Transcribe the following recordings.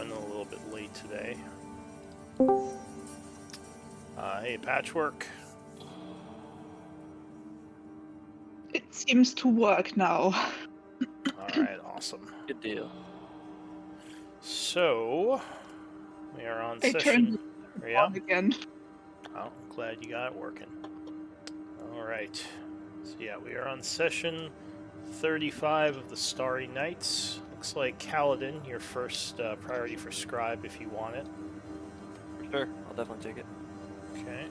running a little bit late today. Hey, Patchwork. It seems to work now. Alright, awesome. Good deal. So, we are on I turned session. it Yeah? on again. Oh, I'm glad you got it working. Alright. So, yeah, we are on session 35 of the Starry Nights. Looks like Kaladin, your first priority for Scribe if you want it. Sure, I'll definitely take it. Okay.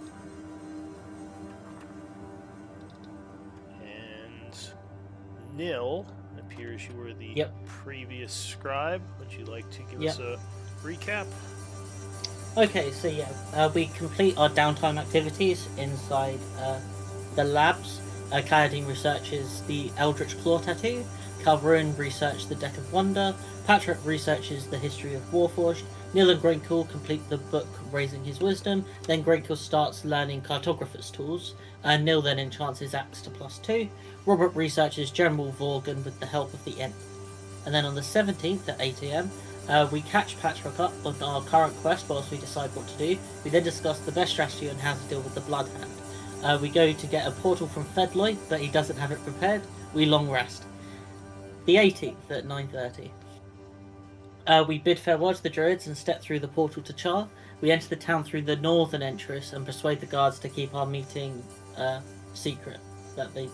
And Nil, it appears you were the previous scribe. Would you like to give us a recap? Okay, so we complete our downtime activities inside the labs. Kaladin researches the Eldritch Claw tattoo. Calvin researches the Deck of Wonder. Patrick researches the history of Warforged. Neil and Grinkle complete the book Raising His Wisdom. Then Grinkle starts learning cartographer's tools. Neil then enchants his axe to +2. Robert researches General Vorgan with the help of the Imp. And then on the 17th at 8 AM, we catch Patrick up on our current quest whilst we decide what to do. We then discuss the best strategy on how to deal with the Bloodhand. We go to get a portal from Fedloy, but he doesn't have it prepared. We long rest. The 18th at 9:30. We bid farewell to the druids and step through the portal to Char. We enter the town through the northern entrance and persuade the guards to keep our meeting secret, that they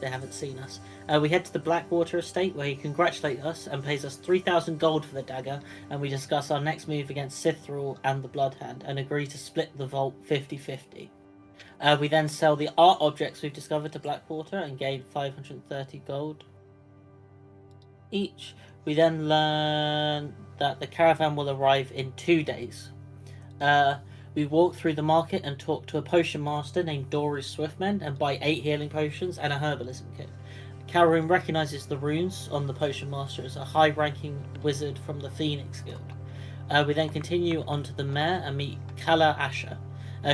haven't seen us. We head to the Blackwater estate where he congratulates us and pays us 3,000 gold for the dagger, and we discuss our next move against Sithrall and the Bloodhand and agree to split the vault 50-50. We then sell the art objects we've discovered to Blackwater and gain 530 gold each. We then learn that the caravan will arrive in 2 days. We walk through the market and talk to a potion master named Dory Swiftman and buy 8 healing potions and a herbalism kit. Calvin recognizes the runes on the potion master as a high-ranking wizard from the Phoenix Guild. We then continue on to the mayor and meet Kala Asher.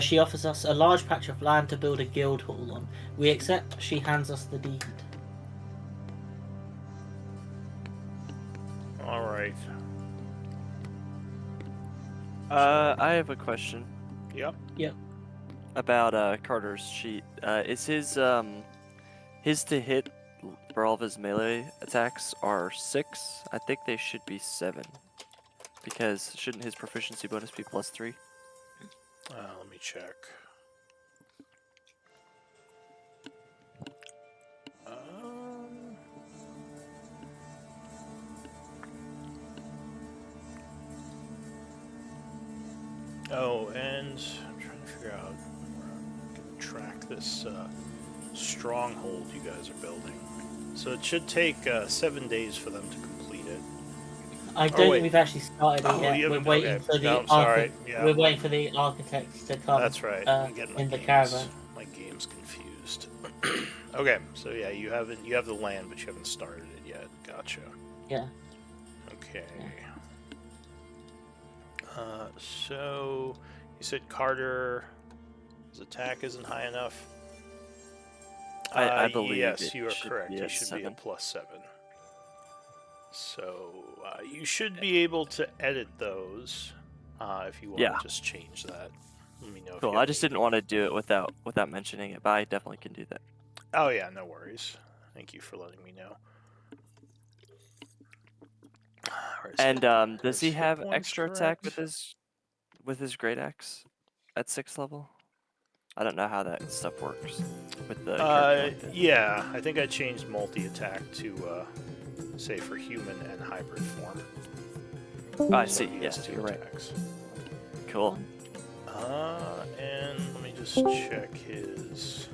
She offers us a large patch of land to build a guild hall on. We accept. She hands us the deed. All right. I have a question. Yep. About Carter's sheet. Is his to hit for all of his melee attacks are 6? I think they should be 7. Because shouldn't his proficiency bonus be +3? Let me check. Oh, and I'm trying to figure out where I'm going to track this stronghold you guys are building. So it should take 7 days for them to complete it. I don't think we've actually started it yet. We're waiting for the We're waiting for the architects to come. That's right. I'm getting in the caravan. My game's confused. Okay, so yeah, you have the land, but you haven't started it yet. Gotcha. Yeah. Okay. So you said Carter, his attack isn't high enough. I believe yes, you are correct. He should be a +7. So you should Yeah. be able to edit those if you want to just change that. Let me know. Cool. I just didn't want to do it without mentioning it, but I definitely can do that. Oh yeah, no worries. Thank you for letting me know. And does he have extra attack with his great axe at 6th level? I don't know how that stuff works with the character. Yeah, I think I changed multi-attack to say for human and hybrid form. I see. Yes, you're right. Cool. And let me just check his.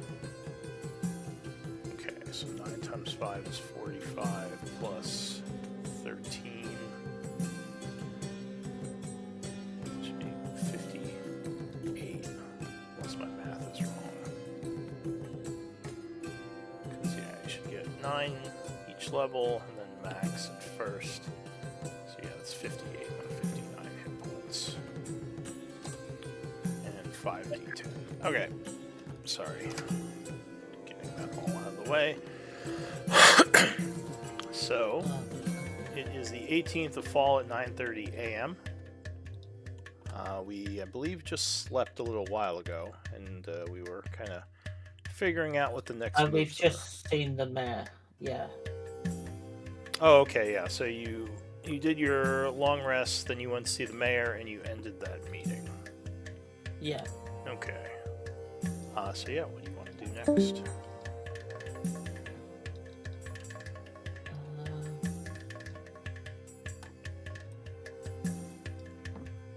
Okay, so 9 times 5 is 45 plus 13. Should be 58. Unless my math is wrong. Because, yeah, you should get 9 each level, and then max at first. So, yeah, that's 58 on 59 hit points. And 5d10. Okay. Sorry. Getting that all out of the way. So, It is the 18th of fall at 9:30 a.m. I believe, just slept a little while ago, and we were kind of figuring out what the next We've moves just seen the mayor. Yeah. are. Oh, okay, yeah. So you did your long rest, then you went to see the mayor, and you ended that meeting. Yeah. Okay. So yeah, what do you want to do next?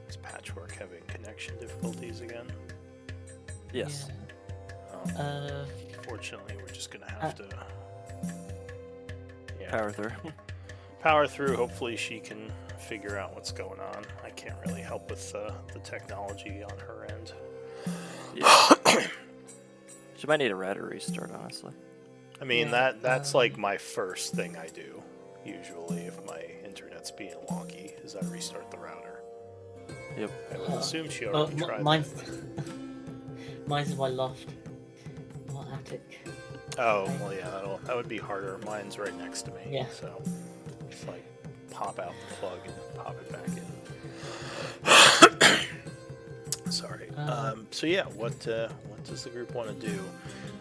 Is Patchwork having connection difficulties again? Yes. Oh, fortunately, we're just gonna have to Power through. power through. Hopefully, she can figure out what's going on. I can't really help with the technology on her end. Yeah. She might need a router restart, honestly. I mean, Yeah, that's like my first thing I do usually if my internet's being wonky, is I restart the router. Yep. I would assume she Well, already tried mine's that. mine's in my loft. My attic. Oh, well, yeah, that would be harder. Mine's right next to me, Yeah. so just like pop out the plug and pop it back in. Sorry. So yeah, what does the group want to do?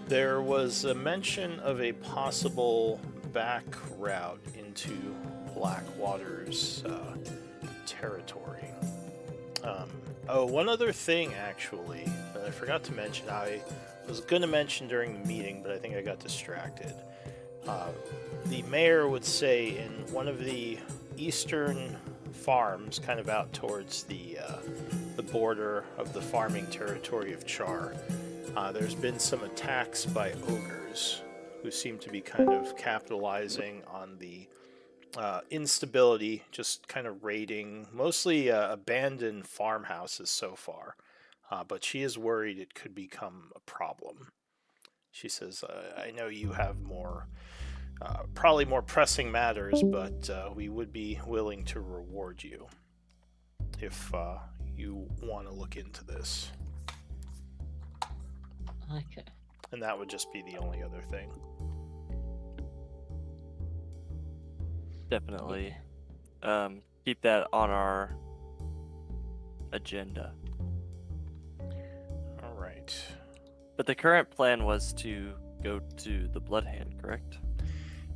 There was a mention of a possible back route into Blackwater's territory. One other thing actually that I forgot to mention. I was going to mention during the meeting, but I think I got distracted. The mayor would say in one of the eastern farms, kind of out towards the border of the farming territory of Char, there's been some attacks by ogres who seem to be kind of capitalizing on the instability, just kind of raiding mostly abandoned farmhouses so far. But she is worried it could become a problem. She says, I know you have probably more pressing matters, but we would be willing to reward you if you want to look into this. Okay. And that would just be the only other thing. Definitely. Keep that on our agenda. All right. But the current plan was to go to the Blood Hand, correct?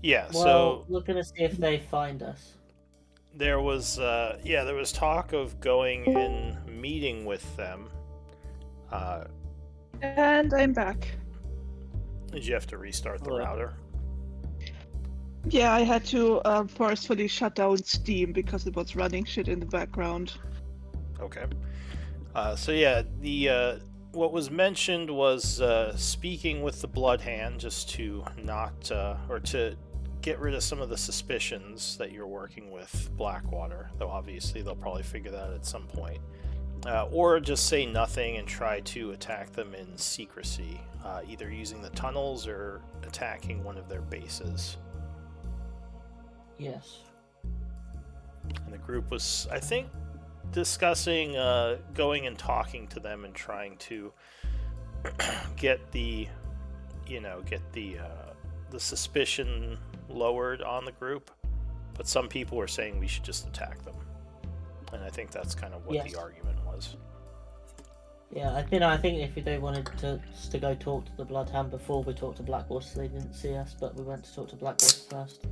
Yeah, Well, so we're gonna see if they find us. there was talk of going and meeting with them. And I'm back. Did you have to restart the Hello. router? Yeah, I had to forcefully shut down Steam because it was running shit in the background. Okay. So yeah, the what was mentioned was speaking with the Blood Hand, just to not or to get rid of some of the suspicions that you're working with Blackwater. Though obviously they'll probably figure that out at some point. Or just say nothing and try to attack them in secrecy, either using the tunnels or attacking one of their bases. Yes. And the group was, I think, discussing going and talking to them and trying to get the suspicion lowered on the group. But some people were saying we should just attack them, and I think that's kind of what Yes. the argument was. Yeah, I think if they wanted to go talk to the Bloodhound before we talked to Blackwater, so they didn't see us, but we went to talk to Blackwater first.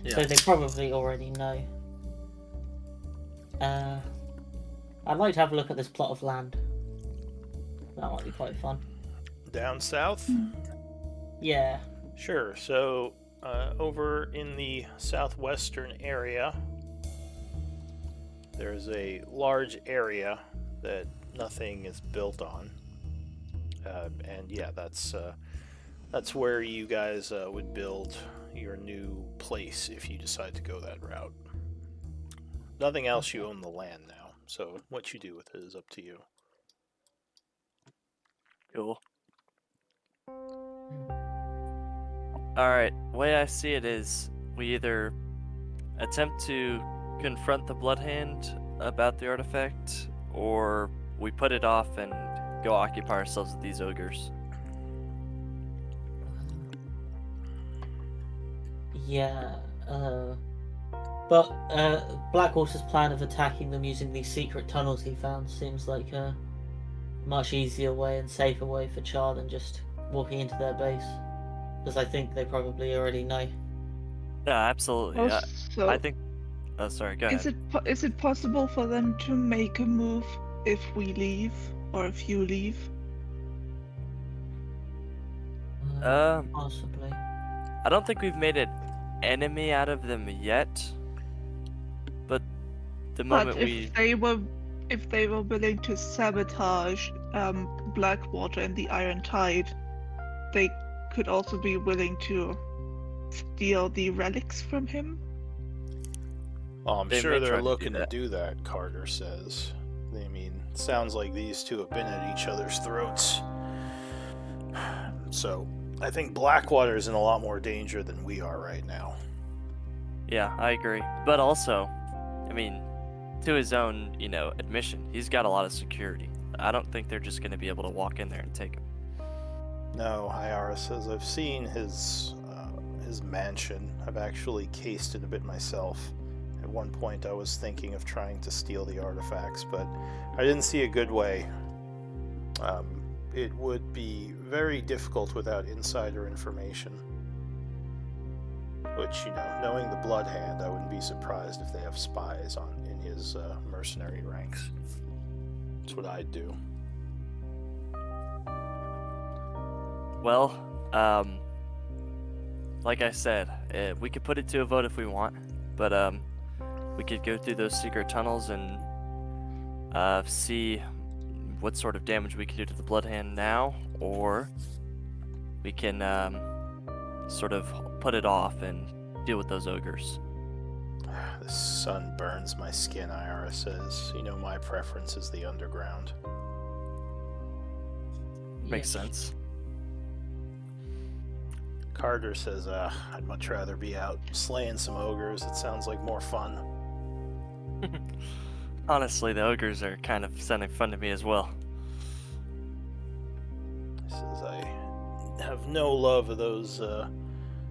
So they probably already know. I'd like to have a look at this plot of land. That might be quite fun. Down south? Yeah. Sure. So, over in the southwestern area, there's a large area that nothing is built on, and yeah, that's where you guys would build your new place if you decide to go that route. Nothing else. You own the land now, so what you do with it is up to you. Cool. Alright, way I see it is we either attempt to confront the Blood Hand about the artifact, or we put it off and go occupy ourselves with these ogres. Yeah. But Blackwater's plan of attacking them using these secret tunnels he found seems like a much easier way and safer way for Char than just walking into their base. Because I think they probably already know. Yeah, absolutely. I Also, think. Oh, sorry. Go is ahead. is it possible for them to make a move if we leave or if you leave? Possibly. I don't think we've made an enemy out of them yet. But the But moment we. if they were willing to sabotage Blackwater and the Iron Tide, they could also be willing to steal the relics from him. Well, I'm They sure may they're try to do looking to that. do that, Carter says. I mean, it sounds like these two have been at each other's throats. So, I think Blackwater's in a lot more danger than we are right now. Yeah, I agree. But also, I mean, to his own, admission, he's got a lot of security. I don't think they're just going to be able to walk in there and take him. No, Iara says, I've seen his mansion. I've actually cased it a bit myself. At one point I was thinking of trying to steal the artifacts, but I didn't see a good way. It would be very difficult without insider information. Which, knowing the Blood Hand, I wouldn't be surprised if they have spies in his mercenary ranks. That's what I'd do. Well, like I said, we could put it to a vote if we want, but we could go through those secret tunnels and see what sort of damage we can do to the Blood Hand now, or we can sort of put it off and deal with those ogres. The sun burns my skin, Iara says. My preference is the underground. Makes sense. Carter says, I'd much rather be out slaying some ogres. It sounds like more fun. Honestly, the ogres are kind of sounding fun to me as well. He says, I have no love of those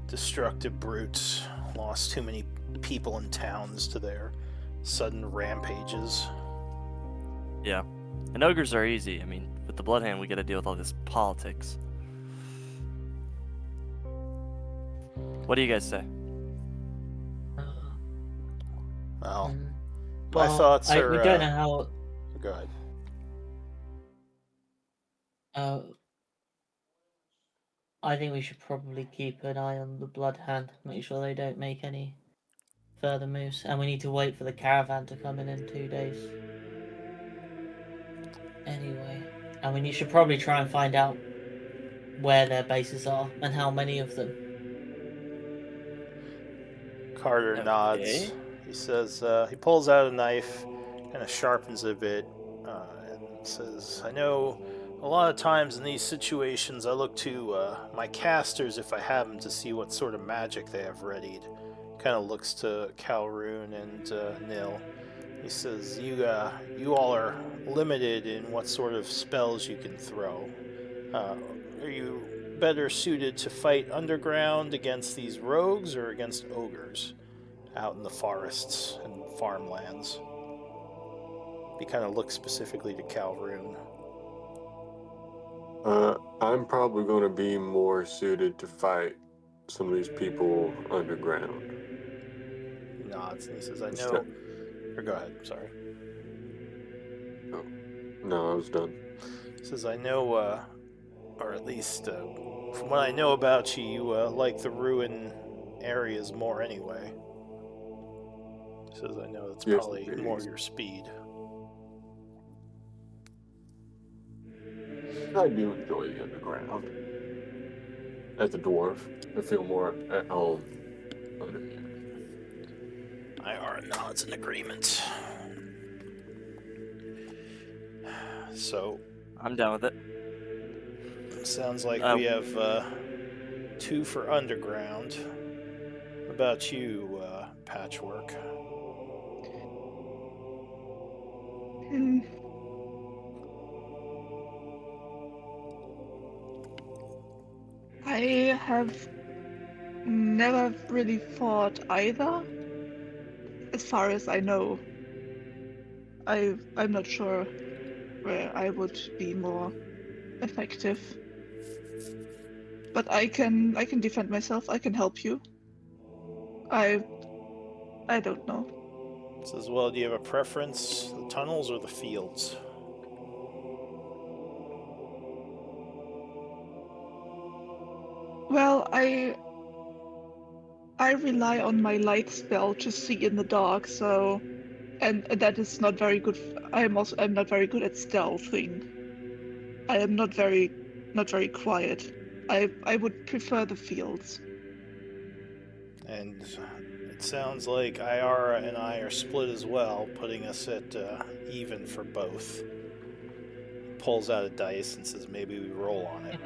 destructive brutes. Lost too many people and towns to their sudden rampages. Yeah. And ogres are easy. I mean, with the Blood Hand, we gotta deal with all this politics. What do you guys say? Well, Mm. my thoughts are... We don't know how. Go ahead. I think we should probably keep an eye on the Blood Hand, make sure they don't make any further moves, and we need to wait for the caravan to come in 2 days. Anyway, and we should probably try and find out where their bases are and how many of them. Carter nods. Okay. He says, he pulls out a knife, kind of sharpens it a bit, and says, I know a lot of times in these situations I look to my casters, if I have them, to see what sort of magic they have readied. Kind of looks to Calroon and Nil. He says, you all are limited in what sort of spells you can throw. Are you better suited to fight underground against these rogues or against ogres out in the forests and farmlands? He kind of looks specifically to Calroon. I'm probably going to be more suited to fight some of these people underground. He nods and he says, I Is know... that- Or go ahead, sorry. Oh, no, I was done. He says, I know, or at least from what I know about you, you like the ruin areas more anyway. He says, I know that's Yes, probably indeed. more your speed. I do enjoy the underground. As a dwarf, I feel more at home under here. Iara nods in agreement. So, I'm down with it. sounds like Uh, we have 2 for underground. What about you, Patchwork? Hmm. I have never really fought either, as far as I know, I'm not sure where I would be more effective. But I can defend myself. I can help you. I I don't know. Says, well, do you have a preference? The tunnels or the fields? Well, I rely on my light spell to see in the dark, so and that is not very good. I'm not very good at stealthing. I am not very quiet. I would prefer the fields. And it sounds like Iara and I are split as well, putting us at even for both. Pulls out a dice and says, maybe we roll on it.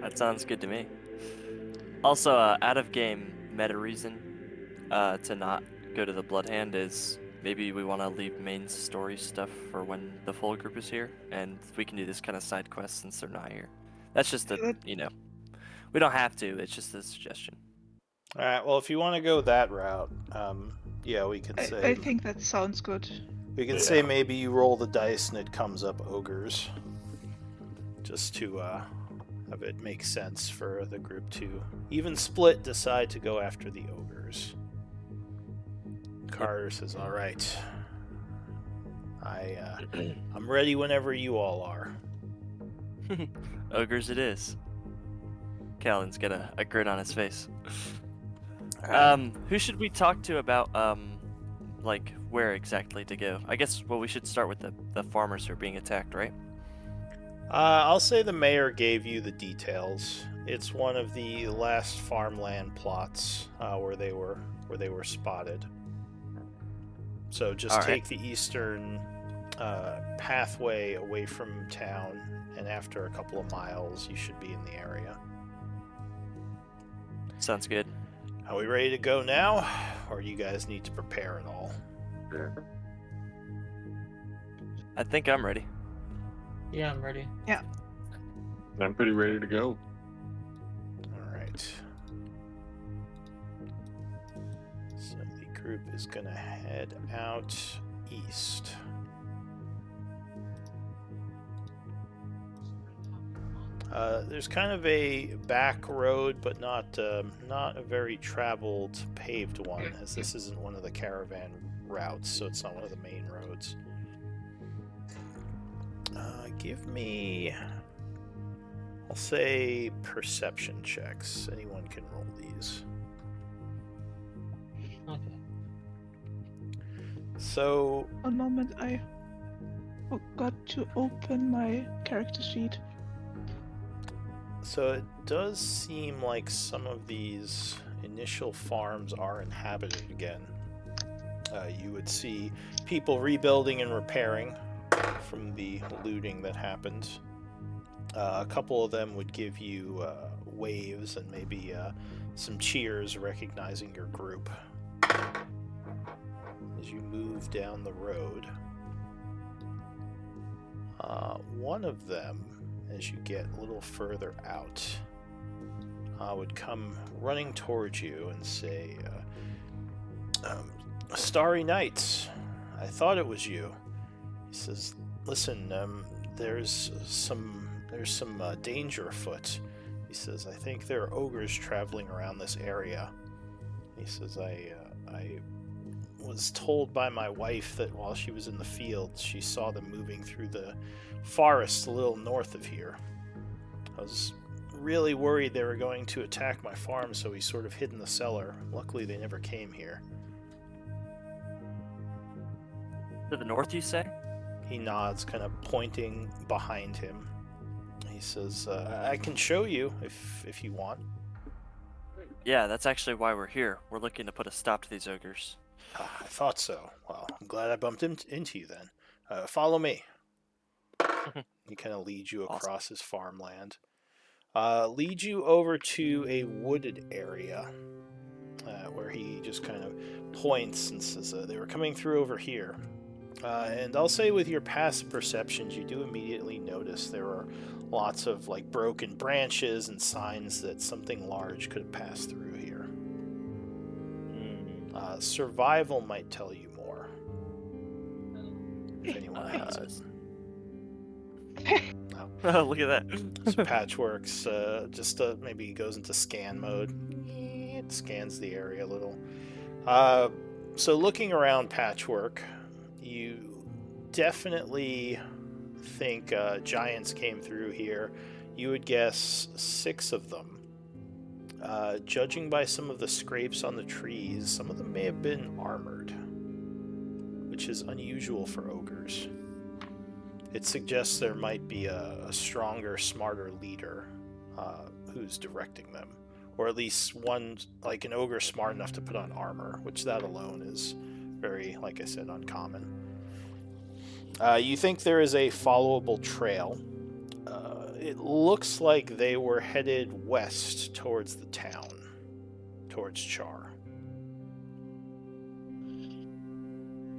That sounds good to me. Also, out of game meta reason to not go to the Bloodhand is maybe we want to leave main story stuff for when the full group is here, and we can do this kind of side quest since they're not here. That's just a, Good. we don't have to. It's just a suggestion. All right. Well, if you want to go that route, yeah, we can I say think that sounds good. say maybe you roll the dice and it comes up ogres, just to have it make sense for the group to even split. Decide to go after the ogres. Carter says, "All right, I'm ready whenever you all are." Ogres it is. Callan's got a grin on his face. Who should we talk to about like where exactly to go? I guess we should start with the farmers who are being attacked, right? I'll say the mayor gave you the details. It's one of the last farmland plots where they were spotted. So just take the eastern pathway away from town, and after a couple of miles, you should be in the area. Sounds good. Are we ready to go now, or do you guys need to prepare at all? I think I'm ready. Yeah, I'm ready. I'm pretty ready to go. All right. So the group is going to head out east. There's kind of a back road, but not a very traveled paved one, as this isn't one of the caravan routes, so it's not one of the main roads. Give me, I'll say, perception checks. Anyone can roll these. Okay. So, One moment, I forgot to open my character sheet. So it does seem like some of these initial farms are inhabited again. You would see people rebuilding and repairing from the looting that happened. A couple of them would give you waves and maybe some cheers recognizing your group. As you move down the road, one of them, as you get a little further out, would come running towards you and say, Starry Nights, I thought it was you. He says, listen, there's some danger afoot. He says, I think there are ogres traveling around this area. He says, I was told by my wife that while she was in the fields, she saw them moving through the forest a little north of here. I was really worried they were going to attack my farm, so we sort of hid in the cellar. Luckily, they never came here. To the north, you say? He nods, kind of pointing behind him. He says, I can show you if you want. Yeah, that's actually why we're here. We're looking to put a stop to these ogres. I thought so. Well, I'm glad I bumped into you then. Follow me. He kind of leads you across his farmland. Leads you over to a wooded area where he just kind of points and says they were coming through over here. And I'll say with your passive perceptions, you do immediately notice there are lots of like broken branches and signs that something large could have passed through here. Survival might tell you more. If anyone has it. Oh, look at that. So Patchwork's just maybe goes into scan mode. It scans the area a little. So looking around Patchwork, you definitely think giants came through here. You would guess 6 of them. Judging by some of the scrapes on the trees, some of them may have been armored, which is unusual for ogres. It suggests there might be a stronger, smarter leader who's directing them. Or at least one, like an ogre smart enough to put on armor, which that alone is very, like I said, uncommon. You think there is a followable trail. It looks like they were headed west towards the town, towards Char.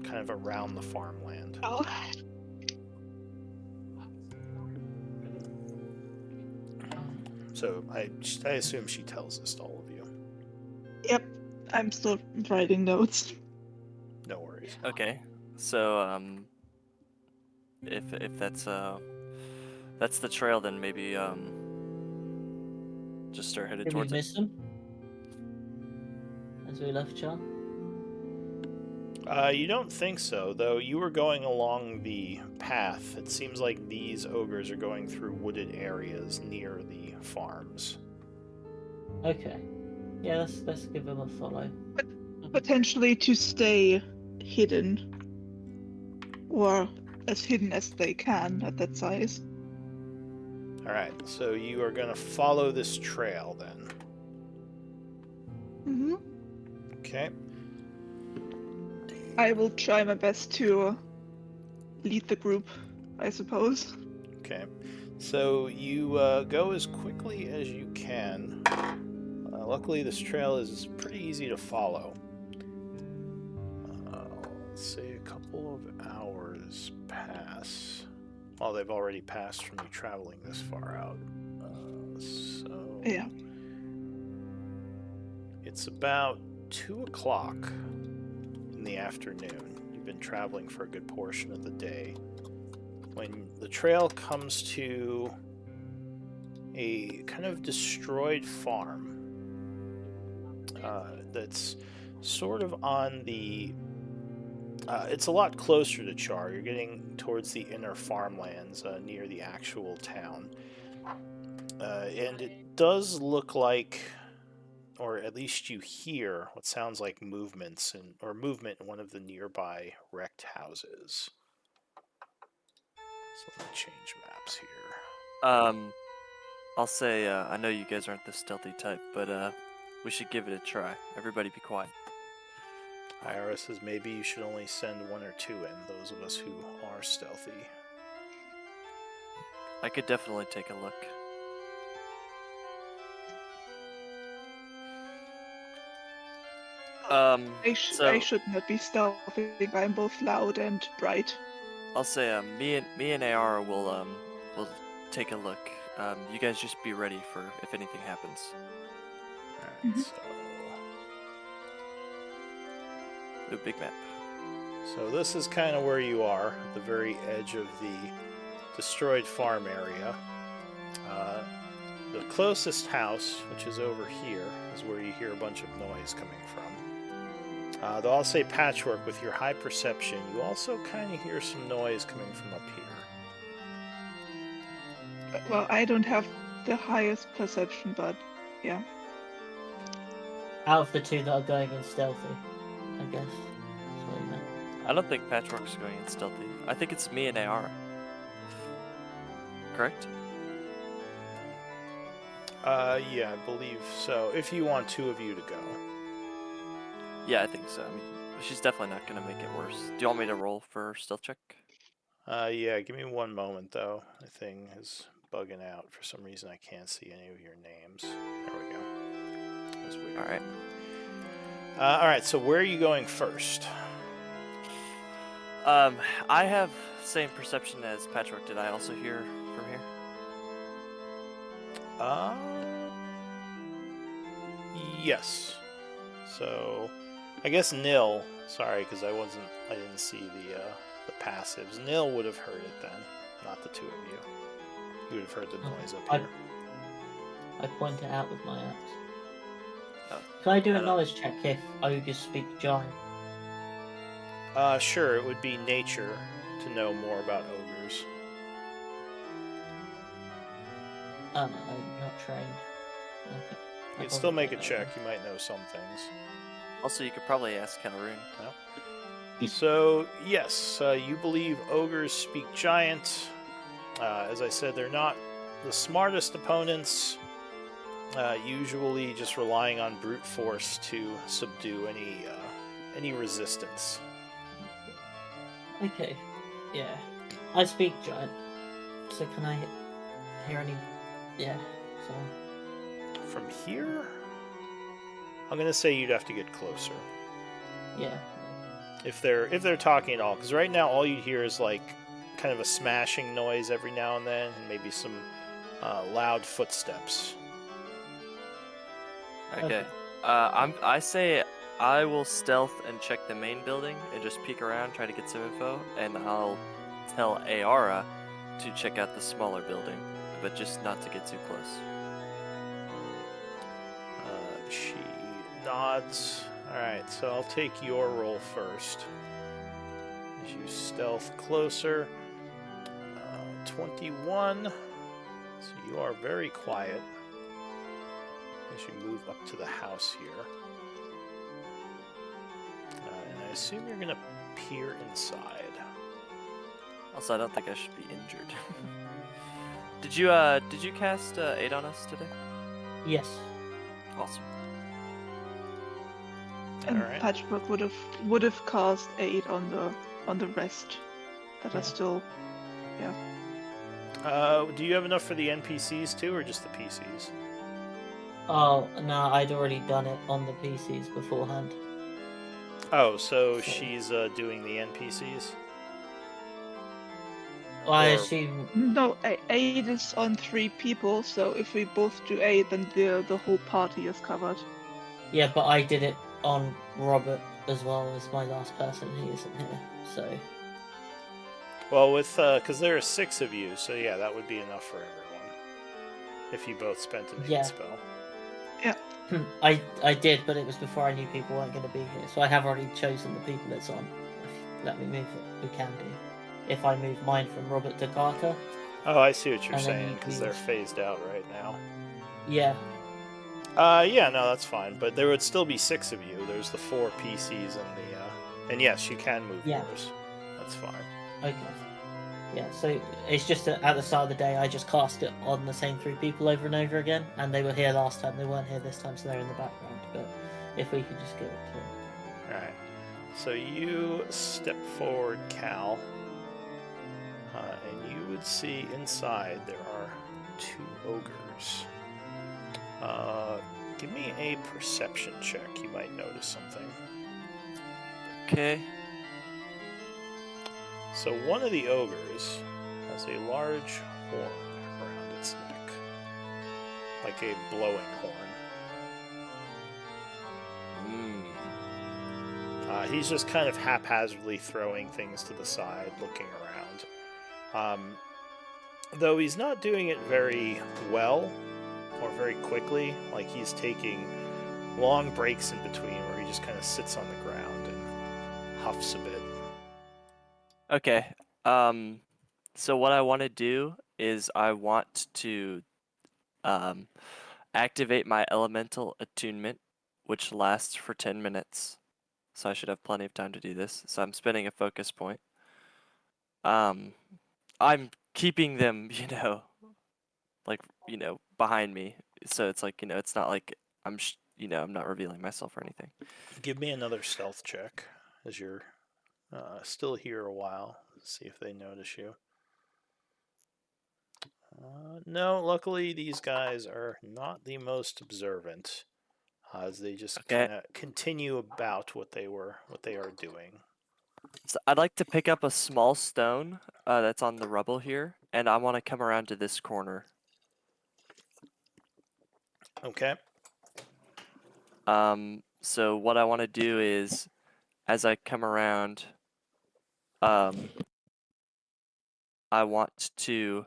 Kind of around the farmland. Oh. So I assume she tells this to all of you. Yep, I'm still writing notes. No worries. Okay, so if that's the trail, then maybe just start headed Did we towards it. miss them? As we left Char? You don't think so, though. You were going along the path. It seems like these ogres are going through wooded areas near the farms. Okay. Yeah, let's give them a follow. Potentially to stay hidden. Or as hidden as they can at that size. Alright, so you are going to follow this trail then. Mm-hmm. Okay. I will try my best to lead the group, I suppose. Okay. So you go as quickly as you can. Luckily, this trail is pretty easy to follow. Let's say a couple of hours pass. Well, they've already passed from you traveling this far out. So Yeah. it's about 2 o'clock in the afternoon. You've been traveling for a good portion of the day. When the trail comes to a kind of destroyed farm that's sort of on the... it's a lot closer to Char. You're getting towards the inner farmlands near the actual town. And it does look like, or at least you hear what sounds like movement in one of the nearby wrecked houses. So let me change maps here. I'll say I know you guys aren't the stealthy type, but we should give it a try. Everybody be quiet. Ira says maybe you should only send 1 or 2 in, those of us who are stealthy. I could definitely take a look. I So should not be stealthy. I'm both loud and bright. I'll say me and AR will take a look. You guys just be ready for if anything happens. Alright, Mhm. Ooh, big map. So this is kind of where you are, at the very edge of the destroyed farm area. The closest house, which is over here, is where you hear a bunch of noise coming from. Though I'll say Patchwork, with your high perception, you also kind of hear some noise coming from up here. Well, I don't have the highest perception, but yeah. Out of the 2 that are going in stealthy, I guess. That's what you meant. I don't think Patchwork's going in stealthy. I think it's me and AR. Correct? Yeah, I believe so. If you want 2 of you to go. Yeah, I think so. I mean, she's definitely not gonna make it worse. Do you want me to roll for stealth check? Yeah, give me 1 moment, though. The thing is bugging out. For some reason, I can't see any of your names. There we go. That's weird. All right. Alright, so where are you going first? I have same perception as Patchwork. Did I also hear from here? Yes. So, I guess Nil. Sorry, because I didn't see the passives. Nil would have heard it then, not the two of you. You would have heard the noise up here. I point it out with my axe. Oh, Can I do a don't- knowledge check if ogres speak giant? Sure. It would be nature to know more about ogres. Oh no, I'm not trained. Okay. You can still make a check. You might know some things. Also, you could probably ask Calhoun. So, yes, you believe ogres speak giant. As I said, they're not the smartest opponents, usually just relying on brute force to subdue any resistance. Okay. Yeah. I speak giant. So can I hear any? Yeah. So. From here, I'm gonna say you'd have to get closer Yeah. if they're talking at all. Because right now, all you'd hear is like kind of a smashing noise every now and then, and maybe some loud footsteps. Okay. I say I will stealth and check the main building and just peek around, try to get some info, and I'll tell Ayara to check out the smaller building, but just not to get too close. She nods. Alright, so I'll take your roll first. As you stealth closer. 21. So you are very quiet as you move up to the house here. And I assume you're going to peer inside. Also, I don't think I should be injured. Did you cast Aid on us today? Yes. Awesome. And Alright. Patchwork would have cast aid on the rest that Yeah. are still. Do you have enough for the NPCs too, or just the PCs? Oh no, I'd already done it on the PCs beforehand. Oh, so So- she's doing the NPCs? Well, I Or- assume. No, aid is on 3 people, so if we both do aid, then the whole party is covered. Yeah, but I did it on Robert as well as my last person. He isn't here, so. Well, with because there are 6 of you, so yeah, that would be enough for everyone. If you both spent an aid Yeah. spell. I did, but it was before I knew people weren't going to be here, so I have already chosen the people it's on. If you let me move it, we can do. If I move mine from Robert to Carter, Oh, I see what you're And then saying, you because can they're use- phased out right now. yeah, Yeah, no, that's fine. But there would still be 6 of you. There's the 4 PCs and the, and yes, you can move Yeah. yours. That's fine. okay. Yeah, so it's just that at the start of the day, I just cast it on the same 3 people over and over again, and they were here last time, they weren't here this time, so they're in the background. But if we could just give it to them. Alright. So you step forward, Cal. And you would see inside there are 2 ogres. Give me a perception check. You might notice something. Okay. So one of the ogres has a large horn around its neck. Like a blowing horn. He's just kind of haphazardly throwing things to the side, looking around. Though he's not doing it very well or very quickly. Like he's taking long breaks in between where he just kind of sits on the ground and huffs a bit. Okay. So what I want to do is I want to activate my elemental attunement, which lasts for 10 minutes. So I should have plenty of time to do this. So I'm spending a focus point. I'm keeping them, behind me. So it's like, it's not like I'm not revealing myself or anything. Give me another stealth check as you're still here a while. See if they notice you. No, luckily these guys are not the most observant, as they just Okay. kind of continue about what they are doing. So I'd like to pick up a small stone that's on the rubble here, and I want to come around to this corner. Okay. So what I want to do is, as I come around, I want to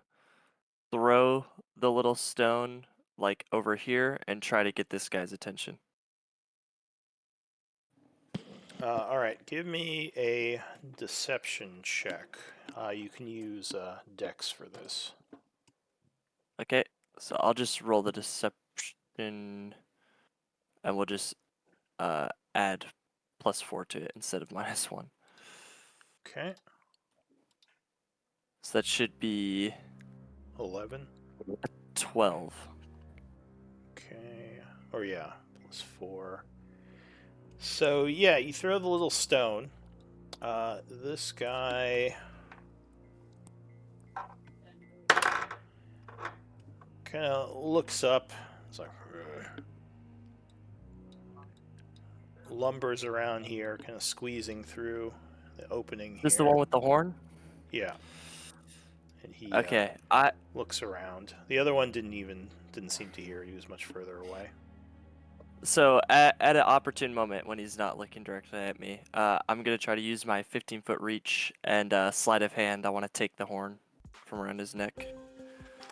throw the little stone like over here and try to get this guy's attention. All right, give me a deception check. You can use Dex for this. Okay, so I'll just roll the deception, and we'll just add +4 to it instead of -1. Okay, So that should be 11. 12. Okay, or yeah, +4. So yeah, you throw the little stone. This guy kind of looks up. It's like lumbers around here, kind of squeezing through the opening This is here. the one with the horn? Yeah, and he Okay, looks around. The other one didn't seem to hear. He was much further away. So at an opportune moment when he's not looking directly at me, I'm gonna try to use my 15-foot reach and sleight of hand. I want to take the horn from around his neck.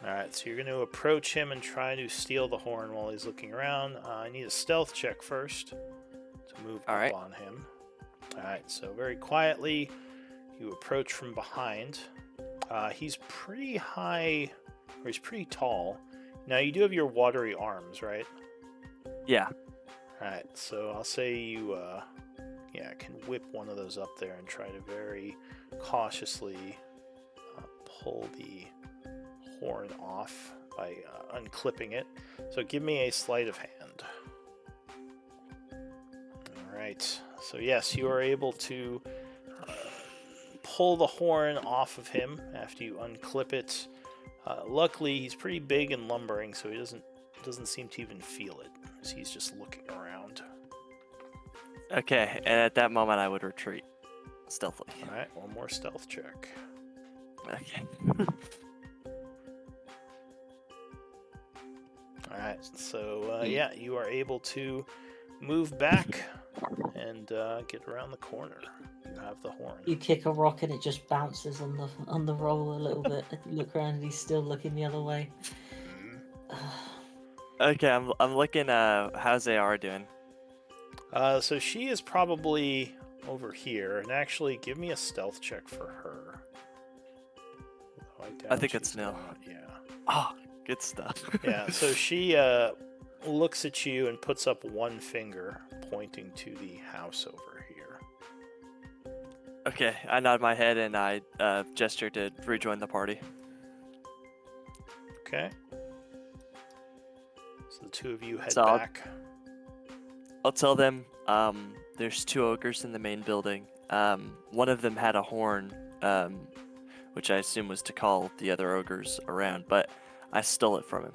All right, so you're going to approach him and try to steal the horn while he's looking around. I need a stealth check first to move All up right. on him. All right, so very quietly, you approach from behind. He's pretty high, or he's pretty tall. Now, you do have your watery arms, right? Yeah. All right, so I'll say you, can whip one of those up there and try to very cautiously pull the horn off by unclipping it. So give me a sleight of hand. All right. So yes, you are able to pull the horn off of him after you unclip it. Luckily, he's pretty big and lumbering, so he doesn't seem to even feel it, as he's just looking around. Okay, and at that moment I would retreat stealthily. All right, one more stealth check. Okay. All right, so yeah, you are able to move back and get around the corner. You have the horn. You kick a rock and it just bounces on the roll a little bit. You look around and he's still looking the other way. Okay, I'm looking. How's AR doing? So she is probably over here, and actually, give me a stealth check for her. I think it's nil. Yeah. Oh, good stuff. Yeah. So she looks at you and puts up one finger, pointing to the house over here. Okay, I nod my head and I gesture to rejoin the party. Okay. So the two of you head So I'll- back. I'll tell them there's 2 ogres in the main building. One of them had a horn, which I assume was to call the other ogres around, but I stole it from him.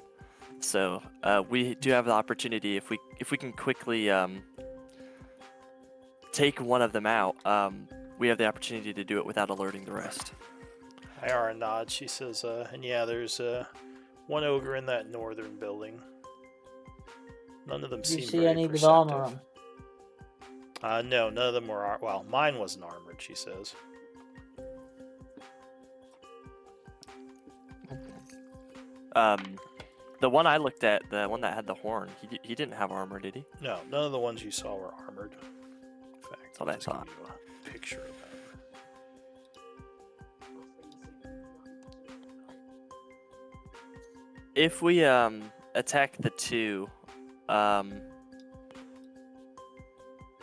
So we do have the opportunity, if we can quickly take one of them out, we have the opportunity to do it without alerting the rest. Iara nods. She says, and yeah, there's one ogre in that northern building. None of them Do you seem see very any with perceptive. armor on? No, none of them were. Well, mine wasn't armored. She says. The one I looked at, the one that had the horn, he didn't have armor, did he? No, none of the ones you saw were armored. In fact, That's what I I'll just thought. give you a picture of them. If we attack the 2,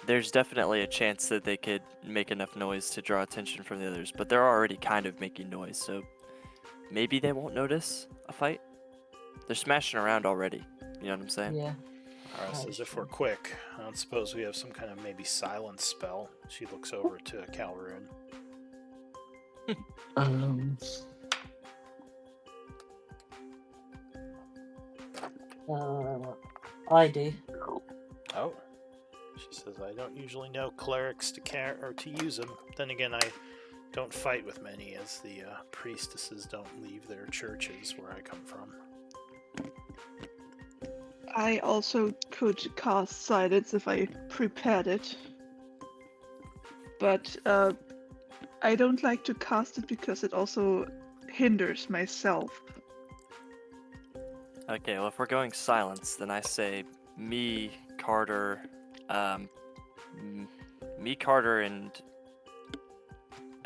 there's definitely a chance that they could make enough noise to draw attention from the others, but they're already kind of making noise, so maybe they won't notice a fight. They're smashing around already. You know what I'm saying? Yeah. Alright, so Oh, as if sure. we're quick, I don't suppose we have some kind of maybe silence spell. She looks over to Calroon. I do. Oh. She says, I don't usually know clerics to use them. Then again, I don't fight with many, as the priestesses don't leave their churches where I come from. I also could cast silence if I prepared it. But I don't like to cast it because it also hinders myself. Okay, well, if we're going silence, then I say me, Carter, me, Carter, and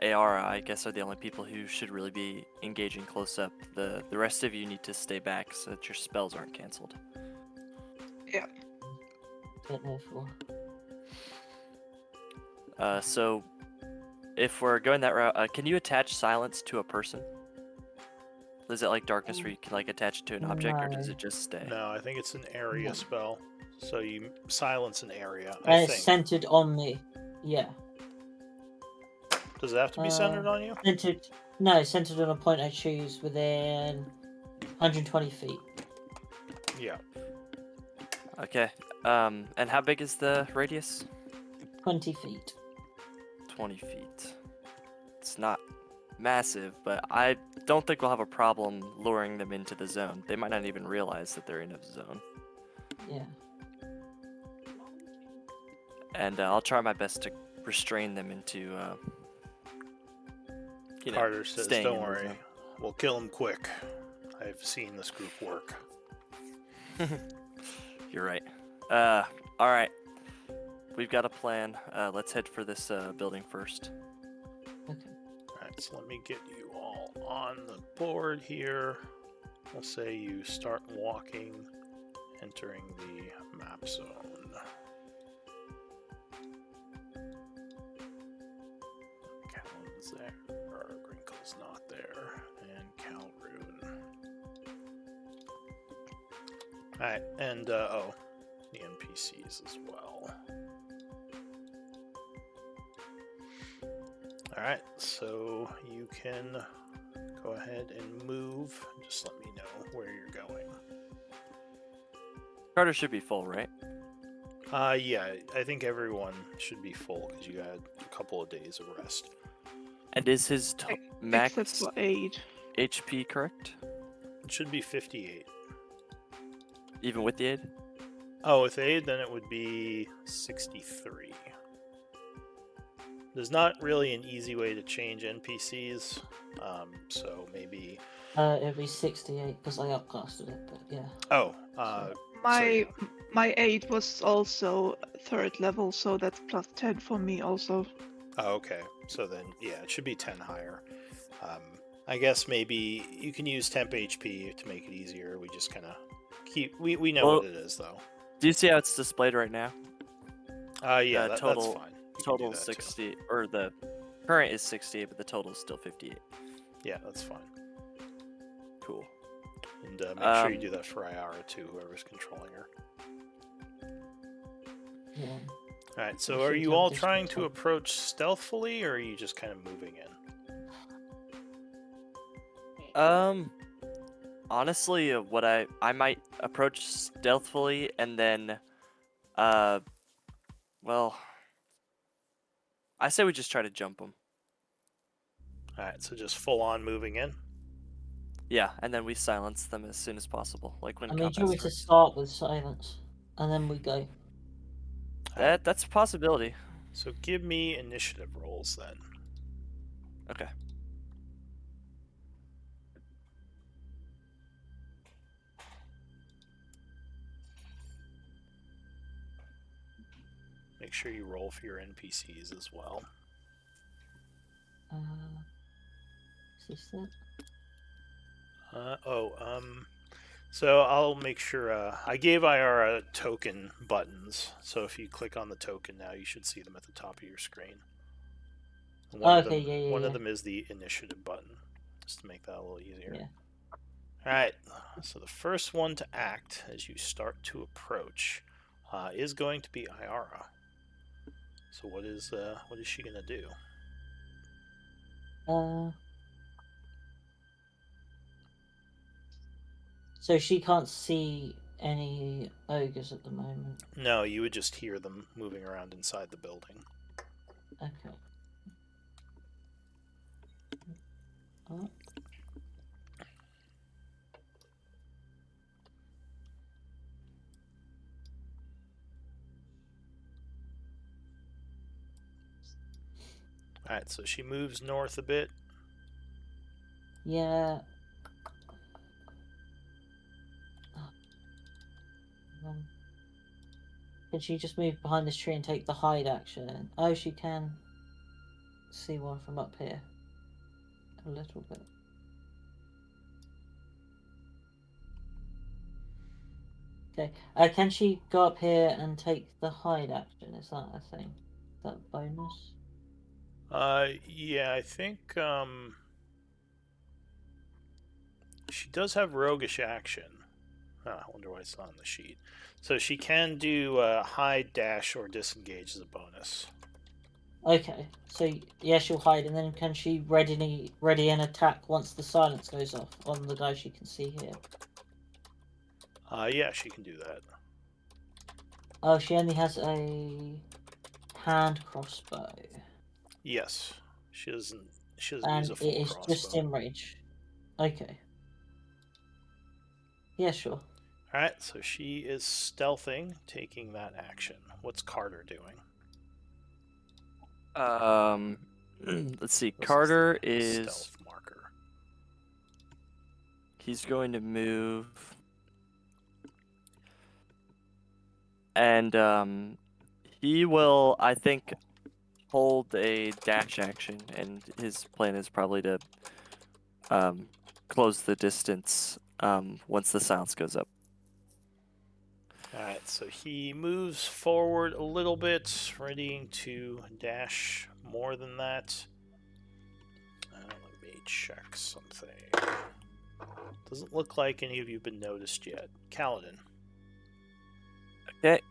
Ayara, I guess, are the only people who should really be engaging close up. The rest of you need to stay back so that your spells aren't canceled. Don't know if we'll- So if we're going that route, can you attach silence to a person? Is it like darkness where you can like attach it to an object, or does No. it just stay? No, I think it's an area No. spell. So you silence an area. And I it's think. centered on me. Yeah. Does it have to be centered on you? Centered. No, centered on a point I choose within 120 feet. Yeah. Okay. And how big is the radius? 20 feet. 20 feet. It's not massive, but I don't think we'll have a problem luring them into the zone. They might not even realize that they're in a zone. Yeah. And I'll try my best to restrain them into, you know, Carter says, staying "Don't in the worry, zone." we'll kill him quick. I've seen this group work." You're right. All right. We've got a plan. Let's head for this building first. Okay. Alright, so let me get you all on the board here. We'll say you start walking, entering the map zone. Callan's there, or Grinkle's not there, and Calrune. Alright, and oh, the NPCs as well. Alright, so you can go ahead and move. Just let me know where you're going. Carter should be full, right? Yeah, I think everyone should be full because you had a couple of days of rest. And is his max Except for aid. HP correct? It should be 58. Even with the aid? Oh, with aid, then it would be 63. There's not really an easy way to change NPCs, so maybe... It'd be 68 because I upcasted it, but yeah. Oh, My aid was also 3rd level, so that's plus 10 for me also. Oh, okay. So then, yeah, it should be 10 higher. I guess maybe you can use temp HP to make it easier. We just kind of keep... We know what it is, though. Do you see how it's displayed right now? Yeah, that's fine. You can do Total that, too. 60, or the current is 68, but the total is still 58. Yeah, that's fine. Cool. And make sure you do that for Ayara, too, whoever's controlling her. Yeah. Alright, so You are should you have all this trying to control. approach stealthily, or are you just kind of moving in? Honestly, what I might approach stealthily and then, well, I say we just try to jump them. Alright, so just full on moving in? Yeah, and then we silence them as soon as possible, like when I mean, do you combat want me to starts. start with silence? And then we go. That's a possibility. So give me initiative rolls then. Okay. Make sure you roll for your NPCs as well. Is this it? So I'll make sure, I gave IR token buttons, so if you click on the token now, you should see them at the top of your screen. One of them is the initiative button, just to make that a little easier. Yeah. Alright, so the first one to act as you start to approach is going to be Ayara. So what is she gonna do? So she can't see any ogres at the moment. No, you would just hear them moving around inside the building. Okay. Oh. Alright, so she moves north a bit. Yeah. Can she just move behind this tree and take the hide action? Oh, she can see one from up here. A little bit. Okay. Can she go up here and take the hide action? Is that a thing? Is that a bonus? Yeah, I think, she does have roguish action. I wonder why it's not on the sheet. So she can do hide, dash, or disengage as a bonus. Okay, so yeah, she'll hide, and then can she ready an attack once the silence goes off on the guy she can see here? Yeah, she can do that. Oh, she only has a hand crossbow, Yes, she doesn't. She doesn't use and a it full is just crossbow. in range. Okay. Yeah, sure. All right, so she is stealthing, taking that action. What's Carter doing? Let's see. This Carter is the is stealth marker. he's going to move, and he will, I think, hold a dash action, and his plan is probably to close the distance once the silence goes up. Alright, so he moves forward a little bit, readying to dash more than that. Let me check something. Doesn't look like any of you have been noticed yet. Kaladin. Okay.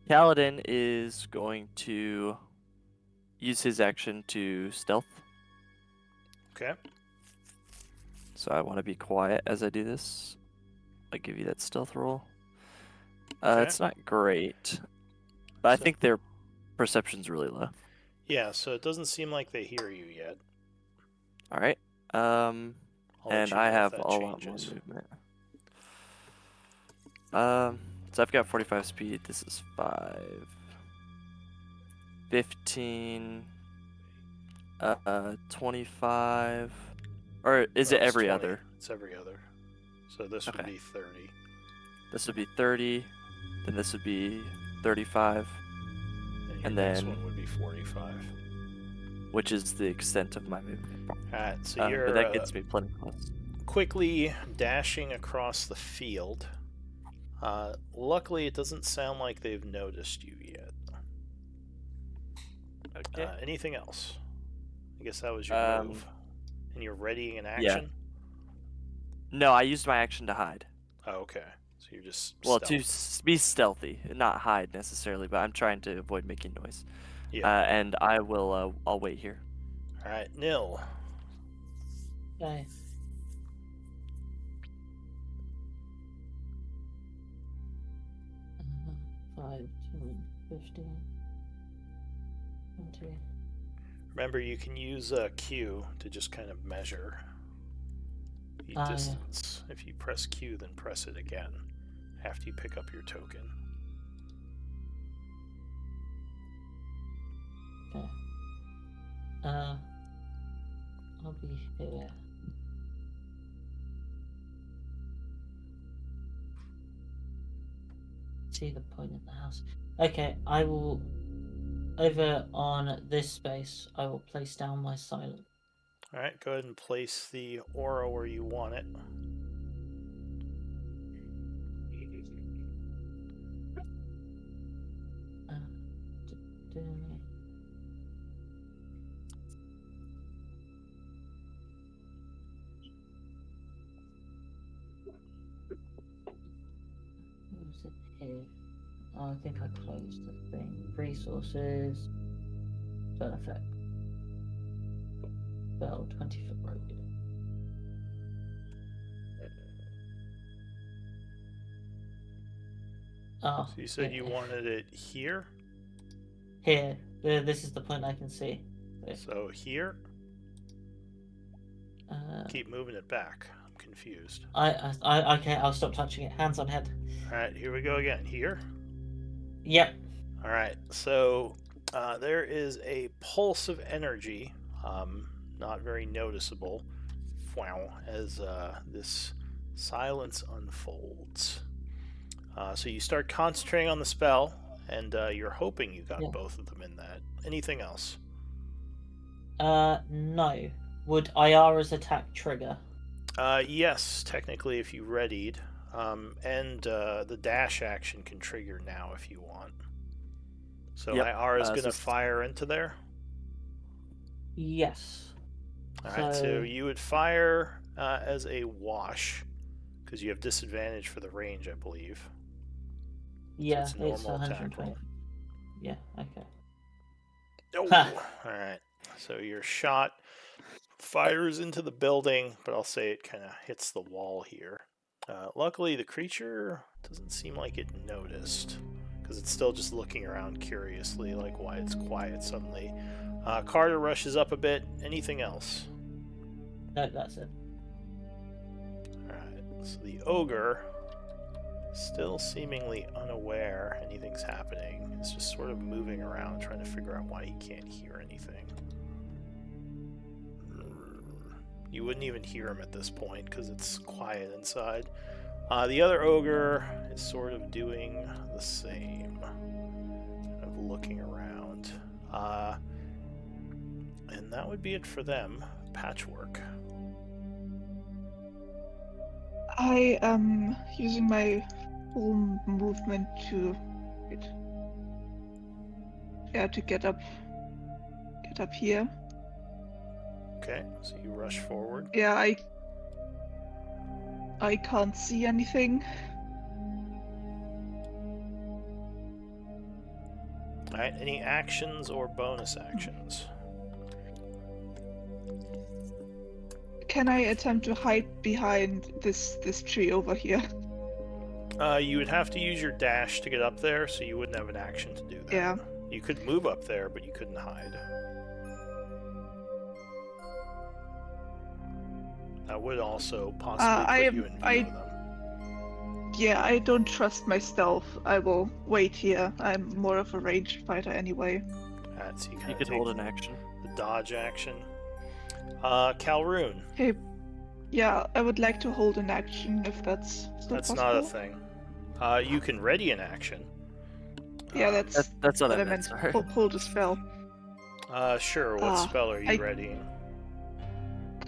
Kaladin is going to use his action to stealth. Okay. So I want to be quiet as I do this. I give you that stealth roll. Okay. It's not great, but I So- think their perception's really low. Yeah, so it doesn't seem like they hear you yet. All right. I'll let And you I know if have that a lot more changes. movement. So I've got 45 speed. This is 5, 15, 25, or is Oh, it it's every 20. other? It's every other. So this would Okay. be 30. This would be 30. Then this would be 35, And your and next then one would be 45. which is the extent of my movement. Alright, so But you're that gets me plenty close. quickly dashing across the field. Luckily, it doesn't sound like they've noticed you yet. Okay. Anything else? I guess that was your move. And you're readying an Yeah. action? No, I used my action to hide. Oh, okay. So you're just Well, stealth. to be stealthy, not hide necessarily, but I'm trying to avoid making noise. Yeah. And I will. I'll wait here. Alright, Nil. Okay. Uh, 5, 10, 15, 20. Remember, you can use Q to just kind of measure the Yeah. distance. If you press Q, then press it again after you pick up your token. Okay. I'll be here. See the point in the house. Okay, I will. Over on this space, I will place down my silent. Alright, go ahead and place the aura where you want it. What's it here? Oh, I think I closed the thing. Resources. Spell effect. Spell 20-foot road. Oh, So you said you yeah. wanted it here? Here. This is the point I can see. So here? Keep. Keep moving it back. I'm confused. Okay, I'll stop touching it. Hands on head. Alright, here we go again. Here? Yep. Alright, so There is a pulse of energy, not very noticeable, wow, as this silence unfolds. So you start concentrating on the spell, and you're hoping you got Yeah. both of them in that. Anything else? No. Would Ayara's attack trigger? Yes, technically, if you readied. And the dash action can trigger now if you want. So Yep. Iara's so going to s- fire into there. Yes. Alright, so you would fire as a wash, because you have disadvantage for the range, I believe. Yeah, so it's a it's normal attack 120. roll. Yeah, okay. Oh, Ha! alright. So your shot fires into the building, but I'll say it kind of hits the wall here. Luckily, the creature doesn't seem like it noticed, because it's still just looking around curiously, like why it's quiet suddenly. Carter rushes up a bit. Anything else? No, that's it. Alright, so the ogre, still seemingly unaware anything's happening, is just sort of moving around, trying to figure out why he can't hear anything. You wouldn't even hear him at this point because it's quiet inside. The other ogre is sort of doing the same, kind of looking around. And that would be it for them. Patchwork. I am using my full movement to get up here. Okay, so you rush forward. Yeah, I can't see anything. Alright, any actions or bonus actions? Can I attempt to hide behind this tree over here? You would have to use your dash to get up there, so you wouldn't have an action to do that. Yeah. You could move up there, but you couldn't hide. That would also possibly put you in view of them. Yeah, I don't trust my stealth. I will wait here. I'm more of a ranged fighter anyway. Alright, so you you kind could of hold take an action. the dodge action. Calroon. Hey, yeah, I would like to hold an action if that's still That's possible. not a thing. You can ready an action. Yeah, that's That's what what I I meant. meant. Sorry. Hold a spell. Sure. What spell are you readying?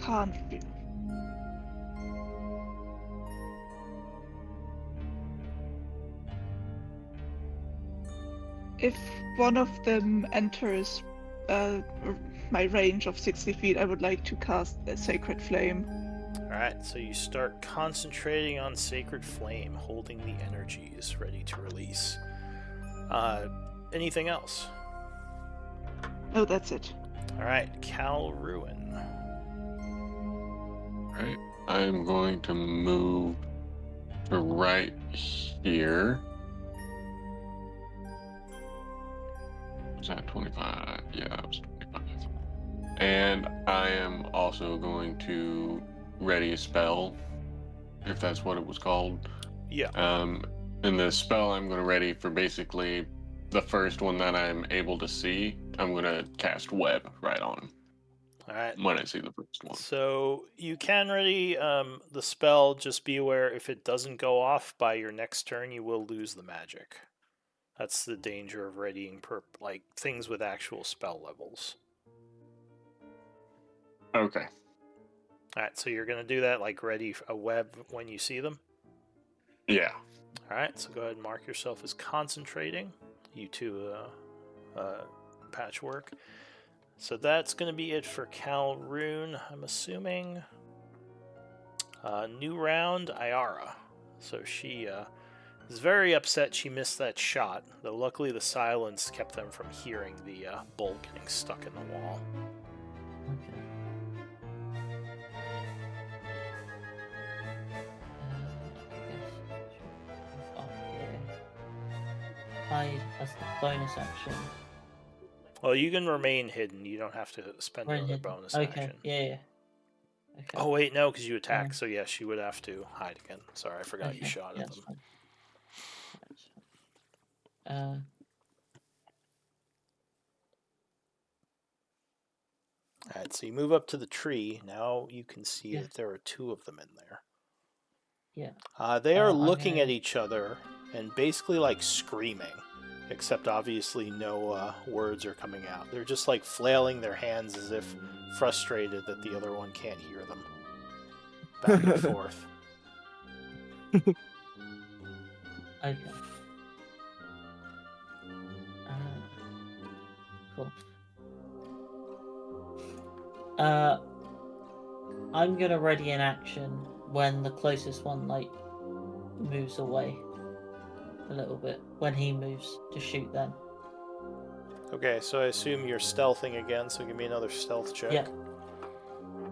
Can't be. If one of them enters my range of 60 feet, I would like to cast a Sacred Flame. Alright, so you start concentrating on Sacred Flame, holding the energies ready to release. Anything else? No, that's it. Alright, Calruin. Right. I'm going to move to right here. Was that 25? Yeah, that was 25. And I am also going to ready a spell, if that's what it was called. Yeah. And the spell I'm going to ready for basically the first one that I'm able to see, I'm going to cast Web right on him Alright. when I see the first one. So you can ready the spell, just be aware if it doesn't go off by your next turn, you will lose the magic. That's the danger of readying like things with actual spell levels. Okay. Alright, so you're gonna do that, like ready a web when you see them? Yeah. Alright, so go ahead and mark yourself as concentrating. You two, Patchwork. So that's gonna be it for Calroon, I'm assuming. New round, Ayara. So she is very upset she missed that shot, though luckily the silence kept them from hearing the bolt getting stuck in the wall. Okay. Up here. Hide as the bonus action. Well, you can remain hidden. You don't have to spend Remain another hidden. bonus Okay. action. Yeah. Okay. Oh wait, no, because you attack. So yes, you would have to hide again. Sorry, I forgot you Okay, shot yeah, at that's them. fine. That's fine. Alright, so you move up to the tree. Now you can see Yeah. that there are 2 of them in there. Yeah. They are I'm looking at gonna- each other and basically like screaming, except obviously no words are coming out. They're just like flailing their hands as if frustrated that the other one can't hear them. Back and forth. Okay. Cool. I'm gonna ready an action when the closest one like moves away a little bit. When he moves to shoot them. Okay, so I assume you're stealthing again, so give me another stealth check. Yeah.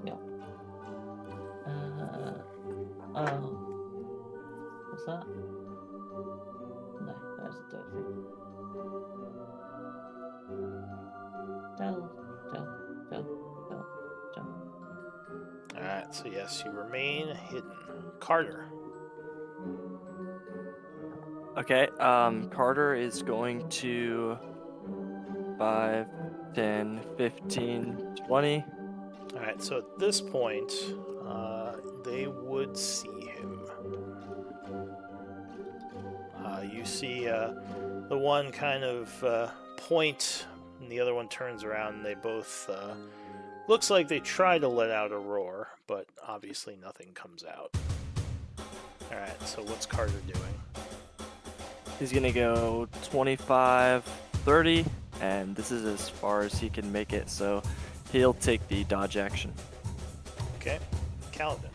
Yeah. Oh. What's that? No, that doesn't do anything. Del. Alright, so yes, you remain hidden. Carter. Okay, Carter is going to 5, 10, 15, 20. Alright, so at this point, they would see him. You see the one kind of point, and the other one turns around, and they both looks like they try to let out a roar, but obviously nothing comes out. Alright, so what's Carter doing? He's gonna go 25, 30, and this is as far as he can make it, so he'll take the dodge action. Okay, Kaladin.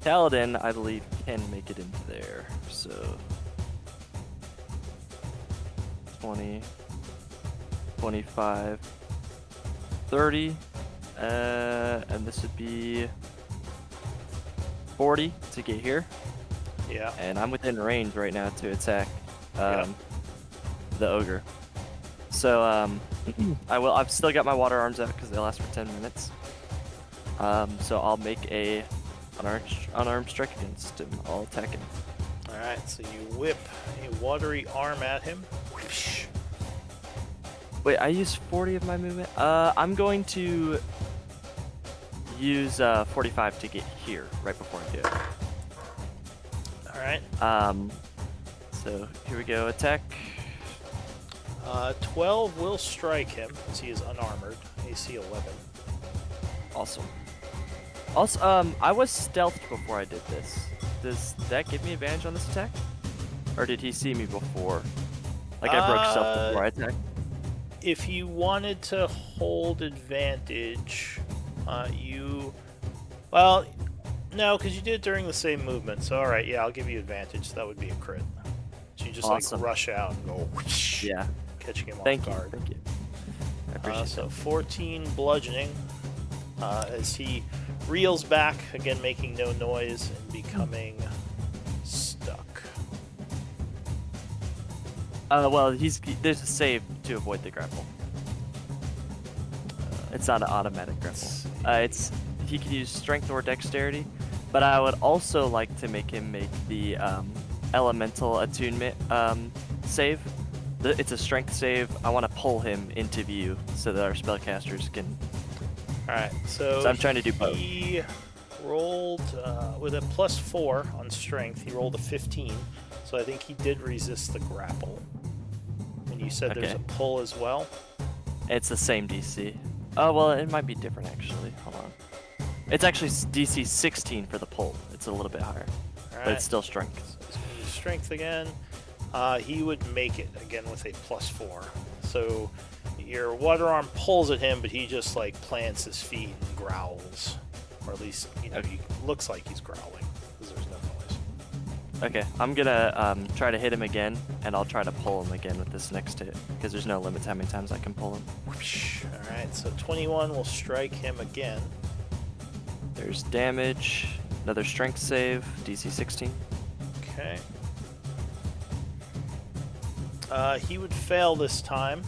Kaladin, I believe, can make it into there, so 20, 25, 30, and this would be 40 to get here. Yeah. And I'm within range right now to attack Yep. the ogre. So I've still got my water arms out because they last for 10 minutes. So I'll make a unarmed strike against him. I'll attack him. Alright, so you whip a watery arm at him. Whoosh. Wait, I used 40 of my movement. I'm going to use 45 to get here right before I do it. Alright. So here we go. Attack. 12 will strike him, as he is unarmored. AC 11. Awesome. Also, I was stealthed before I did this. Does that give me advantage on this attack? Or did he see me before? Like I broke stealth before I attacked? If you wanted to hold advantage, well, no, because you did it during the same movement. So, alright, yeah, I'll give you advantage. That would be a crit. So you just, Awesome. like, rush out and go, whoosh, Yeah. catching him Thank off you. guard. Thank you. I appreciate So that. 14 bludgeoning as he reels back, again making no noise and becoming stuck. Well, there's a save to avoid the grapple. It's not an automatic grapple. He can use strength or dexterity, but I would also like to make him make the elemental attunement save. It's a strength save. I want to pull him into view so that our spellcasters can. Alright, so I'm trying to do both. He rolled with a +4 on strength. He rolled a 15, so I think he did resist the grapple. And you said there's Okay. a pull as well? It's the same DC. Oh well, it might be different actually. Hold on. It's actually DC 16 for the pull. It's a little bit higher, but Alright, it's still strength. so he's gonna use strength again. He would make it again with a +4. So your water arm pulls at him, but he just like plants his feet and growls, or at least he looks like he's growling because there's no noise. Okay, I'm gonna try to hit him again, and I'll try to pull him again with this next hit because there's no limit to how many times I can pull him. Whoosh. All right, so 21 will strike him again. There's damage, another strength save, DC 16. Okay. He would fail this time,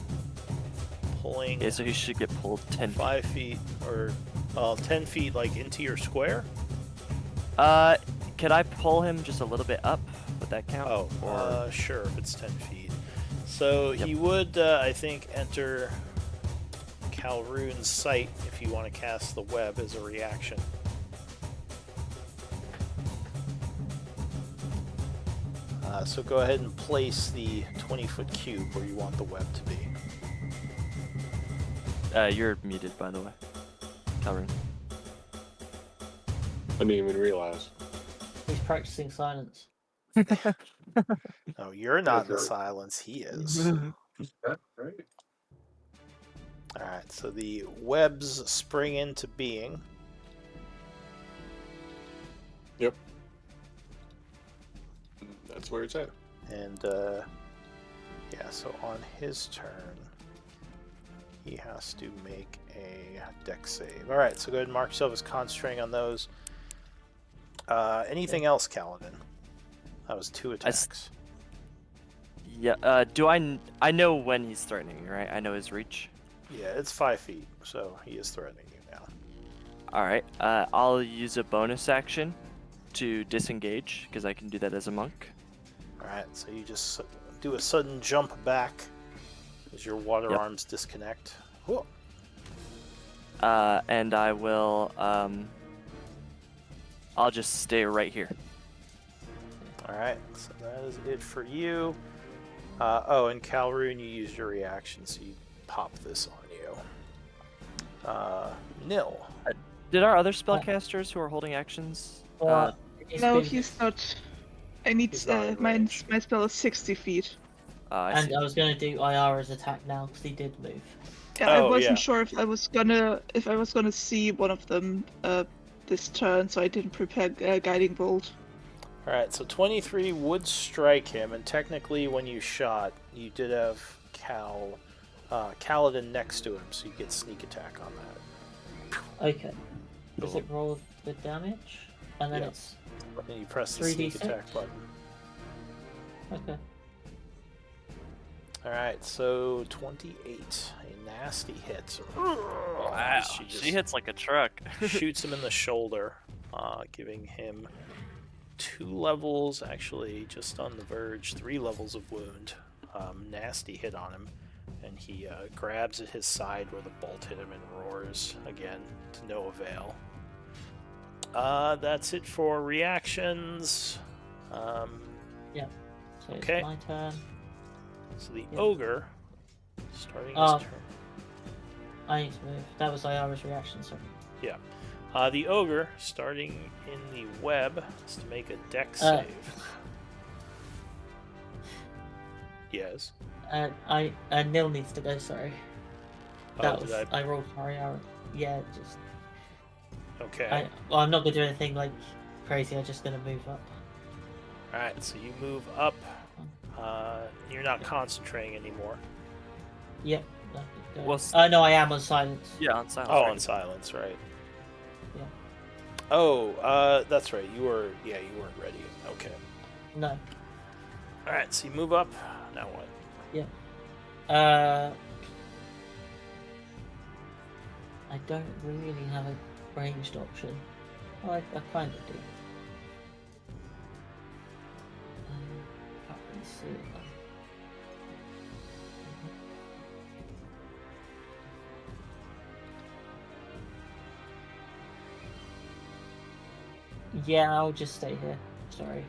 pulling Yeah, so he should get pulled 10 feet. 5 feet or 10 feet like into your square. Could I pull him just a little bit up? Would that count? Oh, Or- sure, if it's 10 feet. So Yep. he would, I think, enter Calroon's sight if you want to cast the web as a reaction. So go ahead and place the 20-foot cube where you want the web to be. You're muted, by the way, Calvin. I didn't even realize. He's practicing silence. No, you're not in silence. He is. That's right. Alright, so the webs spring into being. Yep. That's where it's at. And, yeah, so on his turn, he has to make a dex save. Alright, so go ahead and mark yourself as concentrating on those. Anything else, Kaladin? That was 2 attacks. Yeah. Do I know when he's threatening, right? I know his reach. Yeah, it's 5 feet, so he is threatening you now. All right. I'll use a bonus action to disengage because I can do that as a monk. Alright, so you just do a sudden jump back as your water Yep. arms disconnect. Whoa. And I will. I'll just stay right here. Alright, so that is it for you. Oh, and Calroon, you used your reaction, so you pop this on you. Nil. Did our other spellcasters who are holding actions? He's No, been- he's not. I need He's not in my range. spell is 60 feet. I see. And I was going to do Ayara's attack now because he did move. Yeah, I Oh, wasn't yeah. sure if I was gonna see one of them this turn, so I didn't prepare guiding bolt. Alright, so 23 would strike him, and technically when you shot, you did have Kaladin next to him, so you get sneak attack on that. Okay. Does it roll the damage? And then Yeah. it's... And you press the 3d6? sneak attack button. Okay. Alright, so 28. A nasty hit. Wow, She just she hits like a truck. shoots him in the shoulder, giving him 2 levels, actually just on the verge, 3 levels of wound. Nasty hit on him, and he grabs at his side where the bolt hit him and roars again to no avail. That's it for reactions. So Okay. it's my turn. So the Yeah. ogre, starting his Oh. turn. I need to move. That was Ayara's reaction, sorry. The ogre, starting in the web, has to make a dex Uh. save. Yes. Nil needs to go, sorry. That was... did I rolled for Ayara. Yeah, just... Okay. I'm not going to do anything, like, crazy. I'm just going to move up. Alright, so you move up. You're not concentrating anymore. Yep. Well, No, I am on silence. Yeah, on silence. Oh, right? on silence, right. Yeah. Oh, that's right. You weren't ready. Okay. No. Alright, so you move up. Now what? I don't really have a ranged option. Oh, I kind of do. Can't really see it though. Yeah, I'll just stay here. Sorry.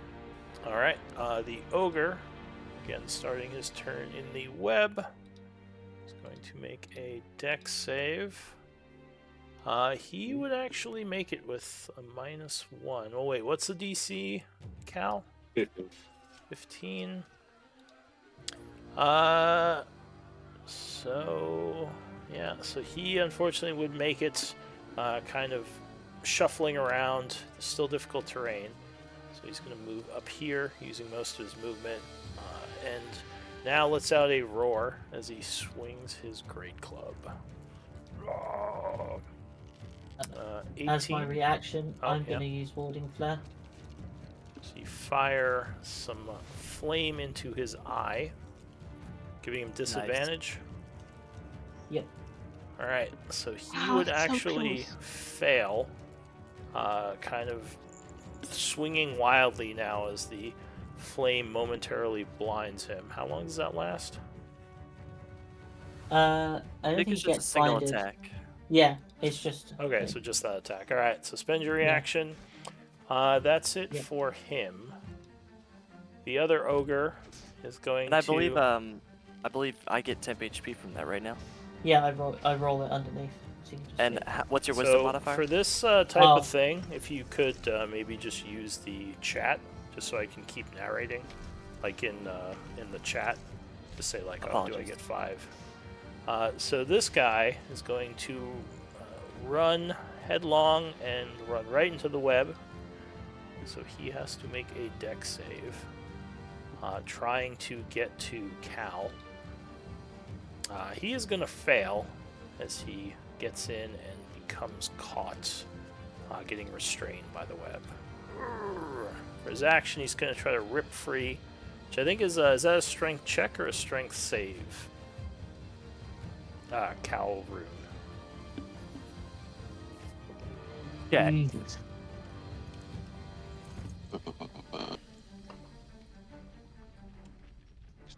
Alright, the ogre, again starting his turn in the web, is going to make a dex save. He would actually make it with a -1. Oh wait, what's the DC, Cal? 15. So he unfortunately would make it, kind of shuffling around, still difficult terrain. So he's going to move up here using most of his movement, and now lets out a roar as he swings his great club. 18. As my reaction, Oh, I'm going to use Warding Flare. So you fire some flame into his eye, giving him disadvantage. Yep. Alright, so he Wow, would that's so actually close. fail, kind of swinging wildly now as the flame momentarily blinds him. How long does that last? I I don't think think it's he just a gets single blinded. attack. Yeah, it's just. Okay, so just that attack. All right, so spend your Yeah. reaction. That's it Yeah. for him. The other ogre is going And I to. believe I get temp HP from that right now. Yeah, I roll it underneath. So you can just And see it. what's your wisdom So modifier? for this type Oh. of thing, if you could maybe just use the chat, just so I can keep narrating, like in the chat, just say like, oh, do I Apologies. get 5? So this guy is going to run headlong and run right into the web. So he has to make a dex save, trying to get to Cal. He is going to fail as he gets in and becomes caught, getting restrained by the web. For his action, he's going to try to rip free, which I think is that a strength check or a strength save? Cal Rune. Yeah.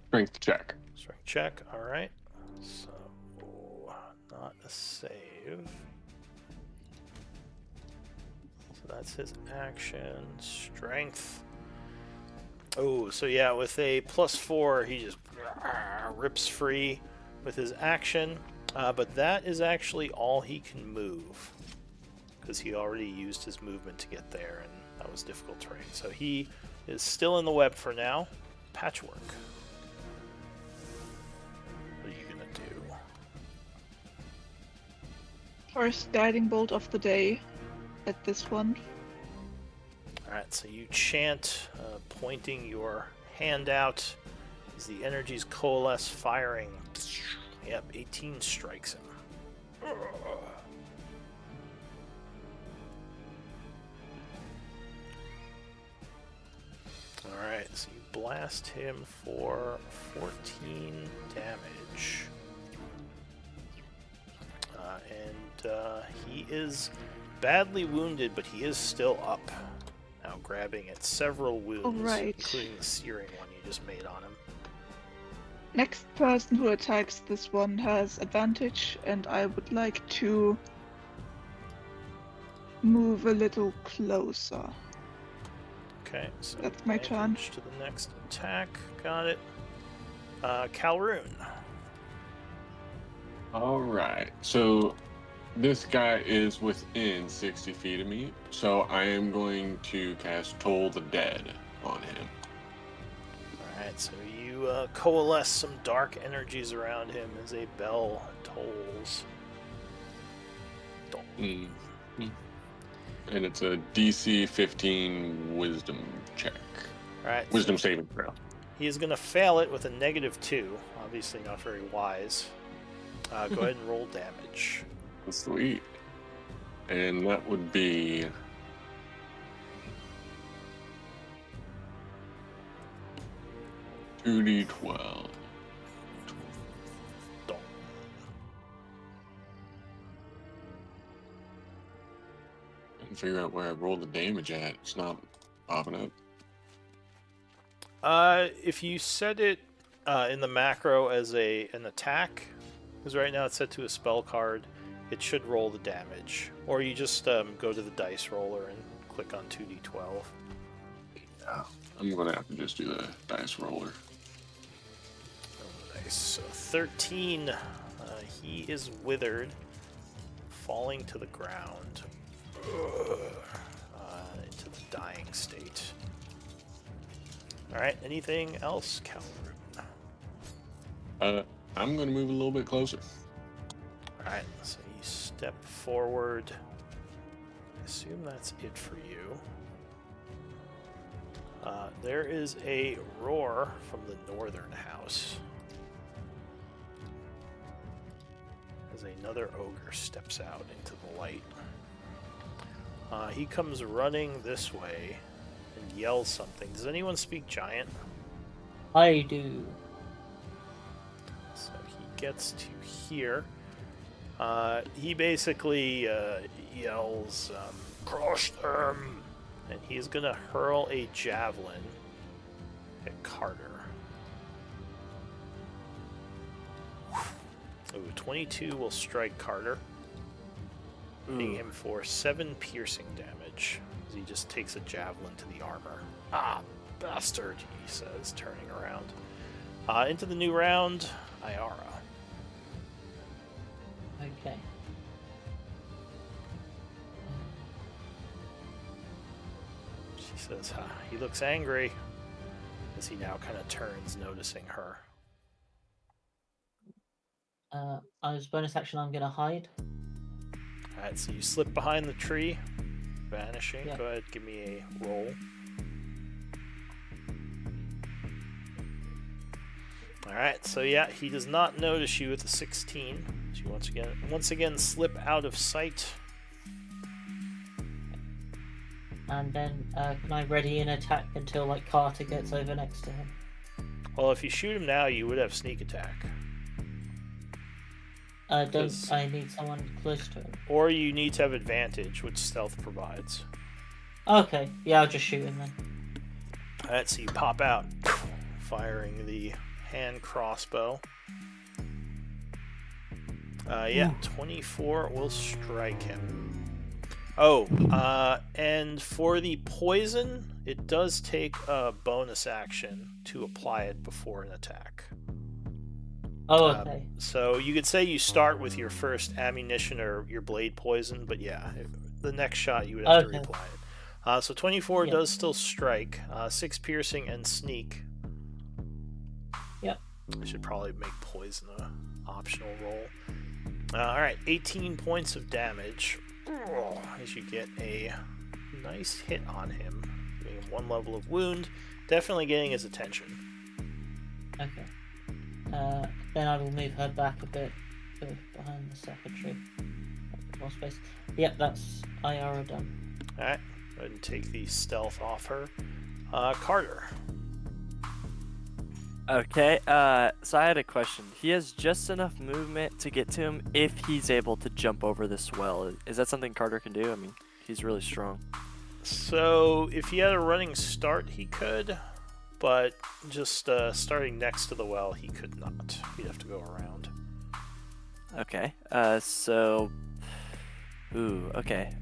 Strength check. Strength check, alright. So, not a save. So that's his action. Strength. Oh, so yeah, with a +4, he just rips free with his action. But that is actually all he can move, because he already used his movement to get there, and that was difficult terrain. So he is still in the web for now. Patchwork. What are you gonna do? First guiding bolt of the day at this one. Alright, so you chant, pointing your hand out as the energies coalesce, firing. Yep, 18 strikes him. Alright, so you blast him for 14 damage. He is badly wounded, but he is still up. Now grabbing at several wounds, Alright. including the searing one you just made on him. Next person who attacks this one has advantage, and I would like to move a little closer. Okay, so That's my turn. advantage to the next attack. Got it. Calroon. Alright, so this guy is within 60 feet of me, so I am going to cast Toll the Dead on him. Alright, so you coalesce some dark energies around him as a bell tolls. Mm. And it's a DC 15 Wisdom check. Alright, Wisdom so saving throw. he is going to fail it with a -2. Obviously not very wise. Go ahead and roll damage. Sweet. And that would be... $2d12. I can figure out where I rolled the damage at. It's not popping up. If you set it in the macro as an attack, because right now it's set to a spell card, it should roll the damage. Or you just go to the dice roller and click on 2d12. Yeah. I'm going to have to just do the dice roller. Oh, nice. So 13. He is withered, falling to the ground, into the dying state. Alright, anything else, Calvert? I'm going to move a little bit closer. Alright, so you step forward. I assume that's it for you. There is a roar from the northern house as another ogre steps out into the light. He comes running this way and yells something. Does anyone speak giant? I do. So he gets to here. He basically yells, "Crush them!" And he's going to hurl a javelin at Carter. Ooh, 22 will strike Carter, hitting him for 7 piercing damage as he just takes a javelin to the armor. Ah, bastard, he says, turning around. Into the new round, Ayara. Okay. She says, he looks angry as he now kind of turns, noticing her. As bonus action, I'm gonna hide. Alright, so you slip behind the tree, vanishing. Yeah. Go ahead, give me a roll. Alright, so yeah, he does not notice you with a 16. So you once again slip out of sight. And then, can I ready an attack until like Carter gets over next to him? Well, if you shoot him now, you would have sneak attack. Don't 'Cause- I need someone close to him? Or you need to have advantage, which stealth provides. Okay, yeah, I'll just shoot him then. Alright, so you pop out, firing the hand crossbow. Yeah, 24 will strike him. Oh, and for the poison, it does take a bonus action to apply it before an attack. Oh, okay. So you could say you start with your first ammunition or your blade poison, but yeah, the next shot you would have to Okay. reapply it. So 24 Yeah. does still strike. 6 piercing and sneak. Yep. I should probably make poison a optional roll. Alright, 18 points of damage as you get a nice hit on him, giving him 1 level of wound, definitely getting his attention. Okay. Then I will move her back a bit behind the secretary. More space. Yep, that's Ayara done. Alright, go ahead and take the stealth off her. Carter. Okay, so I had a question. He has just enough movement to get to him if he's able to jump over this well. Is that something Carter can do? I mean, he's really strong. So, if he had a running start, he could, but just starting next to the well, he could not. He'd have to go around. Okay, so... Ooh, okay.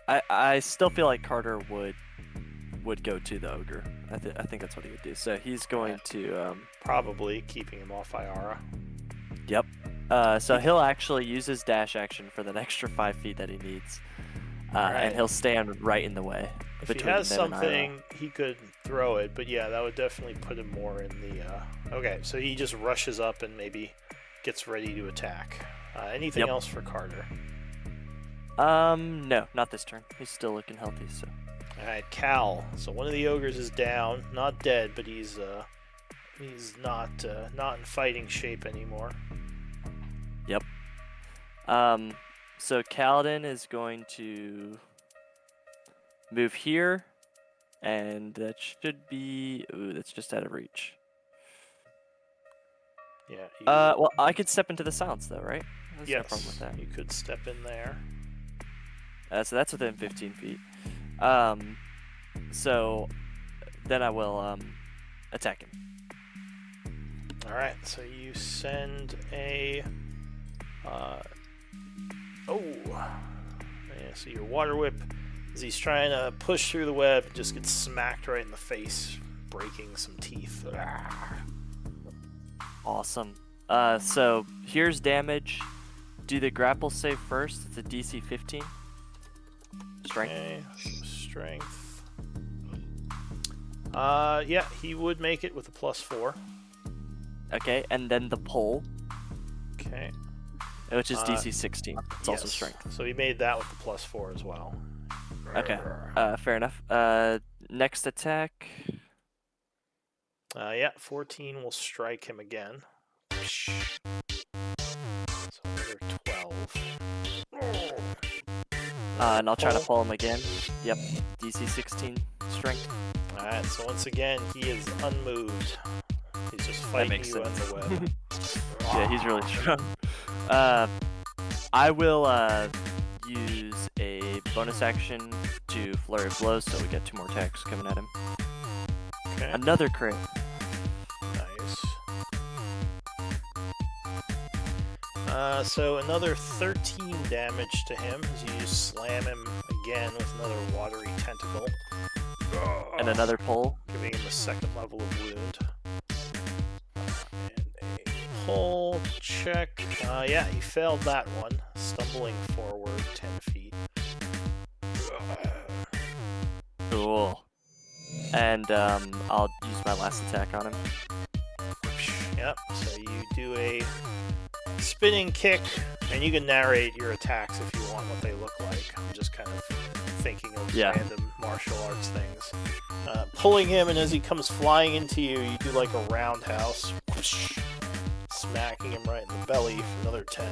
I still feel like Carter would go to the ogre. I think that's what he would do. So he's going to Probably keeping him off Ayara. yep. So he'll actually use his dash action for the extra 5 feet that he needs, Alright. and he'll stand right in the way If he between has them and Ayla. something, he could throw it, but yeah, that would definitely put him more in the... Okay, so he just rushes up and maybe gets ready to attack. Anything Yep. else for Carter? No, not this turn. He's still looking healthy, so. Alright, Cal. So one of the ogres is down, not dead, but he's not in fighting shape anymore. Yep. So Kaladin is going to move here, and that should be. Ooh, that's just out of reach. Yeah. Well, I could step into the silence though, right? There's no problem with yes, that. you could step in there. So that's within 15 feet. So then I will attack him. Alright, so you send a... Yeah, so your water whip, as he's trying to push through the web, just gets smacked right in the face, breaking some teeth. Awesome. So here's damage. Do the grapple save first. It's a DC 15. Strength. Okay, strength. Yeah, he would make it with a +4. Okay, and then the pull, Okay. which is DC 16. It's also Yes. strength. So he made that with the +4 as well. Okay. Fair enough. Next attack. Yeah, 14 will strike him again. So another 12. And I'll try to pull him again. Yep. DC 16 strength. Alright, so once again, he is unmoved. He's just fighting makes you on sense. the web. Yeah, he's really strong. I will use a bonus action to flurry of blows, so we get 2 more attacks coming at him. Okay, Another crit. nice. So another 13 damage to him as you just slam him again with another watery tentacle. And another pull. Giving him a second level of wound. And a pull check. Yeah, he failed that one. Stumbling forward 10 feet. Cool. And I'll use my last attack on him. Yep, so you do a spinning kick, and you can narrate your attacks if you want what they look like. I'm just kind of thinking of random martial arts things. Pulling him, and as he comes flying into you, you do like a roundhouse, whoosh, smacking him right in the belly for another 10.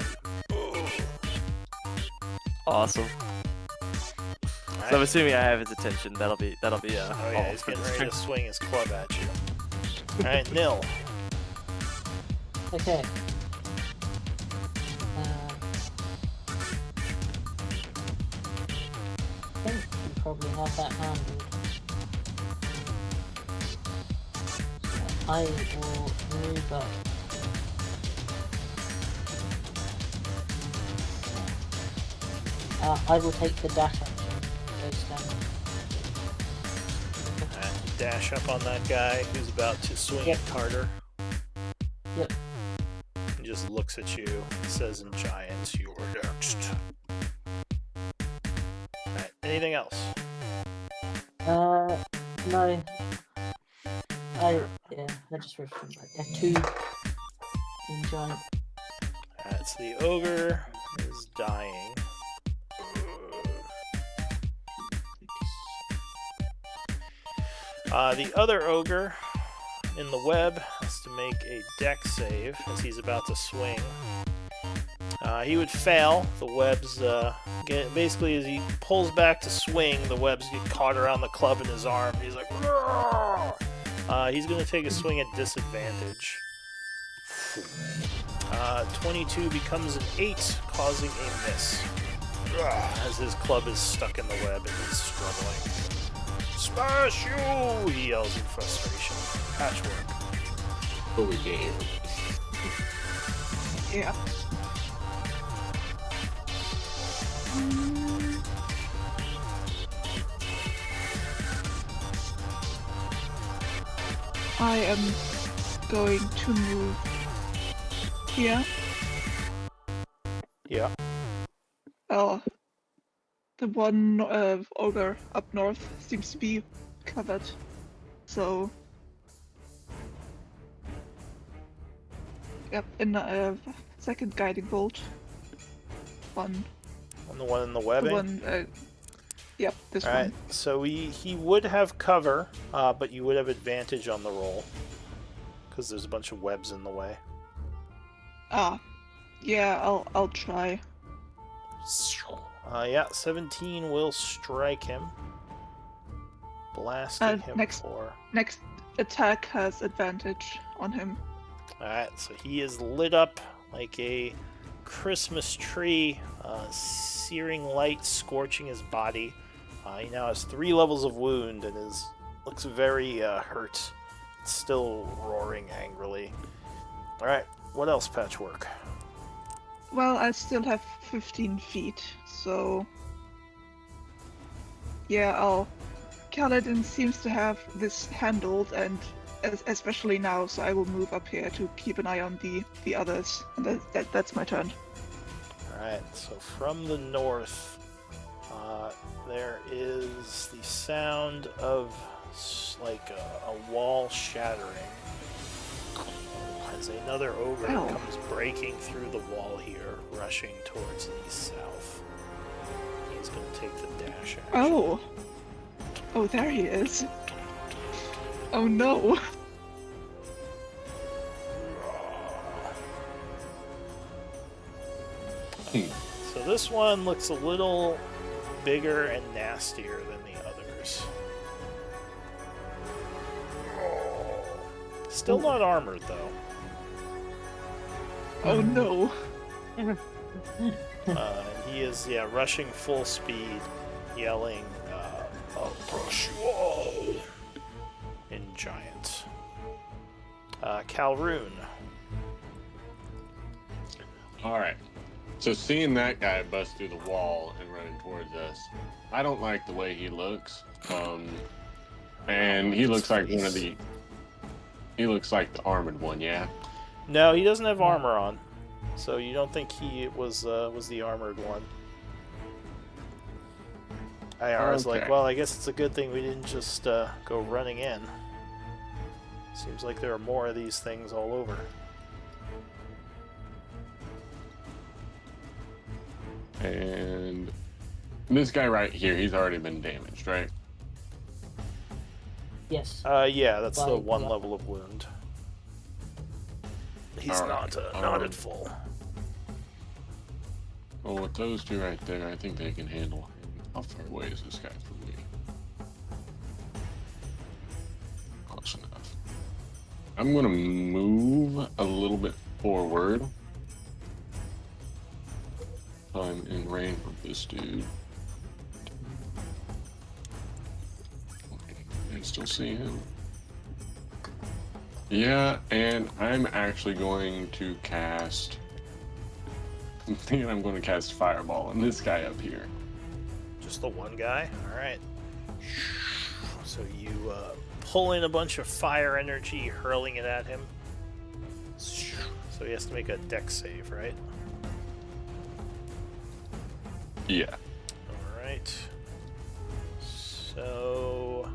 Awesome. Right. So I'm assuming I have his attention. That'll be Oh yeah, he's getting ready to swing his club at you. Alright, Nil. Okay. I think you probably have that handled. So I will move up. I will take the dash action. Goes down. Alright, you dash up on that guy who's about to swing at Carter. Yep. He just looks at you and says in Giants, "You're next." Alright, anything else? No. I just remembered. Yeah, 2 in giant. Alright, so the ogre is dying. The other ogre in the web has to make a dex save as he's about to swing. He would fail. The webs basically as he pulls back to swing, the webs get caught around the club in his arm. He's like, he's going to take a swing at disadvantage. 22 becomes an 8, causing a miss. As his club is stuck in the web and he's struggling. Smash you! He yells in frustration. Patchwork. But we can't hear him. Yeah. I am going to move here. Yeah. The one ogre up north seems to be covered, so yep. In second guiding bolt. And the one in the webbing? The one, yep, this All right, one. so he would have cover, but you would have advantage on the roll because there's a bunch of webs in the way. Yeah, I'll try. Yeah, 17 will strike him. Blasting him for... Next attack has advantage on him. Alright, so he is lit up like a Christmas tree, searing light scorching his body. He now has 3 levels of wound and looks very hurt. Still roaring angrily. Alright, what else, Patchwork? Well, I still have 15 feet, so yeah, Kaladin seems to have this handled, and especially now, so I will move up here to keep an eye on the others. That's my turn. Alright, so from the north, there is the sound of like a wall shattering. As another ogre comes breaking through the wall here, rushing towards the south. He's going to take the dash action. Oh, there he is. Oh no. So this one looks a little bigger and nastier than the others. Still not armored though. Oh no. He is, rushing full speed, yelling, "I'll crush you all!" in giant. Calroon. Alright. So seeing that guy bust through the wall and running towards us, I don't like the way he looks. And he looks like one of the... He looks like the armored one, yeah? No, he doesn't have armor on, so you don't think he was the armored one. IR's like, Okay. well, I guess it's a good thing we didn't just go running in. Seems like there are more of these things all over. And this guy right here, he's already been damaged, right? Yes. Yeah, that's the By one what? level of wound. He's Alright, not at full. Well, with those two right there, I think they can handle him. How far away is this guy from me? Close enough. I'm gonna move a little bit forward. I'm in range of this dude. I still see him. Yeah, and I'm actually going to cast... I'm thinking I'm going to cast Fireball on this guy up here. Just the one guy? Alright. So you pull in a bunch of fire energy, hurling it at him. So he has to make a dex save, right? Yeah. Alright. So...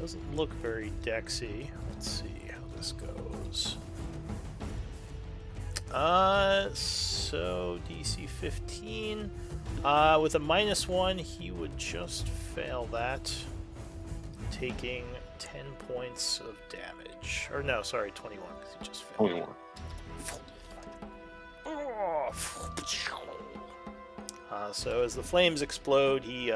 doesn't look very dexy. Let's see how this goes. So DC 15. With a -1, he would just fail that, taking 10 points of damage. Or no, sorry, 21, because he just failed. 21. So as the flames explode, he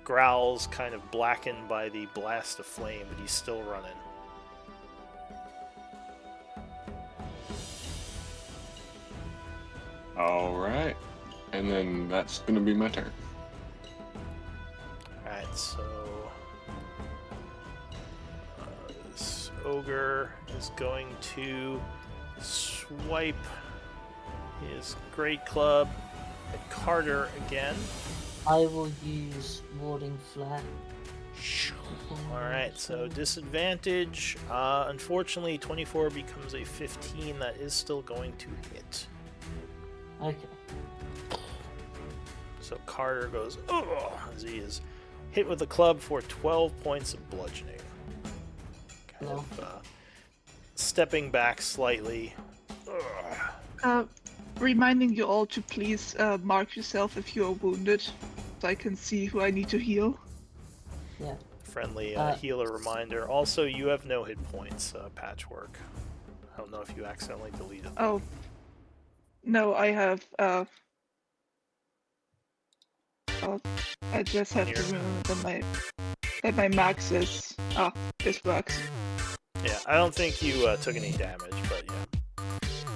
growls, kind of blackened by the blast of flame, but he's still running. Alright. And then that's going to be my turn. Alright, so this ogre is going to swipe his great club at Carter again. I will use Warding Flare. Alright, so disadvantage. Unfortunately, 24 becomes a 15. That is still going to hit. Okay. So Carter goes, ugh, as he is hit with a club for 12 points of bludgeoning. Kind of stepping back slightly. Ugh. Reminding you all to please mark yourself if you are wounded, so I can see who I need to heal. Yeah. Friendly healer reminder. Also, you have no hit points, Patchwork. I don't know if you accidentally deleted them. Oh. No, I have, oh, I just have to remember that my max is, this works. Yeah, I don't think you took any damage, but yeah.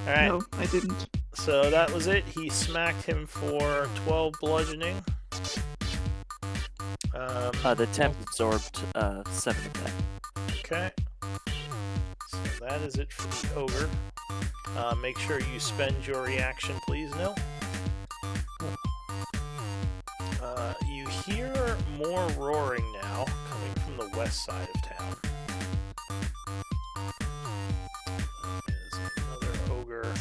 Alright, No, I didn't. so that was it. He smacked him for 12 bludgeoning. The temp absorbed 7 of that. Okay. So that is it for the ogre. Make sure you spend your reaction, please, Nil. You hear more roaring now, coming from the west side of town. As another ogre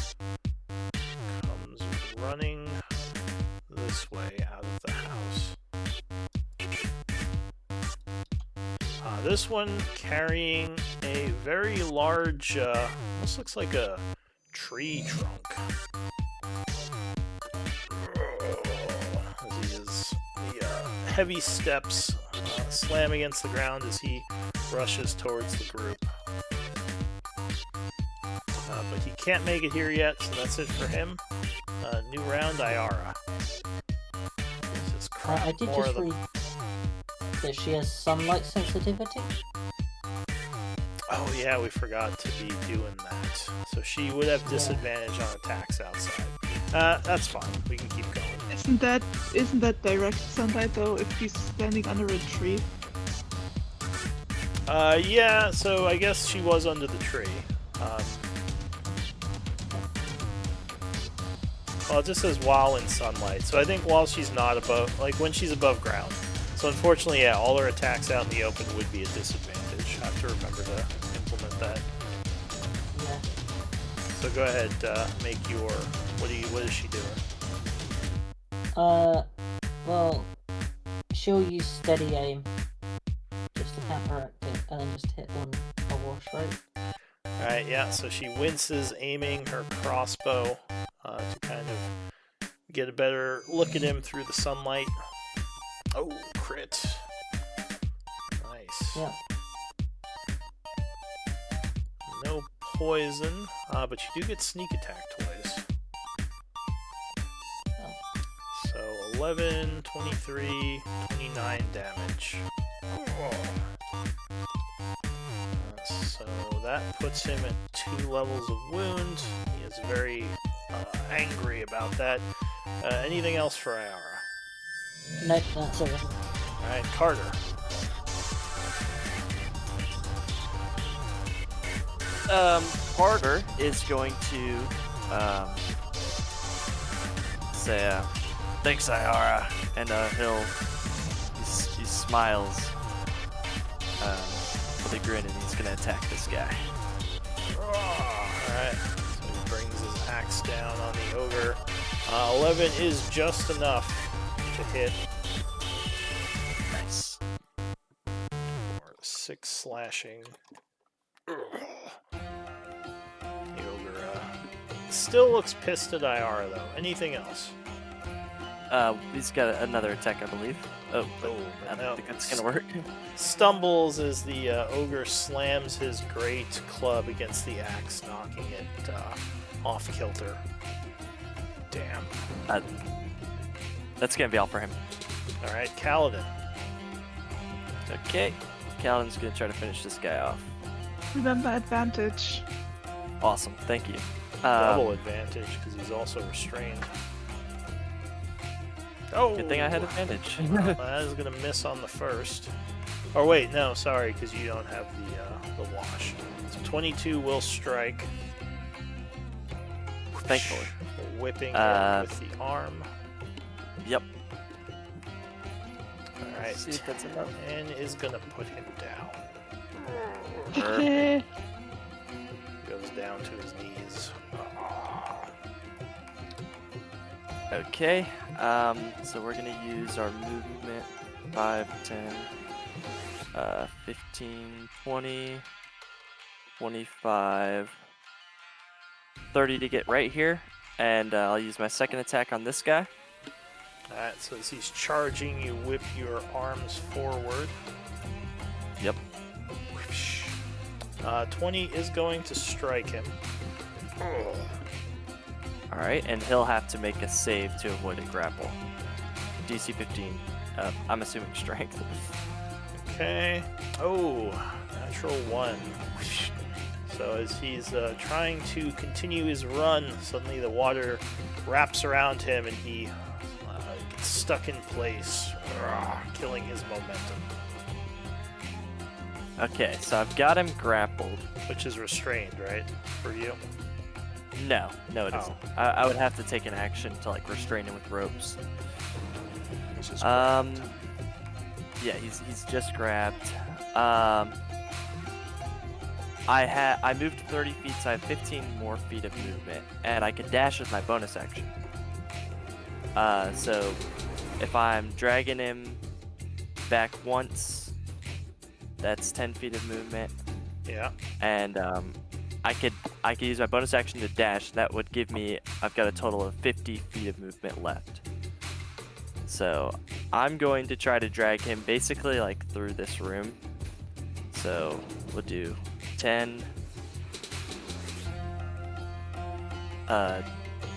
comes running this way out of the house. This one carrying a very large, almost looks like a tree trunk. As he is the heavy steps slam against the ground as he rushes towards the group. But he can't make it here yet, so that's it for him. New round, Iara. Just I did more just of them. read that she has sunlight sensitivity. Oh yeah, we forgot to be doing that. So she would have disadvantage on attacks outside. That's fine. We can keep going. Isn't that direct sunlight though, if he's standing under a tree? Yeah, so I guess she was under the tree. Well, it just says while in sunlight. So I think while she's not above, like when she's above ground. So unfortunately, yeah, all her attacks out in the open would be a disadvantage. I have to remember to implement that. Yeah. So go ahead, make your. What is she doing? Well, she'll use steady aim just to counteract it, and then just hit on a wash rate. All right, yeah. So she winces, aiming her crossbow to kind of get a better look at him through the sunlight. Oh, crit! Nice. Yeah. No poison, but you do get sneak attack twice. So 11, 23, 29 damage. So that puts him at 2 levels of wound. He is very angry about that. Anything else for Iara? Nope, that's all. Alright, Carter. Carter is going to say, thanks, Iara, and he smiles with a grin, and he's gonna attack this guy. Alright, so he brings his axe down on the ogre. 11 is just enough to hit. Nice. Or 6 slashing. The ogre still looks pissed at Iara, though. Anything else? He's got another attack, I believe. Oh, but I don't no. think that's gonna work. Stumbles as the ogre slams his great club against the axe, knocking it off kilter. Damn. That's gonna be all for him. Alright, Kaladin. Okay, Kaladin's gonna try to finish this guy off. Remember advantage. Awesome, thank you. Double advantage, because he's also restrained. Oh! Good thing I had advantage. That is going to miss on the first. Or wait, no, sorry, because you don't have the wash. So 22 will strike. Thankfully. Whipping him with the arm. Yep. Alright. See if that's enough. And is going to put him down. Perfect. Goes down to his knees. Okay, so we're gonna use our movement 5, 10, 15, 20, 25, 30 to get right here, and I'll use my second attack on this guy. Alright, so as he's charging, you whip your arms forward. Yep. Whoosh. 20 is going to strike him. Alright, and he'll have to make a save to avoid a grapple. DC 15. I'm assuming strength. Okay. Oh, natural 1. So as he's trying to continue his run, suddenly the water wraps around him and he gets stuck in place, killing his momentum. Okay, so I've got him grappled. Which is restrained, right? For you? No, it Oh. isn't. I would have to take an action to like restrain him with ropes. Which is Yeah, he's just grabbed. I moved 30 feet, so I have 15 more feet of movement, and I can dash with my bonus action. So if I'm dragging him back once, that's 10 feet of movement, yeah. and I could use my bonus action to dash. That would give me, I've got a total of 50 feet of movement left. So I'm going to try to drag him basically like through this room. So we'll do 10,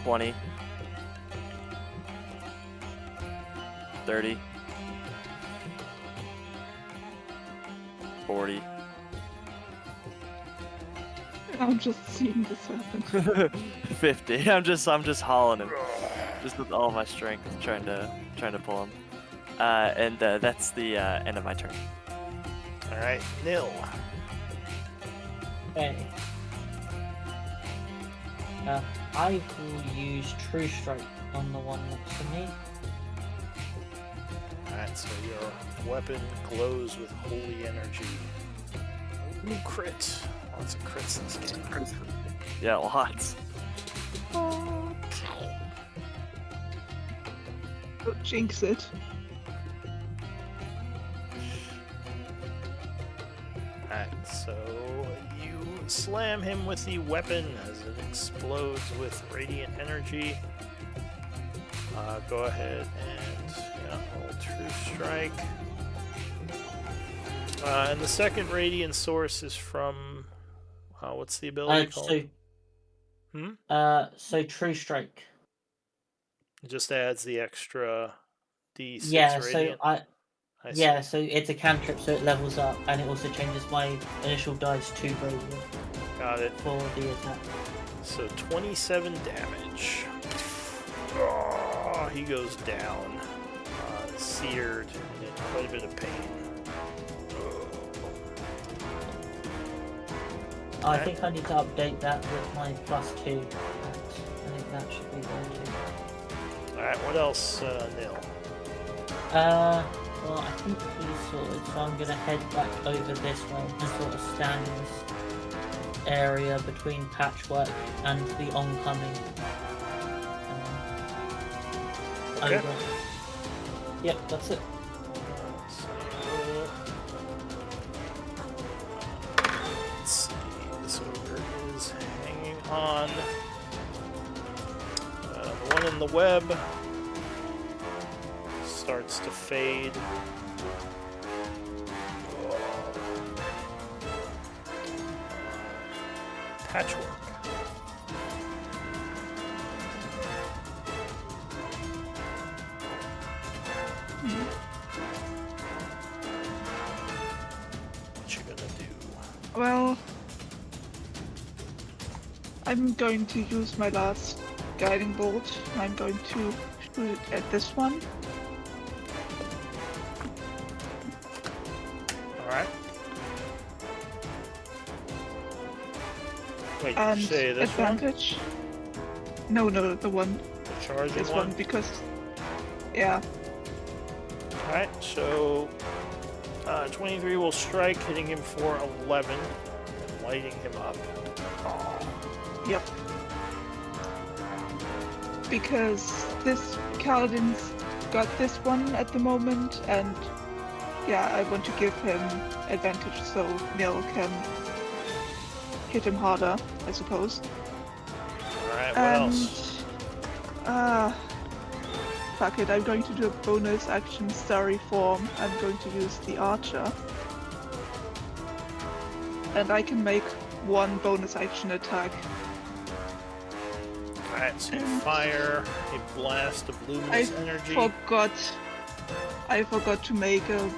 20, 30, 40. I'm just seeing this happen. 50. I'm just hauling him, just with all my strength, trying to pull him. And that's the end of my turn. All right, Nil. Okay. I will use True Strike on the one next to me. Alright, so your weapon glows with holy energy. Ooh, crit. Lots of crits in this game. Yeah, lots. Don't jinx it. Alright, so you slam him with the weapon as it explodes with radiant energy. Go ahead and roll True Strike. And the second radiant source is from what's the ability called? So True Strike. It just adds the extra D6 Yeah, radiant. so see. so it's a cantrip, so it levels up, and it also changes my initial dice to radiant Got it. for the attack. So 27 damage. Oh, he goes down, seared, and in quite a bit of pain. I Okay. think I need to update that with my +2. I think that should be there too. Alright, what else, Nil? Well, I think he's sorted, so I'm gonna head back over this way and sort of stand in this area between Patchwork and the oncoming. Okay. Over. Yep, that's it. Let's see, this ogre is hanging on. The one in the web starts to fade. Patchwork. What you gonna do? Well, I'm going to use my last guiding bolt. I'm going to shoot it at this one. Alright. Wait, did And you say this one? advantage. No, the one. The charging This one? one, because yeah. Alright, so 23 will strike, hitting him for 11, and lighting him up. Yep. Because this Kaladin's got this one at the moment, and yeah, I want to give him advantage so Nil can hit him harder, I suppose. Alright, what else? Fuck it, I'm going to do a bonus action Starry form. I'm going to use the archer. And I can make one bonus action attack. Alright, so you fire a blast of luminous energy. I forgot to make a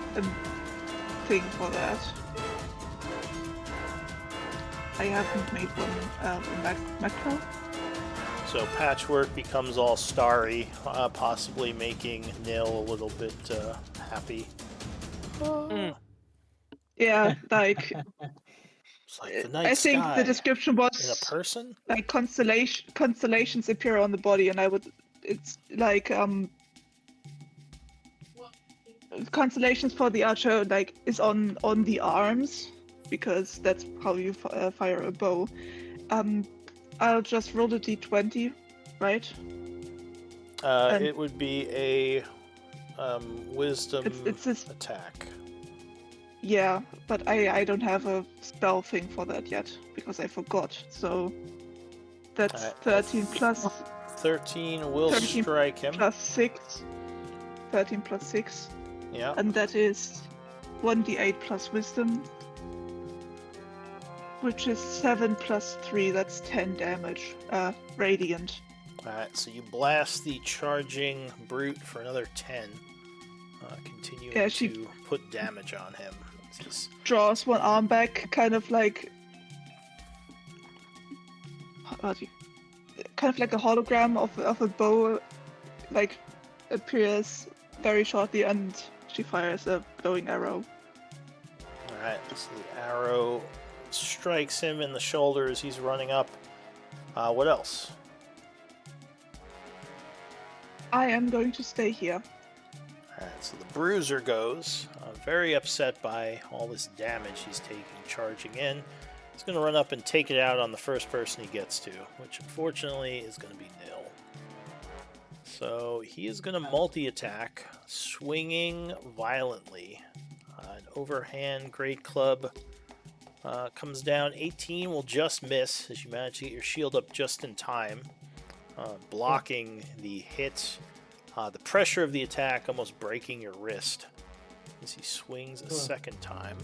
thing for that. I haven't made one macro. So Patchwork becomes all starry, possibly making Nil a little bit happy. Yeah, like It's like the night I think sky the description in a was person. like constellations appear on the body, and it's like constellations for the archer like is on the arms, because that's how you fire a bow. I'll just roll the d20, right? It would be a wisdom It's this, attack. yeah, but I don't have a spell thing for that yet because I forgot. So that's Alright. 13 plus 13 will 13 strike him. plus 6. 13 plus 6. Yeah. And that is 1d8 plus wisdom, which is 7 plus 3, that's 10 damage, radiant. Alright, so you blast the charging brute for another 10. Continuing Yeah, she- to put damage on him. He's Draws one arm back, kind of like a hologram of a bow, like appears very shortly, and she fires a glowing arrow. Alright, so the arrow strikes him in the shoulder as he's running up. What else? I am going to stay here. Alright, so the Bruiser goes, very upset by all this damage he's taking, charging in. He's going to run up and take it out on the first person he gets to, which unfortunately is going to be nil. So he is going to multi-attack, swinging violently. An overhand Great Club comes down. 18 will just miss as you manage to get your shield up just in time, blocking the hit. The pressure of the attack almost breaking your wrist as he swings a second time.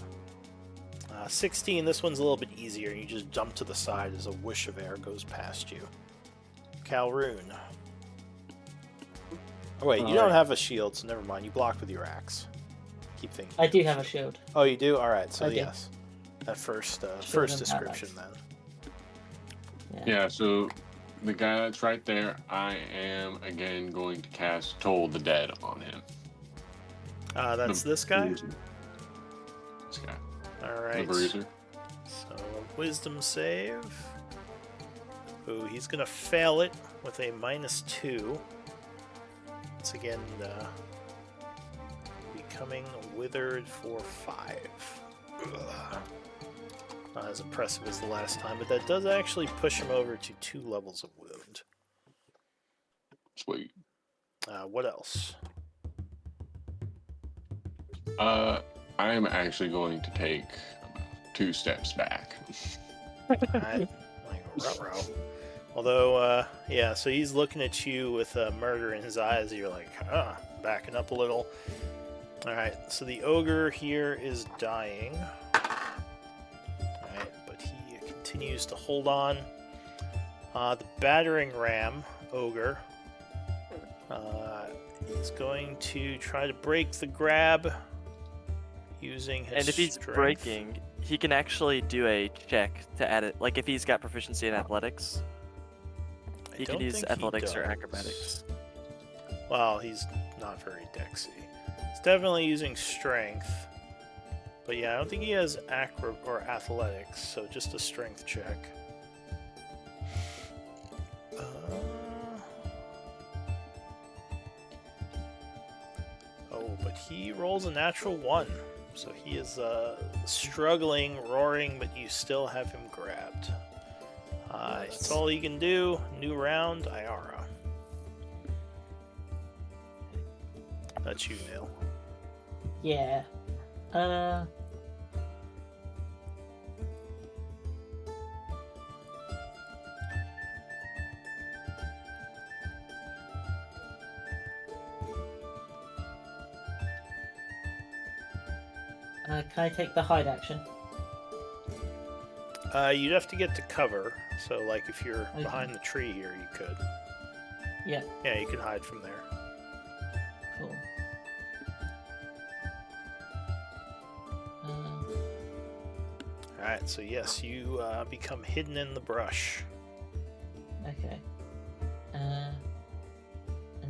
16, this one's a little bit easier. You just jump to the side as a whoosh of air goes past you. Calroon. Oh wait, you don't have a shield, so never mind. You block with your axe. Keep thinking. I do have a shield. Oh, you do? Alright, so I do. yes. That first Shield and description parallax. then. Yeah, so the guy that's right there, I am again going to cast Toll the Dead on him. That's The this guy? Bruiser. This guy. The Alright. Bruiser. So, wisdom save. Ooh, he's gonna fail it with a -2. Once again, becoming withered for 5. Ugh. Not as impressive as the last time, but that does actually push him over to 2 levels of wound. Sweet. What else? I am actually going to take 2 steps back. Alright, like a ruh-roh. Although, yeah, so he's looking at you with murder in his eyes. You're like, backing up a little. Alright, so the ogre here is dying. Alright, but he continues to hold on. The battering ram, ogre, is going to try to break the grab using his And if he's strength. breaking, he can actually do a check to add it. Like if he's got proficiency in athletics, I he don't can use think he athletics or does. acrobatics. Well, he's not very dexy. He's definitely using strength. But yeah, I don't think he has acro or athletics, so just a strength check. Oh, but he rolls a natural 1. So he is struggling, roaring, but you still have him grabbed. That's all he can do. New round, Iara. That's you, Neil. Yeah. Can I take the hide action? You'd have to get to cover. So, like, if you're Okay. behind the tree here, you could. Yeah. Yeah, you can hide from there. Cool. Alright, so yes, you become hidden in the brush. Okay. And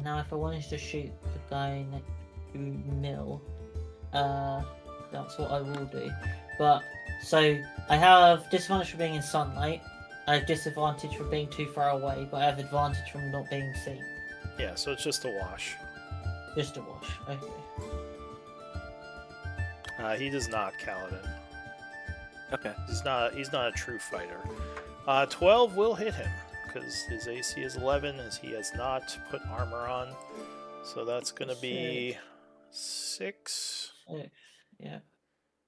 now if I wanted to shoot the guy next to Mill, that's what I will do. But, so, I have disadvantage for being in sunlight, I have disadvantage for being too far away, but I have advantage from not being seen. Yeah, so it's just a wash. Just a wash, okay. He does not, Kaladin. Okay. He's not a true fighter. 12 will hit him, because his AC is 11, as he has not put armor on. So that's going to be 6. Yeah.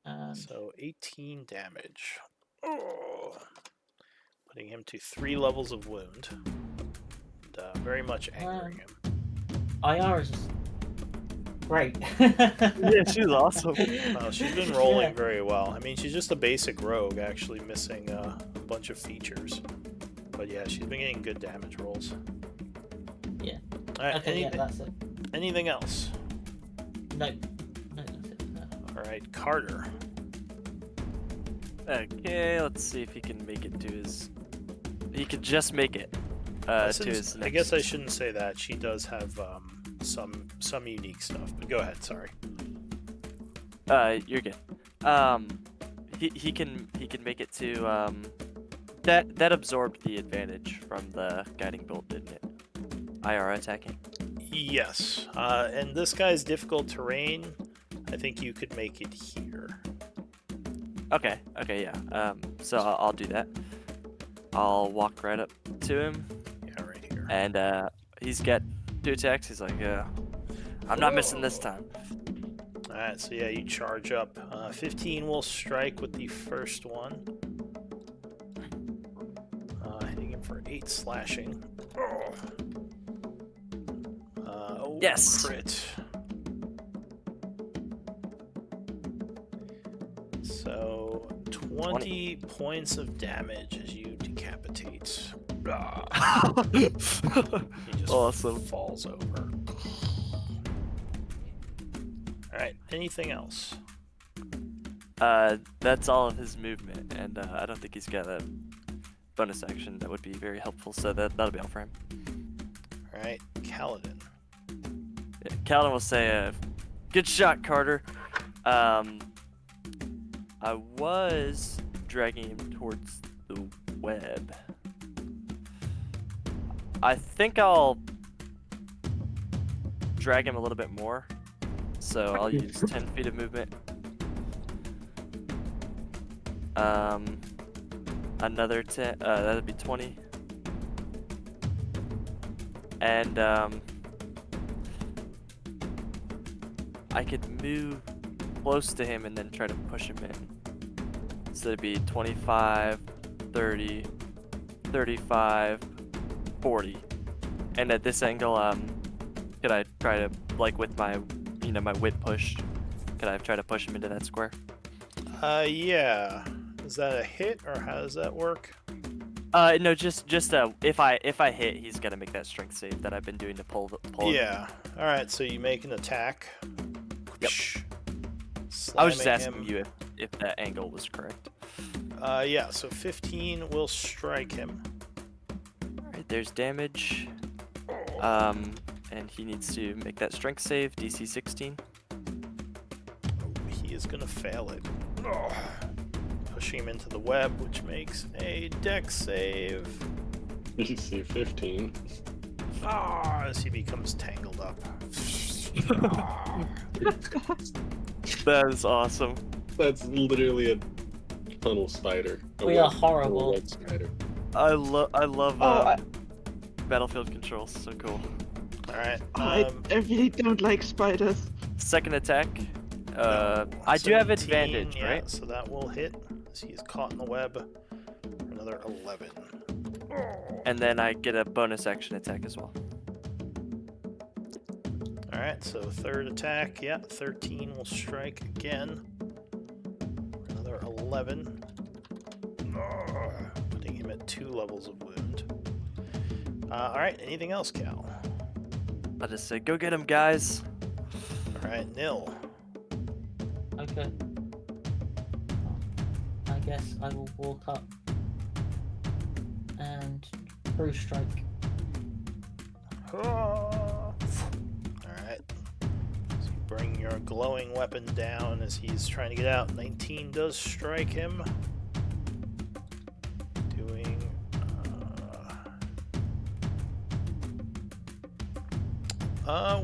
And So 18 damage. Oh. Putting him to 3 levels of wound. And, very much angering him. Iara's great. Yeah, she's awesome. Well, she's been rolling Yeah. very well. I mean, she's just a basic rogue, actually missing a bunch of features. But yeah, she's been getting good damage rolls. Yeah. Alright, Okay, yeah, that's it. anything else? No, that's it. No. Alright, Carter. Okay, let's see if he can make it to his. He could just make it to his next. I guess I shouldn't say that. She does have some unique stuff. But go ahead, sorry. You're good. He can make it to that absorbed the advantage from the guiding bolt, didn't it? IR attacking. Yes. And this guy's difficult terrain. I think you could make it here. Okay, yeah. So I'll do that. I'll walk right up to him, Yeah, right here. and he's got 2 attacks. He's like, I'm not missing this Whoa. time. Alright, so yeah, you charge up. 15 will strike with the first one. Hitting him for 8 slashing. Oh, Yes. crit. So 20 points of damage as you decapitate. He just Awesome. falls over. Alright, anything else? That's all of his movement, and I don't think he's got a bonus action that would be very helpful. So that'll be all for him. Alright, Kaladin. Yeah, Calvin will say, "Good shot, Carter." I was dragging him towards the web. I think I'll drag him a little bit more. So I'll use 10 feet of movement. Another 10, that'd be 20. And I could move close to him and then try to push him in. So it'd be 25, 30, 35, 40. And at this angle, could I try to, like with my, my whip push, could I try to push him into that square? Yeah. Is that a hit, or how does that work? No, just if I hit, he's gotta make that strength save that I've been doing to pull him. Yeah. Alright, so you make an attack. Yep. I was just Slamming asking him. you if that angle was correct. Yeah, so 15 will strike him. Alright, there's damage. And he needs to make that strength save, DC 16. He is gonna fail it. Pushing him into the web, which makes a dex save. DC 15. As he becomes tangled up. That is awesome. That's literally a tunnel spider. We are horrible. Web spider. I love Oh, battlefield controls, so cool. Alright. I really don't like spiders. Second attack. No, I do have 17, advantage, yeah, right? So that will hit. As he is caught in the web. For another 11. And then I get a bonus action attack as well. Alright, so third attack, yeah, 13 will strike again. Another 11. Putting him at 2 levels of wound. Alright, anything else, Cal? I'll just say, go get him, guys. Alright, Nil. Okay. I guess I will walk up and crew strike. Alright. So you bring your glowing weapon down as he's trying to get out. 19 does strike him. Doing...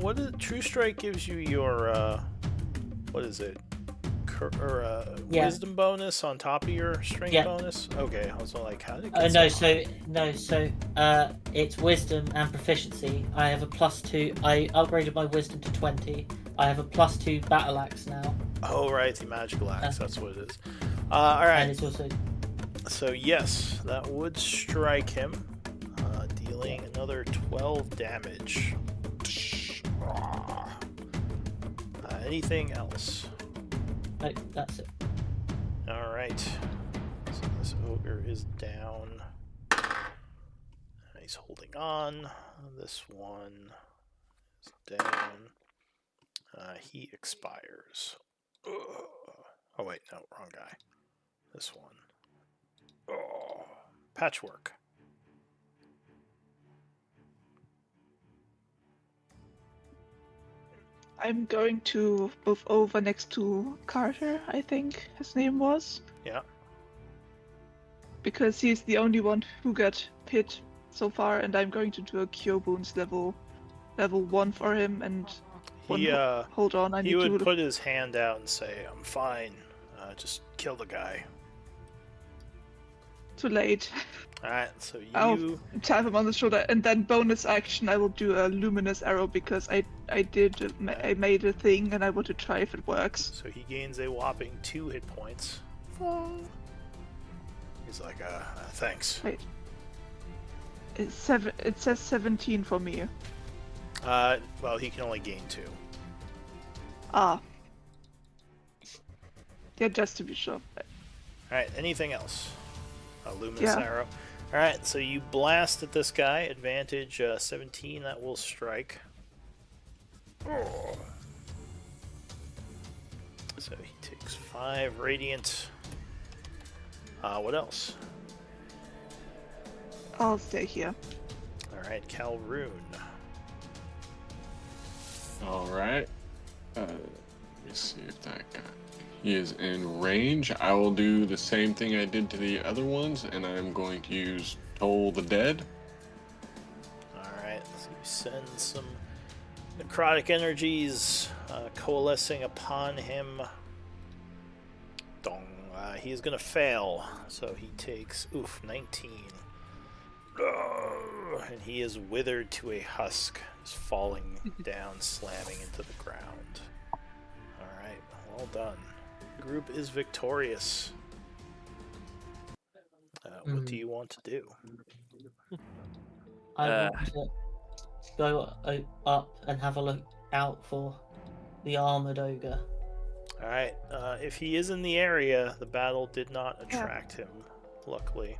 what is True Strike gives you your, what is it? Yeah. Wisdom bonus on top of your strength Yeah. bonus? Okay, I was like, how did it get So it's wisdom and proficiency. I have a +2. I upgraded my wisdom to 20. I have a +2 battle axe now. Oh, right, the magical axe, that's what it is. And Alright, it's also so yes, that would strike him, dealing another 12 damage. Anything else? no, that's it. Alright, so this ogre is down. He's holding on. This one is down. He expires. Ugh. Oh wait, no, wrong guy. This one. Oh, patchwork. I'm going to move over next to Carter, I think his name was. Yeah. Because he's the only one who got hit so far, and I'm going to do a Cure Wounds level level 1 for him and He hold on, I he need would to put his hand out and say, "I'm fine. Just kill the guy." too late. All right. So I'll you. tap him on the shoulder, and then bonus action I will do a luminous arrow because I made a thing and I want to try if it works. So he gains a whopping 2 hit points. He's like, thanks. Wait. It says 17 for me. Well, he can only gain 2. Ah. Yeah, just to be sure. Alright, anything else? A luminous Yeah. arrow. Alright, so you blast at this guy. Advantage 17, that will strike. So he takes 5 radiant. What else? I'll stay here. Alright, Calroon. All right. Let me see if that guy. He is in range. I will do the same thing I did to the other ones, and I'm going to use Toll the Dead. Alright, so you send some necrotic energies coalescing upon him. Dong. He is going to fail, so he takes, 19. And he is withered to a husk, just falling down, slamming into the ground. Alright, well done. The group is victorious. What do you want to do? I want to go up and have a look out for the armored ogre. Alright, if he is in the area, the battle did not attract him, luckily.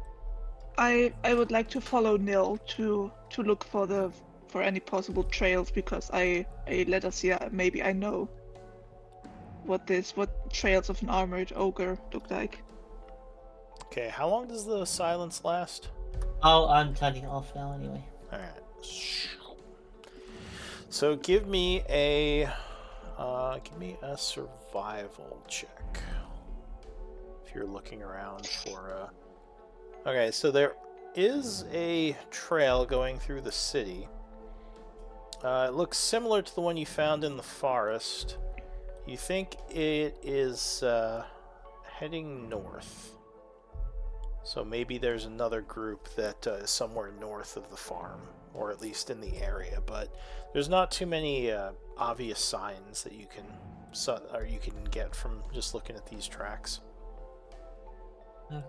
I would like to follow Nil to look for any possible trails because I let us see maybe I know what trails of an armored ogre look like. Okay, how long does the silence last? Oh, I'm turning it off now anyway. Alright. So give me a survival check. If you're looking around for Okay, so there is a trail going through the city. It looks similar to the one you found in the forest. You think it is heading north. So maybe there's another group that is somewhere north of the farm, or at least in the area. But there's not too many obvious signs that you can get from just looking at these tracks. Okay.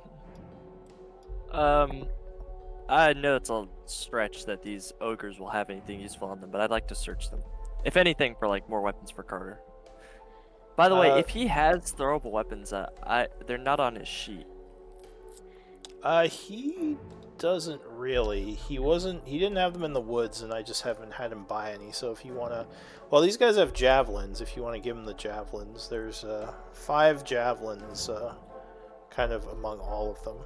I know it's a stretch that these ogres will have anything useful on them, but I'd like to search them. If anything, for like more weapons for Carter. By the way, if he has throwable weapons, they're not on his sheet. He doesn't really. He didn't have them in the woods, and I just haven't had him buy any. So if you want to, well, these guys have javelins. If you want to give them the javelins, there's 5 javelins, kind of among all of them.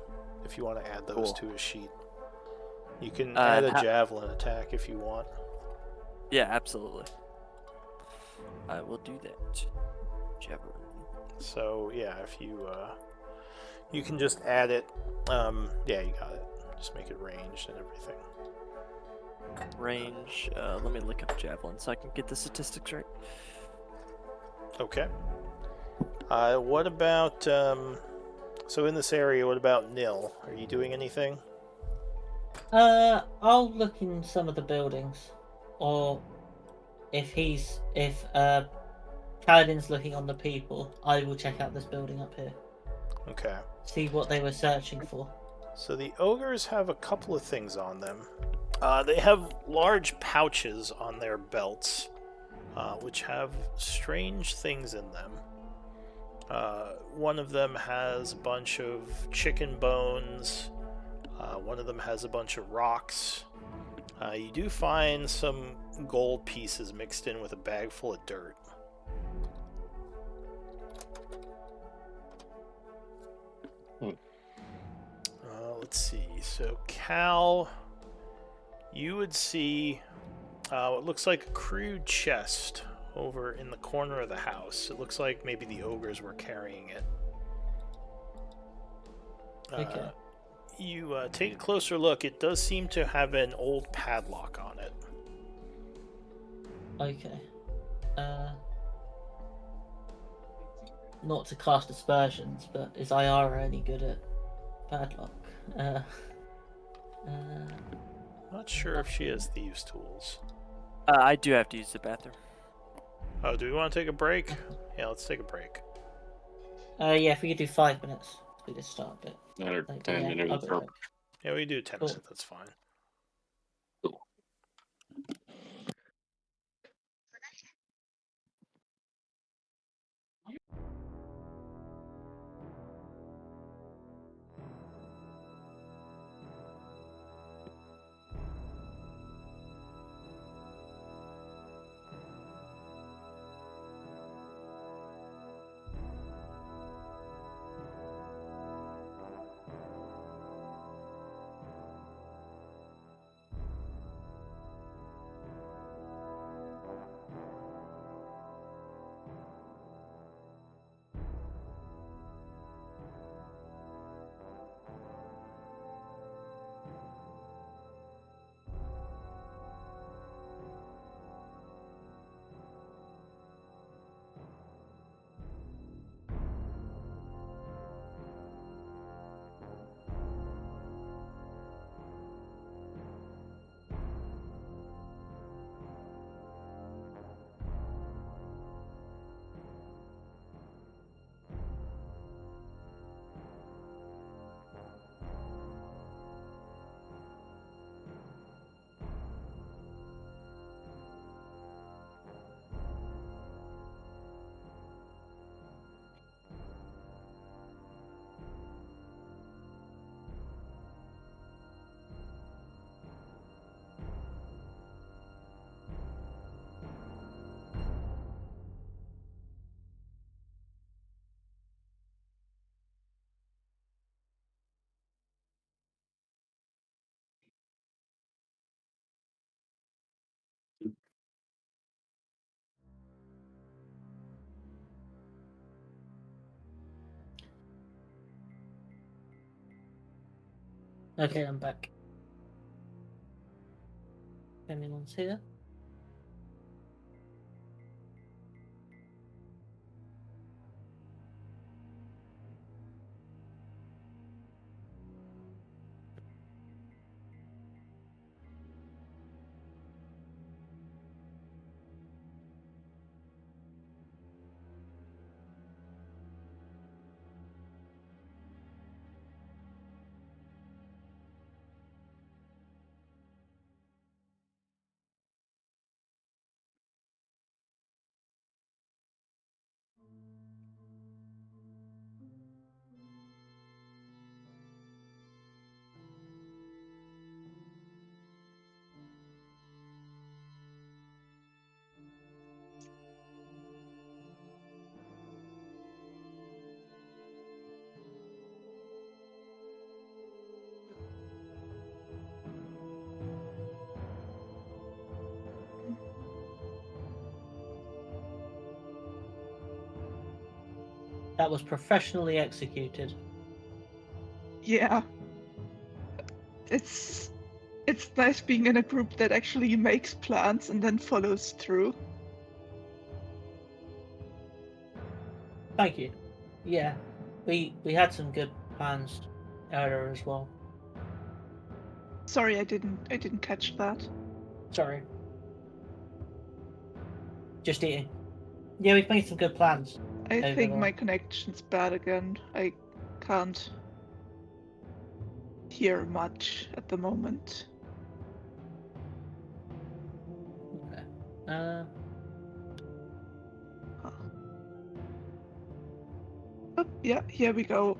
If you want to add those to a sheet, you can add a javelin attack if you want. Yeah, absolutely. I will do that. Javelin. So yeah, if you can just add it. Yeah, you got it. Just make it ranged and everything. Range. Let me look up javelin so I can get the statistics right. Okay. What about so in this area? What about Nil? Are you doing anything? I'll look in some of the buildings, or if Paladin's looking on the people, I will check out this building up here. Okay. See what they were searching for. So the ogres have a couple of things on them. They have large pouches on their belts, which have strange things in them. One of them has a bunch of chicken bones. One of them has a bunch of rocks. You do find some gold pieces mixed in with a bag full of dirt. Let's see. So, Cal, you would see what looks like a crude chest over in the corner of the house. It looks like maybe the ogres were carrying it. Okay. You take a closer look. It does seem to have an old padlock on it. Okay. Not to cast aspersions, but is Iara any good at padlock? Not sure if she has thieves' tools. I do have to use the bathroom. Oh, do we want to take a break? Yeah, let's take a break. Yeah, if we could do 5 minutes, we could start a bit. 9 or Like, 10 yeah, minutes. I'll be right back. Yeah, we do 10 Cool. minutes. That's fine. Okay, I'm back. Anyone's here? That was professionally executed. Yeah. It's nice being in a group that actually makes plans and then follows through. Thank you. Yeah, we had some good plans earlier as well. Sorry, I didn't catch that. Sorry. Just eating. Yeah, we've made some good plans. I Over think there. my connection's bad again. I can't hear much at the moment. Okay. Oh, yeah, here we go.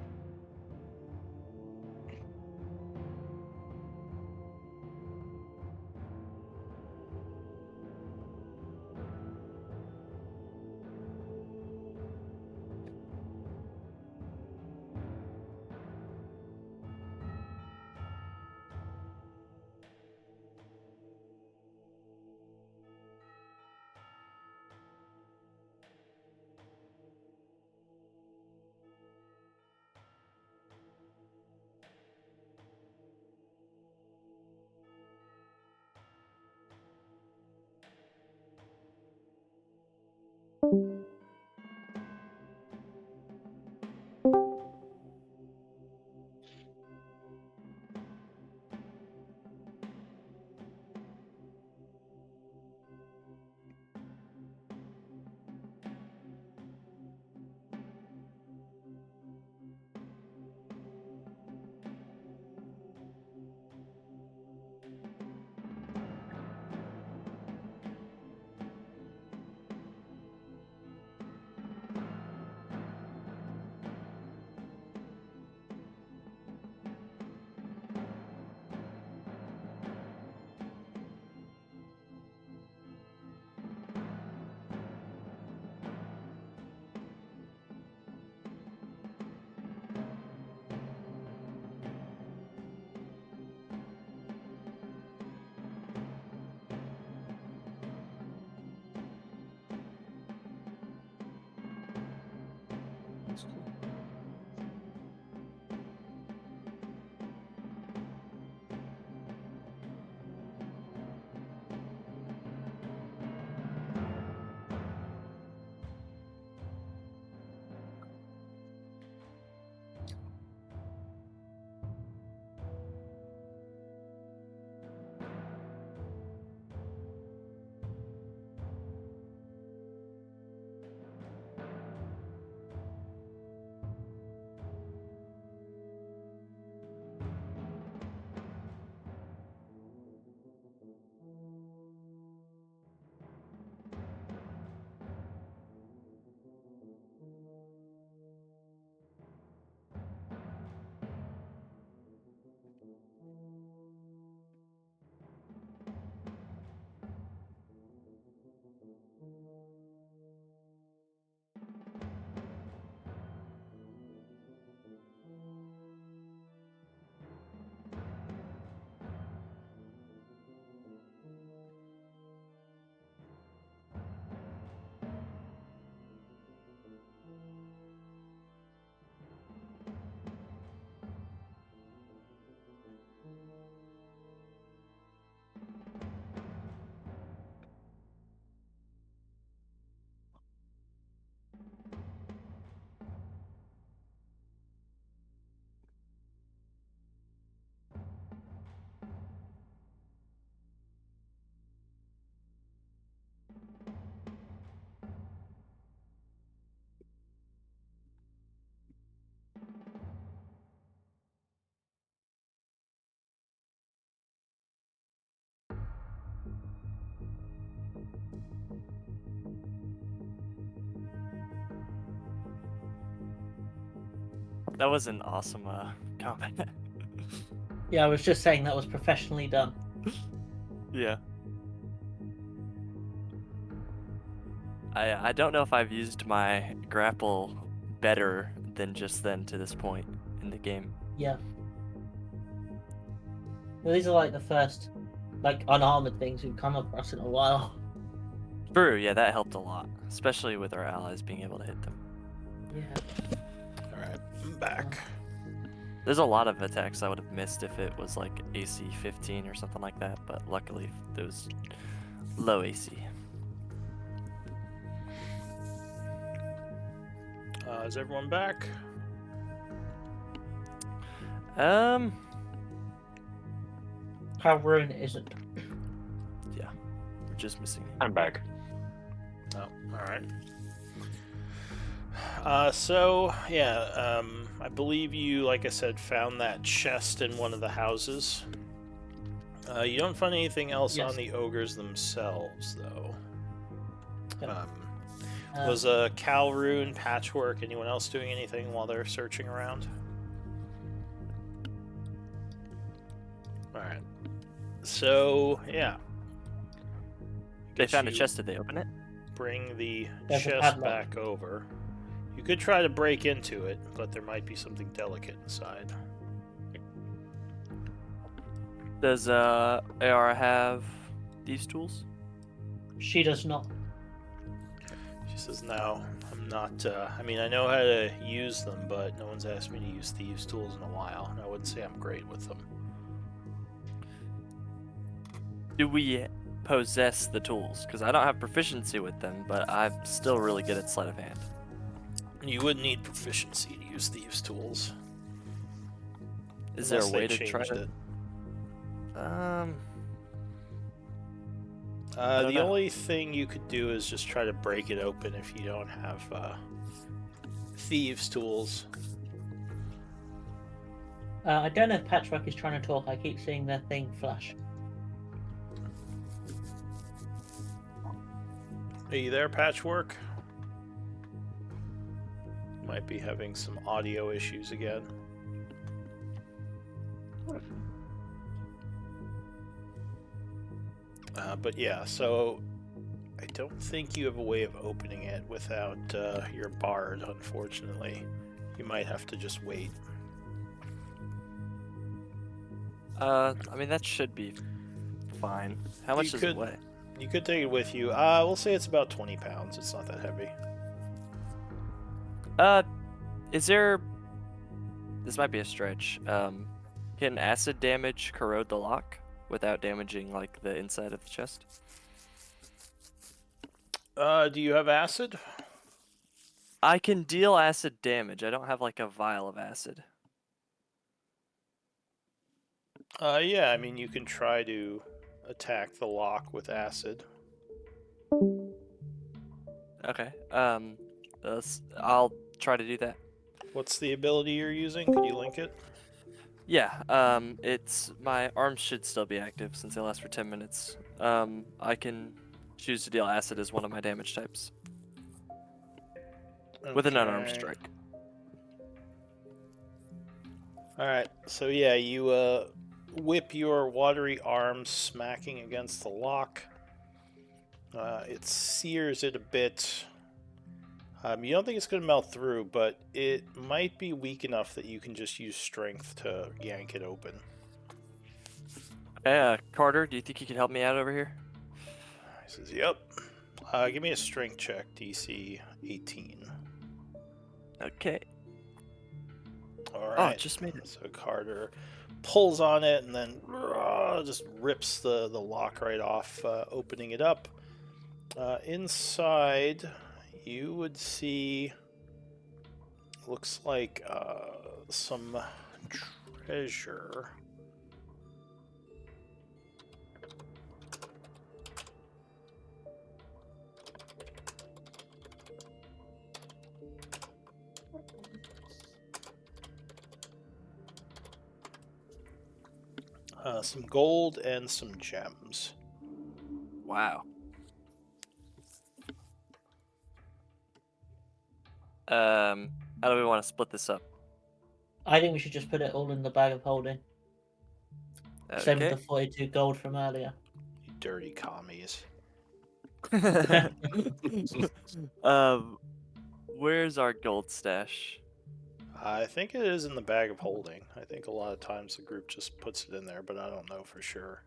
That was an awesome comment. Yeah, I was just saying that was professionally done. Yeah. I don't know if I've used my grapple better than just then to this point in the game. Yeah. Well, these are like the first, like, unarmored things we've come across in a while. True, yeah, that helped a lot, especially with our allies being able to hit them. Yeah. Alright, I'm back. There's a lot of attacks I would have missed if it was like AC 15 or something like that, but luckily it was low AC. Is everyone back? Um, Calrune isn't. yeah, we're just missing. I'm back. Oh, alright. So, yeah, I believe you, like I said, found that chest in one of the houses. You don't find anything else Yes. on the ogres themselves, though. Yep. Was Calrune, Patchwork, anyone else doing anything while they're searching around? Alright. So, yeah. They Guess found a you chest. Did they open it? Bring the There's a chest padlock. back over. You could try to break into it, but there might be something delicate inside. Does AR have these tools? She does not. She says, no, I'm not, I mean, I know how to use them, but no one's asked me to use thieves' tools in a while, and I wouldn't say I'm great with them. Do we possess the tools? Because I don't have proficiency with them, but I'm still really good at sleight of hand. You would need proficiency to use thieves' tools. Is there a unless they way to try changed to? it. don't The know. only thing you could do is just try to break it open if you don't have thieves' tools. I don't know if Patchwork is trying to talk. I keep seeing their thing flash. Are you there, Patchwork? Might be having some audio issues again. But yeah, so I don't think you have a way of opening it without your bard, unfortunately. You might have to just wait. I mean that should be fine. How much You does could- it weigh? You could take it with you. We'll say it's about 20 pounds. It's not that heavy. Is there? This might be a stretch. Can acid damage corrode the lock without damaging like the inside of the chest? Do you have acid? I can deal acid damage. I don't have like a vial of acid. Yeah, I mean, you can try to attack the lock with acid. Okay. I'll try to do that. What's the ability you're using? Could you link it? Yeah. It's my arms should still be active since they last for 10 minutes. I can choose to deal acid as one of my damage types with an unarmed Okay. strike. Alright, so yeah, you whip your watery arms smacking against the lock. It sears it a bit. You don't think it's going to melt through, but it might be weak enough that you can just use strength to yank it open. Carter, do you think you could help me out over here? He says, yep. Give me a strength check, DC 18. Okay. Alright. Oh, just made it. So Carter pulls on it and then just rips the lock right off, opening it up. Inside, you would see, looks like some treasure. Some gold and some gems. Wow. How do we want to split this up? I think we should just put it all in the bag of holding. Same with Okay. the 42 gold from earlier. You dirty commies. Where's our gold stash? I think it is in the bag of holding. I think a lot of times the group just puts it in there, but I don't know for sure.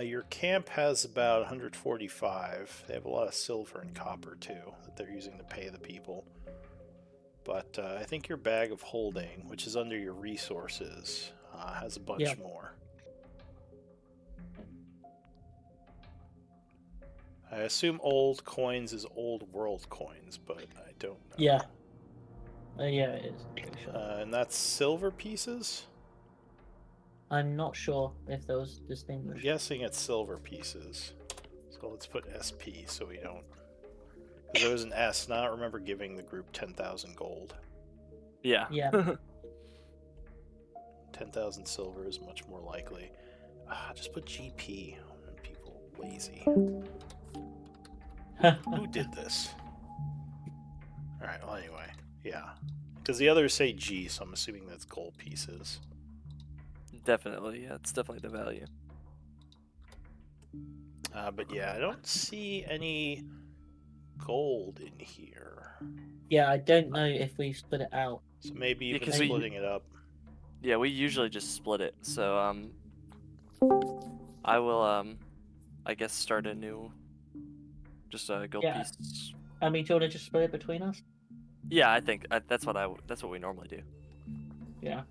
Your camp has about 145. They have a lot of silver and copper too that they're using to pay the people. But I think your bag of holding, which is under your resources, has a bunch more. I assume old coins is old world coins, but I don't know. Yeah. Yeah, it is. I'm pretty sure. And that's silver pieces? I'm not sure if there was I'm distinguished. guessing it's silver pieces. So let's put SP so we don't... Because there was an S, and I don't remember giving the group 10,000 gold. Yeah. Yeah. 10,000 silver is much more likely. Just put GP. People lazy. Who did this? Alright, well anyway. Yeah. Because the others say G, so I'm assuming that's gold pieces. Definitely, yeah, it's definitely the value. But yeah, I don't see any gold in here. Yeah, I don't know if we split it out. So maybe Yeah, even 'cause we- splitting it up. Yeah, we usually just split it. So I will I guess start a new just a gold Yeah. piece. I mean, do you want to just split it between us? Yeah, I think that's what we normally do. Yeah.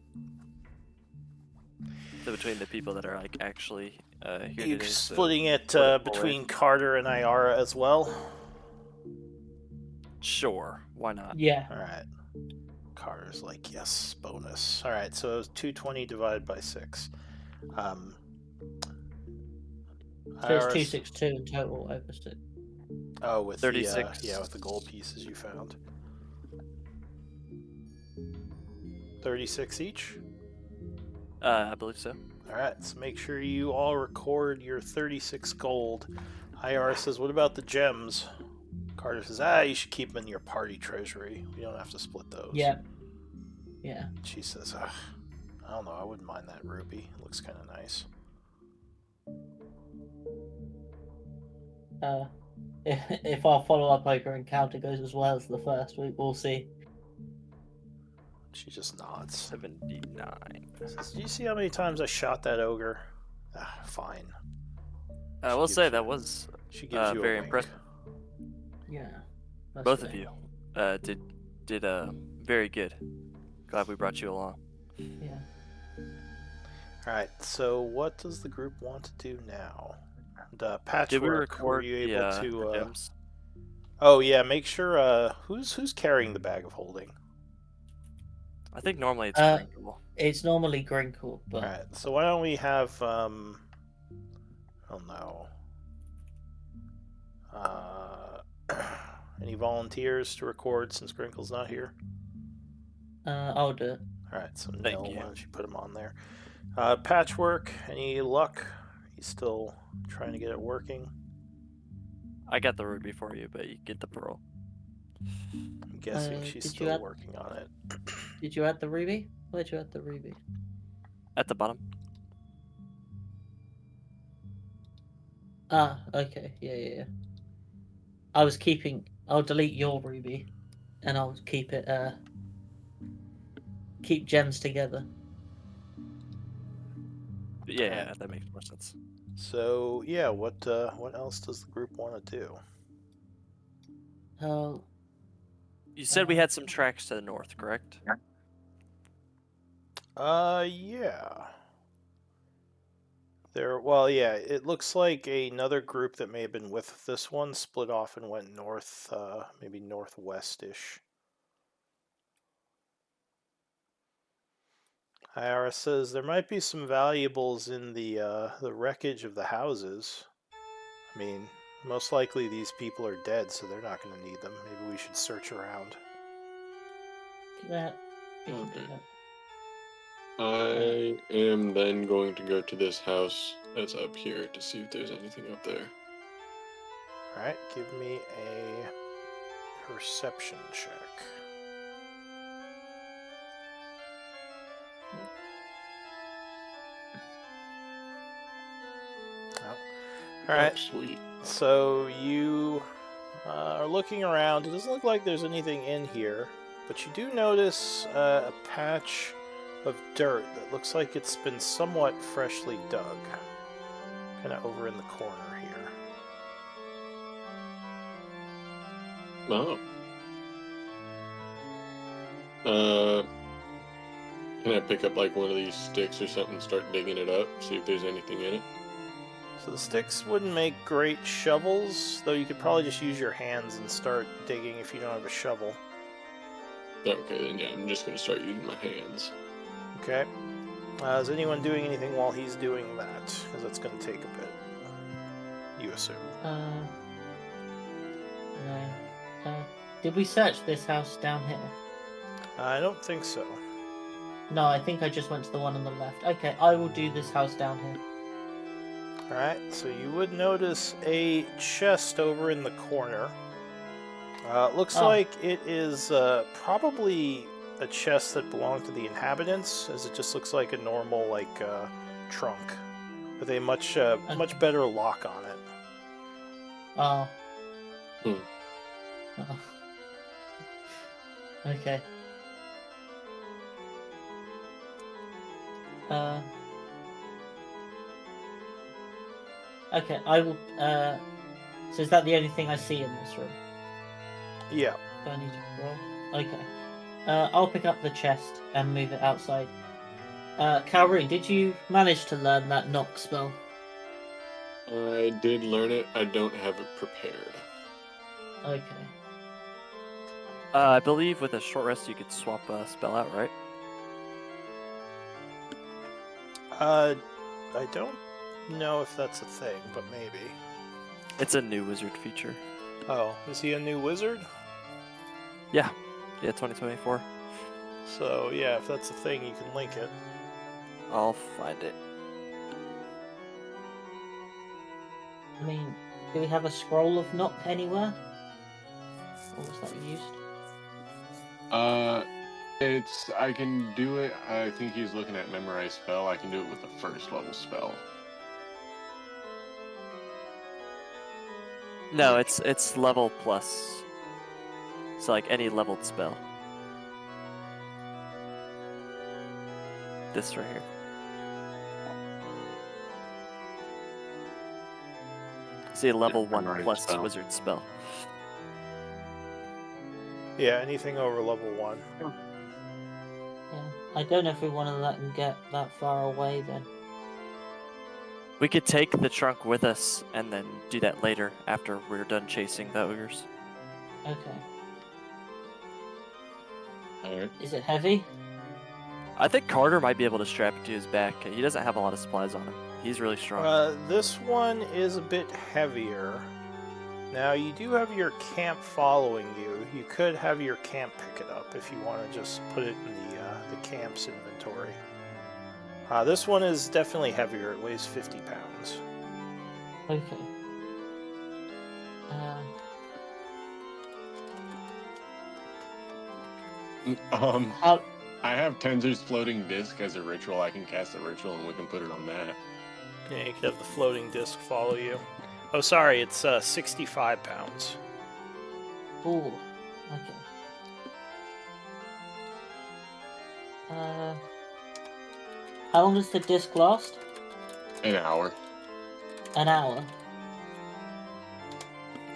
So between the people that are like actually here You today. so splitting it split it between forward. Carter and Iara as well? Sure, why not? Yeah. Alright. Carter's like, yes, bonus. Alright, so it was 220 divided by 6. So it's Iara's- 262 in total over 6. Oh, with 36. the with the gold pieces you found. 36 each? I believe so. Alright, so make sure you all record your 36 gold. IR says, what about the gems? Carter says, you should keep them in your party treasury. We don't have to split those. Yeah. Yeah. She says, I don't know, I wouldn't mind that ruby. It looks kind of nice. If our follow-up poker encounter goes as well as the first week, we'll see. She just nods. 79. Says, do you see how many times I shot that ogre? Fine. I She will say gives that you- was She gives you very a wink. impressive. Yeah. That's Both of fair. you did very good. Glad we brought you along. Yeah. Alright, so what does the group want to do now? And, Patchwork, Did we were record you the, able the to... gems? Oh yeah, make sure, who's carrying the bag of holding? I think normally it's Uh, drinkable. It's normally Grinkle, but Alright, so why don't we have, oh no. Any volunteers to record since Grinkle's not here? I'll do it. Alright, so Thank Nil, you. why don't you put him on there? Patchwork, any luck? He's still trying to get it working. I got the ruby for you, but you get the pearl. I'm guessing she's did you still add- working on it. Did you add the ruby? Where'd you add the ruby? At the bottom. Ah, okay. Yeah. I'll delete your ruby, and I'll keep it. Keep gems together. But yeah, Okay. yeah, that makes more sense. So yeah, what else does the group want to do? Oh, You said we had some tracks to the north, correct? Yeah. Well, yeah, it looks like another group that may have been with this one split off and went north, maybe northwest-ish. IRS says there might be some valuables in the wreckage of the houses. I mean, most likely these people are dead, so they're not going to need them. Maybe we should search around. that. We can do Okay. that. I am then going to go to this house that's up here to see if there's anything up there. Alright, give me a perception check. All right. Oh, sweet. So you are looking around. It doesn't look like there's anything in here, but you do notice a patch of dirt that looks like it's been somewhat freshly dug. Kind of over in the corner here. Oh. Can I pick up like one of these sticks or something and start digging it up, see if there's anything in it? So the sticks wouldn't make great shovels, though you could probably just use your hands and start digging if you don't have a shovel. Okay, then yeah, I'm just gonna start using my hands. Okay. Is anyone doing anything while he's doing that? Because that's going to take a bit. You assume. No. Did we search this house down here? I don't think so. No, I think I just went to the one on the left. Okay, I will do this house down here. Alright, so you would notice a chest over in the corner. Looks Oh. like it is probably a chest that belonged to the inhabitants, as it just looks like a normal, trunk. With a much better lock on it. Oh. Hmm. Oh. Okay. Okay, I will. So is that the only thing I see in this room? Yeah. Do I need to roll? Okay. I'll pick up the chest and move it outside. Calvary, did you manage to learn that knock spell? I did learn it. I don't have it prepared. Okay. I believe with a short rest you could swap a spell out, right? I don't know if that's a thing, but maybe. It's a new wizard feature. Oh, is he a new wizard? Yeah, 2024. So, yeah, if that's a thing, you can link it. I'll find it. I mean, do we have a scroll of knock anywhere? Or was that used? I can do it. I think he's looking at memorize spell. I can do it with the first level spell. No, it's level plus. So like any leveled spell. This right here. See, level Yeah, 1 memorize plus spell. wizard spell. Yeah, anything over level 1. Yeah. I don't know if we want to let them get that far away then. We could take the trunk with us and then do that later after we're done chasing the ogres. Okay. Alright. Is it heavy? I think Carter might be able to strap it to his back. He doesn't have a lot of supplies on him. He's really strong. This one is a bit heavier. Now, you do have your camp following you. You could have your camp pick it up if you want to just put it in the camp's inventory. This one is definitely heavier. It weighs 50 pounds. Okay. How? I have Tenzer's floating disc as a ritual. I can cast a ritual and we can put it on that. Yeah, you could have the floating disc follow you. Oh, sorry, it's 65 pounds. Ooh. Okay. How long does the disc last? An hour. An hour.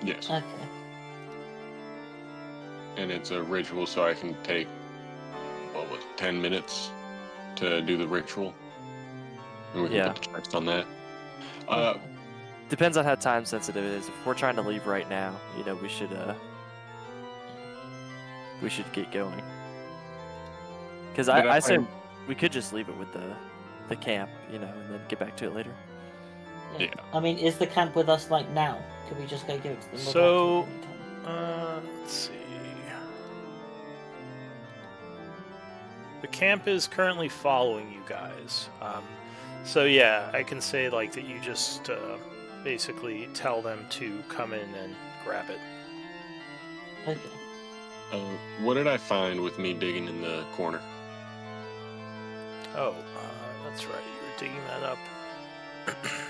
Yes. Okay. And it's a ritual, so I can take, 10 minutes to do the ritual. And we can Yeah. put the text on that. Okay. Depends on how time sensitive it is. If we're trying to leave right now, we should get going. Because But I say we could just leave it with the camp, and then get back to it later. Yeah. I mean, is the camp with us like now? Could we just go give it to them? without So, taking time? let's see. The camp is currently following you guys. So yeah, I can say that you just basically tell them to come in and grab it. Okay. What did I find with me digging in the corner? Oh, that's right. You were digging that up.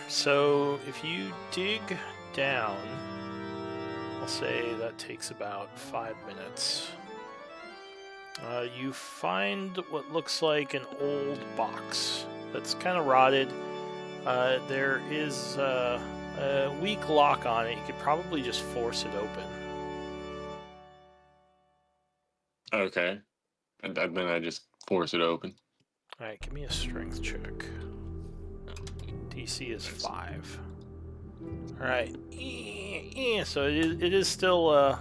So if you dig down, I'll say that takes about 5 minutes. You find what looks like an old box that's kind of rotted. There is a weak lock on it. You could probably just force it open. Okay. And then I just force it open. All right, give me a strength check. DC is 5. All right. So it is still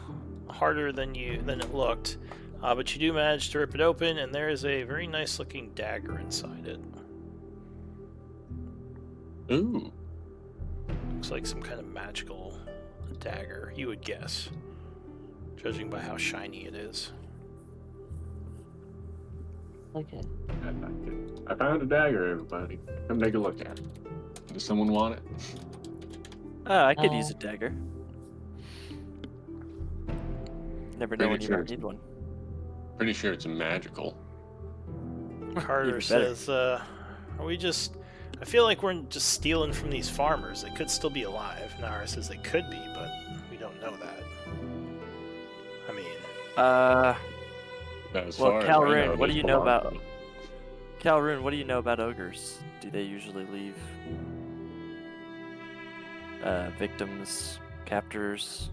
harder than it looked, but you do manage to rip it open, and there is a very nice looking dagger inside it. Ooh. Looks like some kind of magical dagger, you would guess, judging by how shiny it is. Okay. I found a dagger, everybody. Come take a look at it. Does someone want it? I could use a dagger. Never know Pretty when you sure might it's- need one. Pretty sure it's magical. Carter Even better. says, are we just... I feel like we're just stealing from these farmers. They could still be alive. Nara says they could be, but we don't know that. I mean... As Well, far as I know, Calrune, what do there's you know a lot about... of them. Calrune, what do you know about ogres? Do they usually leave victims, captors?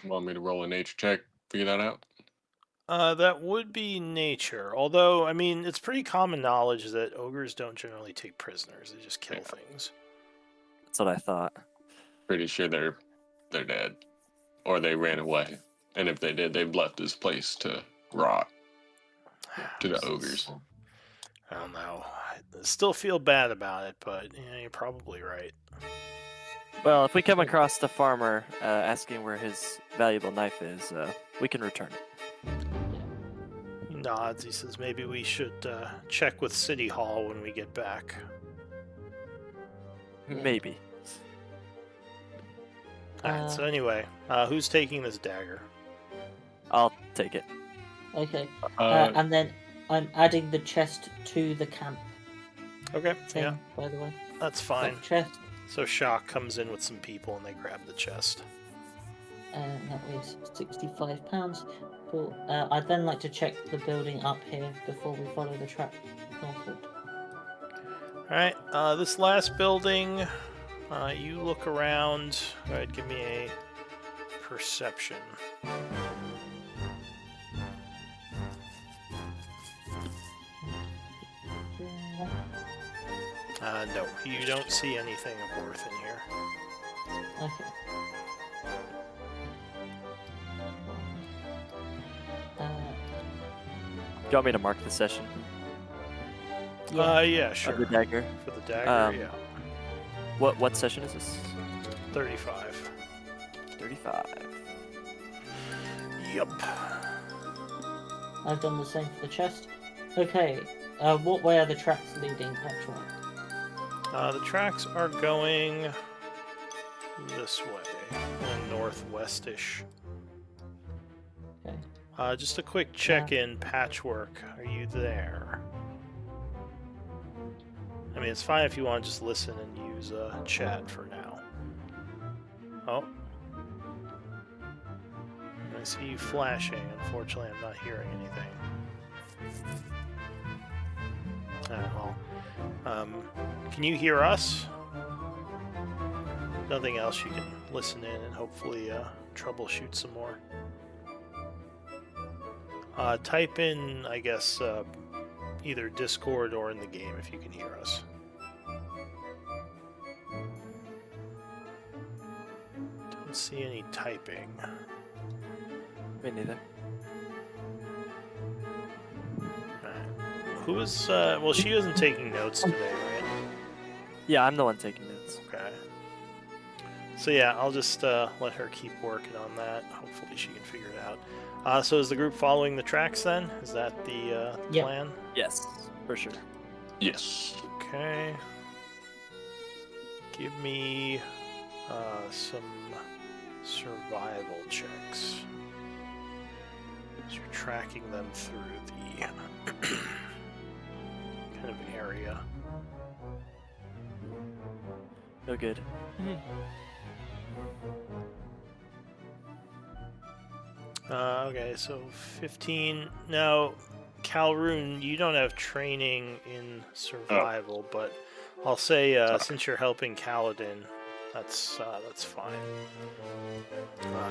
Want me to roll a nature check? Figure that out? That would be nature. Although, I mean, it's pretty common knowledge that ogres don't generally take prisoners. They just kill Yeah. things. That's what I thought. Pretty sure they're dead, or they ran away. And if they did, they've left this place to rot to the ogres. I don't know. I still feel bad about it, but you're probably right. Well, if we come across the farmer asking where his valuable knife is, we can return it. He nods. He says maybe we should check with City Hall when we get back. Maybe. Alright, so anyway, who's taking this dagger? I'll take it. Okay. Uh, And then I'm adding the chest to the camp Okay, thing, yeah, by the way. that's fine. That chest, So Shock comes in with some people and they grab the chest. that was £65. Cool. I'd then like to check the building up here before we follow the track northward. Alright, this last building, you look around. Alright, give me a perception. No, you don't see anything of worth in here. Okay. Uh, Do you want me to mark the session? Yeah, Of sure. the dagger? For the dagger, Um, yeah. What session is this? 35. 35. Yep. I've done the same for the chest. Okay. What way are the tracks leading, actually? The tracks are going this way, northwestish. Okay. Just a quick check-in, Patchwork. Are you there? I mean, it's fine if you want to just listen and use chat for now. Oh. I see you flashing. Unfortunately, I'm not hearing anything. Alright, well. Can you hear us? Nothing else, you can listen in and hopefully troubleshoot some more. Type in, I guess, either Discord or in the game if you can hear us. Don't see any typing. Me neither. Alright. Who is, well, she isn't taking notes today, right? Yeah, I'm the one taking notes. Okay. So yeah, I'll just let her keep working on that. Hopefully she can figure it out. So is the group following the tracks then? Is that the Yep. plan? Yes, for sure. yes. Okay. Give me some survival checks. As you're tracking them through the kind of area. No good. Okay, so 15. Now, Calroon, you don't have training in survival, but I'll say since you're helping Kaladin, that's fine.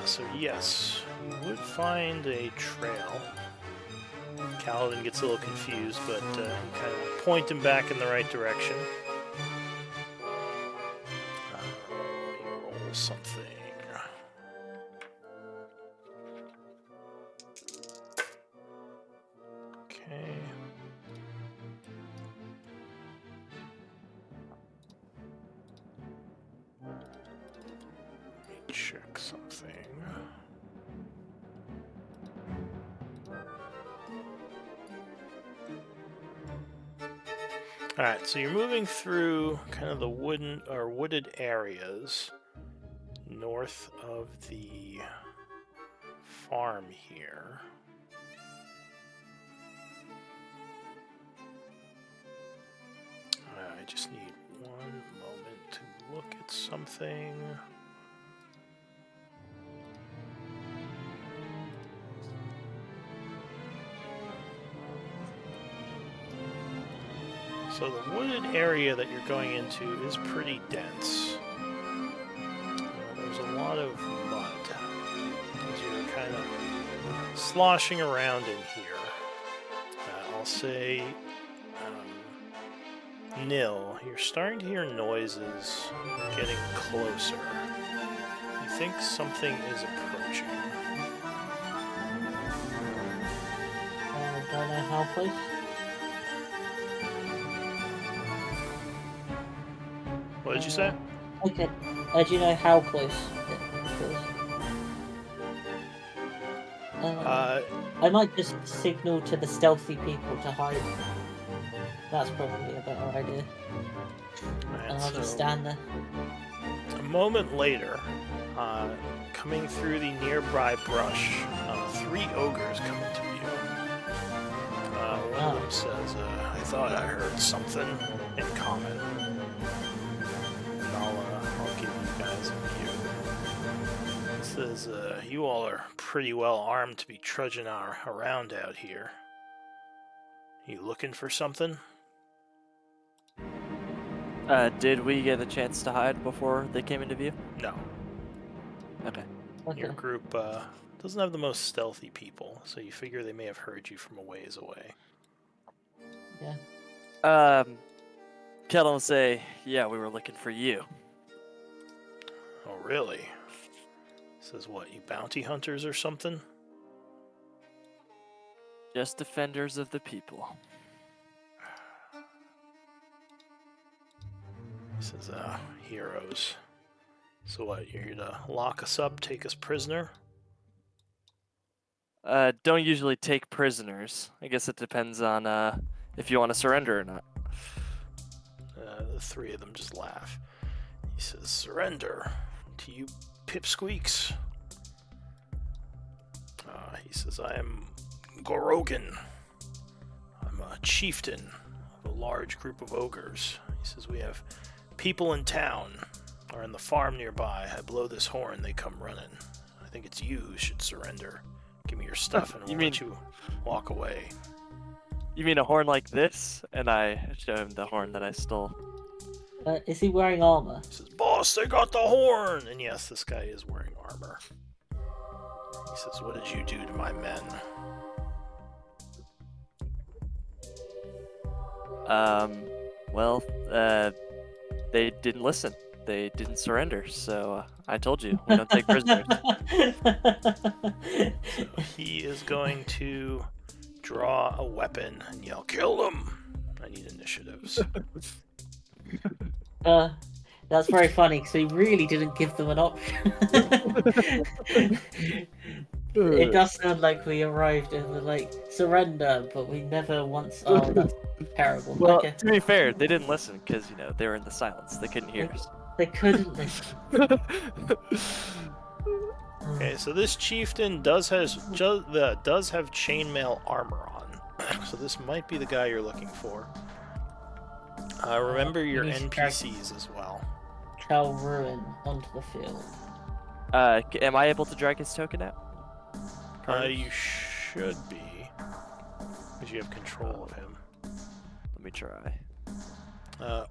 So yes, you would find a trail. Kaladin gets a little confused, but you kind of point him back in the right direction. Let me roll something. Okay. Let me check something. Alright, so you're moving through kind of the wooded areas north of the farm here. I just need one moment to look at something. So the wooded area that you're going into is pretty dense. There's a lot of mud as you're kind of sloshing around in here. I'll say, Nil, you're starting to hear noises getting closer. You think something is approaching. Do I know how close? What did you say? Okay. Do you know how close it is? I might just signal to the stealthy people to hide. That's probably a better idea. Alright, And I'll just so stand there. a moment later, coming through the nearby brush, 3 ogres come into view. One of them says, I thought I heard something in common. And I'll give you guys a view. It says, you all are pretty well armed to be trudging around out here. You looking for something? Did we get a chance to hide before they came into view? No. Okay. Your Okay. group doesn't have the most stealthy people, so you figure they may have heard you from a ways away. Yeah. Kellum will say, yeah, we were looking for you. Oh, really? Says what, you bounty hunters or something? Just defenders of the people. He says, heroes. So what, you're here to lock us up, take us prisoner? Don't usually take prisoners. I guess it depends on if you want to surrender or not. The 3 of them just laugh. He says, surrender to you pipsqueaks. He says, I am Gorogan. I'm a chieftain of a large group of ogres. He says, we have people in town or in the farm nearby. I blow this horn, they come running. I think it's you who should surrender. Give me your stuff and we'll let you walk away. You mean a horn like this? And I show him the horn that I stole. Is he wearing armor? He says, boss, they got the horn! And yes, this guy is wearing armor. He says, what did you do to my men? Well, they didn't listen. They didn't surrender, so I told you, we don't take prisoners. So he is going to draw a weapon and yell, kill them! I need initiatives. That's very funny because we really didn't give them an option. It does sound like we arrived and were like, surrender, but we never once. Oh, that's terrible. Well, Okay. to be fair, they didn't listen because, you know, they were in the silence. They couldn't hear us. They couldn't listen. Okay, so this chieftain does have chainmail armor on, so this might be the guy you're looking for. Remember your you need to drag NPCs as well. Cal Ruin onto the field. Am I able to drag his token out? You should be, because you have control of him. Let me try.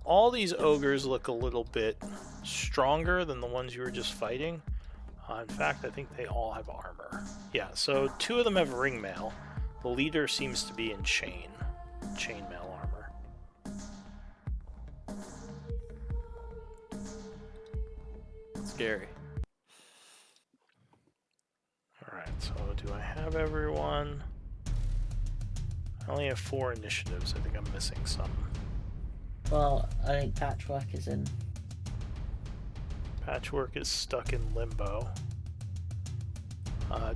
All these ogres look a little bit stronger than the ones you were just fighting. In fact, I think they all have armor. Yeah, so 2 of them have ringmail. The leader seems to be in chainmail armor. Scary. Alright, so do I have everyone? I only have 4 initiatives. I think I'm missing some. Well, I think Patchwork is in. Patchwork is stuck in limbo.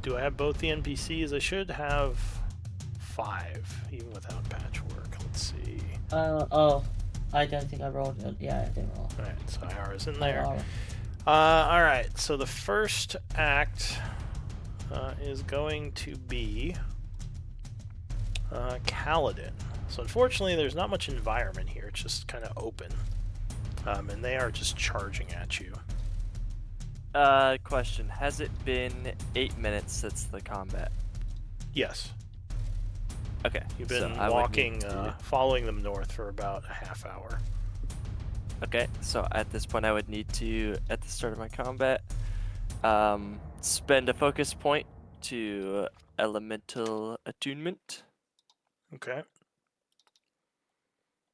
Do I have both the NPCs? I should have 5, even without Patchwork. Let's see. Oh, I don't think I rolled it. Yeah, I didn't roll. Alright, so Ira's in there. Oh, Alright, so the first act is going to be Kaladin. So unfortunately, there's not much environment here. It's just kind of open. And they are just charging at you. Question. Has it been 8 minutes since the combat? Yes. Okay. You've so been I would walking, need to- following them north for about a half hour. Okay, so at this point I would need to, at the start of my combat, spend a focus point to elemental attunement. Okay.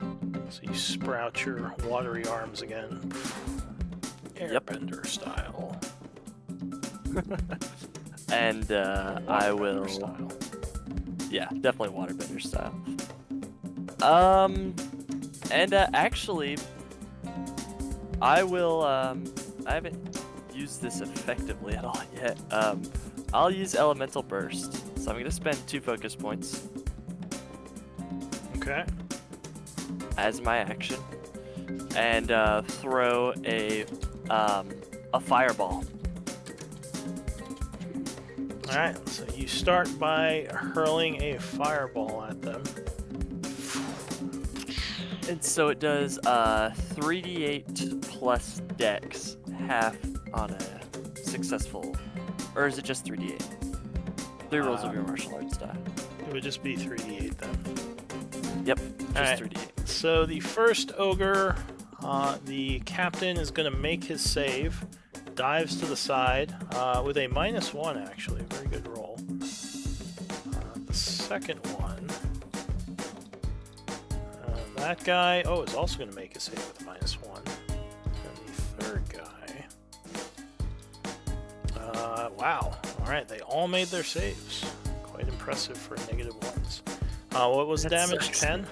So you sprout your watery arms again. Yep. Airbender style. And I will, Waterbender style. yeah, definitely waterbender style. And actually, I will, I haven't used this effectively at all yet. I'll use elemental burst. So I'm gonna spend 2 focus points Okay. as my action, and throw a fireball. Alright, so you start by hurling a fireball at them. And so it does 3d8 plus dex, half on a successful, or is it just 3d8? 3 rolls of your martial arts die. It would just be 3d8 then. Yep, just Alright. 3d8. So the first ogre, the captain is going to make his save, dives to the side with a -1 actually, very good roll. The second one, that guy, is also going to make a save with a -1. And the third guy, wow, alright, they all made their saves. Quite impressive for -1s. What was the That damage? sucks. 10?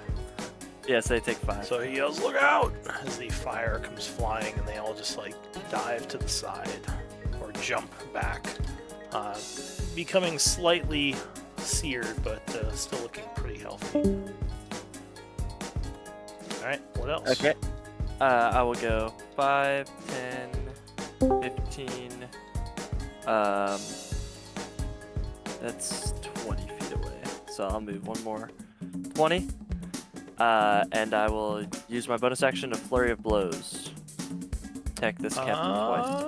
Yes, they take 5. So he yells, "Look out!" as the fire comes flying, and they all just like dive to the side or jump back, becoming slightly seared, but still looking pretty healthy. All right, what else? Okay. I will go 5, 10, 15. That's 20 feet away. So I'll move one more. 20. And I will use my bonus action to Flurry of Blows. Attack this captain twice.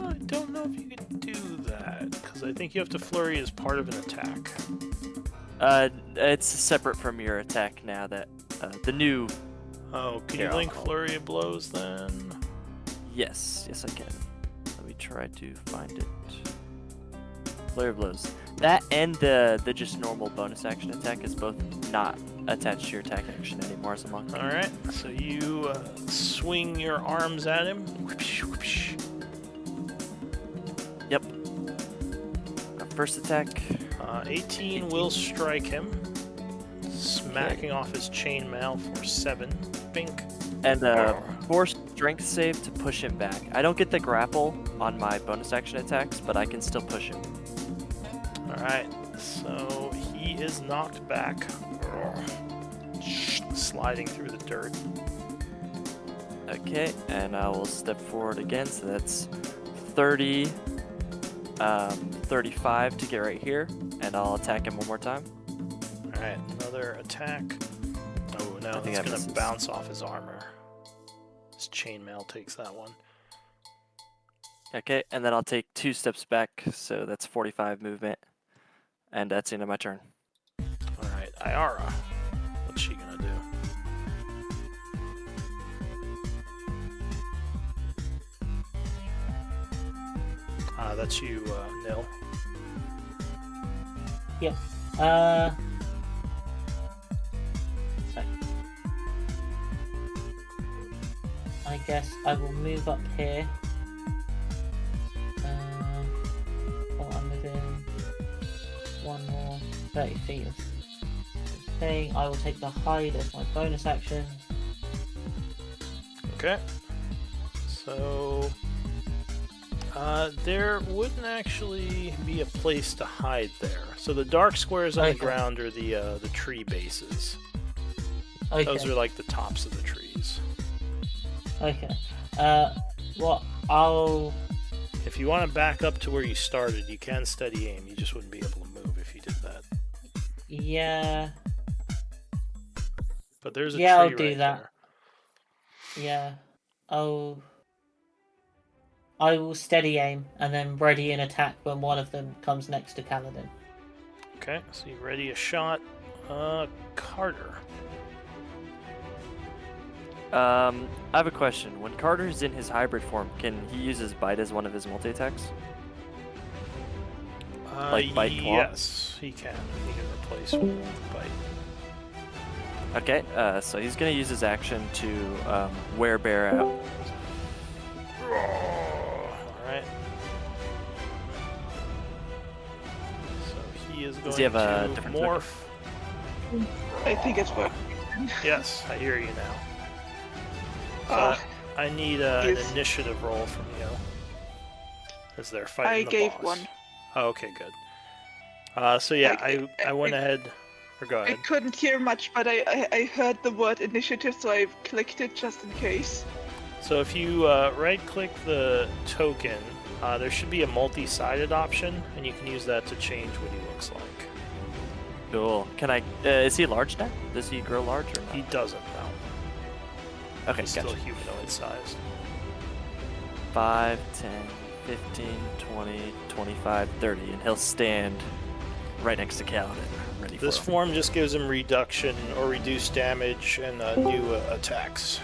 I don't know if you can do that, because I think you have to flurry as part of an attack. It's separate from your attack now that the new. Oh, can Here, you link I'll- flurry of blows then? Yes, I can. Let me try to find it. Flurry of Blows. That and the just normal bonus action attack is both not attached to your attack action anymore as a monk. All right, so you swing your arms at him. Whoopsh, whoopsh. Yep. First attack. 18 will strike him, smacking off his chainmail for 7. Bink. And 4 strength save to push him back. I don't get the grapple on my bonus action attacks, but I can still push him. Alright, so he is knocked back, sliding through the dirt. Okay, and I will step forward again, so that's 30 35 to get right here, and I'll attack him one more time. Alright, another attack. Oh no, I think that's that gonna misses. bounce off his armor. His chainmail takes that one. Okay, and then I'll take 2 steps back, so that's 45 movement, and that's the end of my turn. Alright, Iara. What's she gonna do? That's you, Nil. Yep. So I guess I will move up here. While I'm within 1 more 30 feet of the thing. I will take the hide as my bonus action. Okay. So there wouldn't actually be a place to hide there. So the dark squares on the Okay. ground are the tree bases. Okay. Those are like the tops of the trees. Okay. Well, I'll. If you want to back up to where you started, you can steady aim. You just wouldn't be able to move if you did that. Yeah. But there's a Yeah, I'll tree do right that. there. Yeah. I will steady aim and then ready an attack when one of them comes next to Kaladin. Okay, so you ready a shot. Carter. I have a question. When Carter's in his hybrid form, can he use his bite as one of his multi-attacks? Like bite claw? Yes, he can. He can replace one with the bite. Okay, so he's gonna use his action to wear bear out. Alright. So he is going Does he have a to different morph. I think it's working. Yes, I hear you now. So Ah, I need an yes. initiative roll from you. As they're fighting I the gave boss. one. Oh, okay, good. So yeah, I went ahead. Or go I ahead. couldn't hear much, but I heard the word initiative, so I clicked it just in case. So if you right-click the token, there should be a multi-sided option, and you can use that to change what he looks like. Cool. Can I? Is he large now? Does he grow large or not? He doesn't know. Okay, He's gotcha. still humanoid sized. 5, 10, 15, 20, 25, 30, and he'll stand right next to Kaladin, ready for This him. form just gives him reduction or reduced damage and new attacks.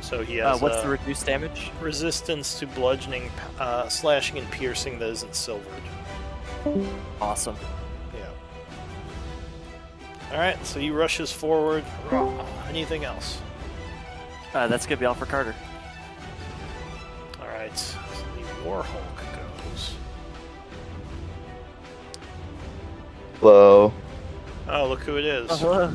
So he has What's the reduced damage? resistance to bludgeoning, slashing, and piercing that isn't silvered. Awesome. Yeah. Alright, so he rushes forward. Anything else? That's gonna be all for Carter. Alright, so the Warhulk goes. Hello. Oh, look who it is. Uh-huh.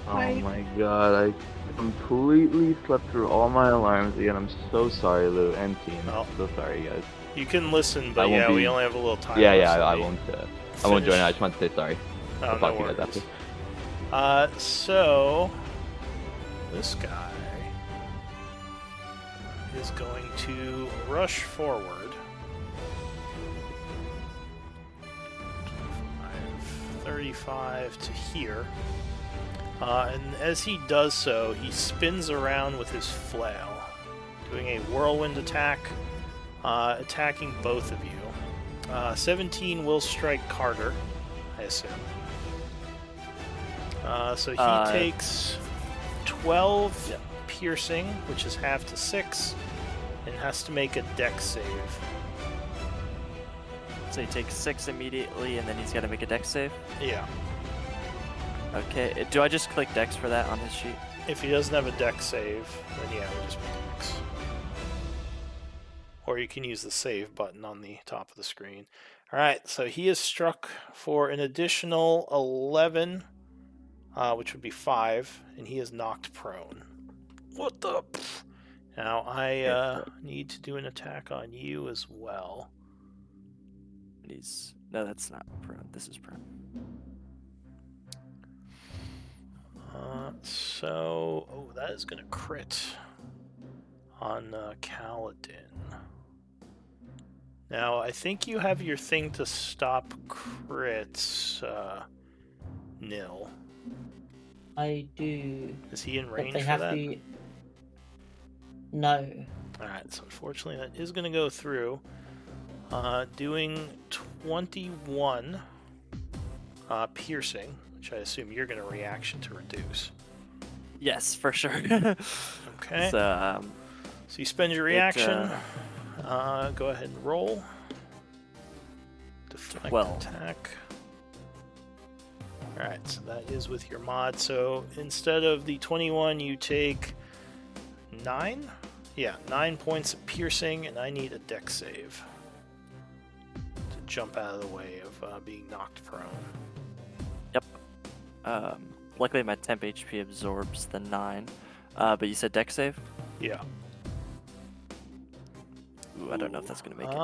Oh Hi. my god, I completely slept through all my alarms again. I'm so sorry, Lou and team. Oh. So sorry, guys. You can listen, I but won't yeah, we be- only have a little time. Yeah, left, yeah, so I we won't. I won't join. finish. I just want to say sorry. Oh, I'll no talk to you guys worries. after. So this guy is going to rush forward. 35 to here. And as he does so, he spins around with his flail, doing a whirlwind attack, attacking both of you. 17 will strike Carter, I assume. So he takes 12 yeah. piercing, which is half to 6, and has to make a dex save. So he takes 6 immediately, and then he's gotta make a dex save. Yeah. Okay. Do I just click dex for that on his sheet? If he doesn't have a dex save, then yeah, we just make a dex. Or you can use the save button on the top of the screen. Alright, so he is struck for an additional 11, which would be 5, and he is knocked prone. What the? Now I need to do an attack on you as well. And he's no, that's not prone. This is prone. So that is going to crit on Kaladin. Now, I think you have your thing to stop crits, Nil. I do. Is he in But range they for have that? to. No. Alright, so unfortunately that is going to go through. Doing 21 piercing, which I assume you're going to reaction to reduce. Yes, for sure. Okay. So, So you spend your reaction. Go ahead and roll. Deflect 12. attack. Alright, so that is with your mod. So instead of the 21, you take 9? Yeah, 9 points of piercing, and I need a dex save to jump out of the way of being knocked prone. luckily my temp HP absorbs the 9. But you said dex save? Yeah. Ooh, I don't know if that's gonna make it.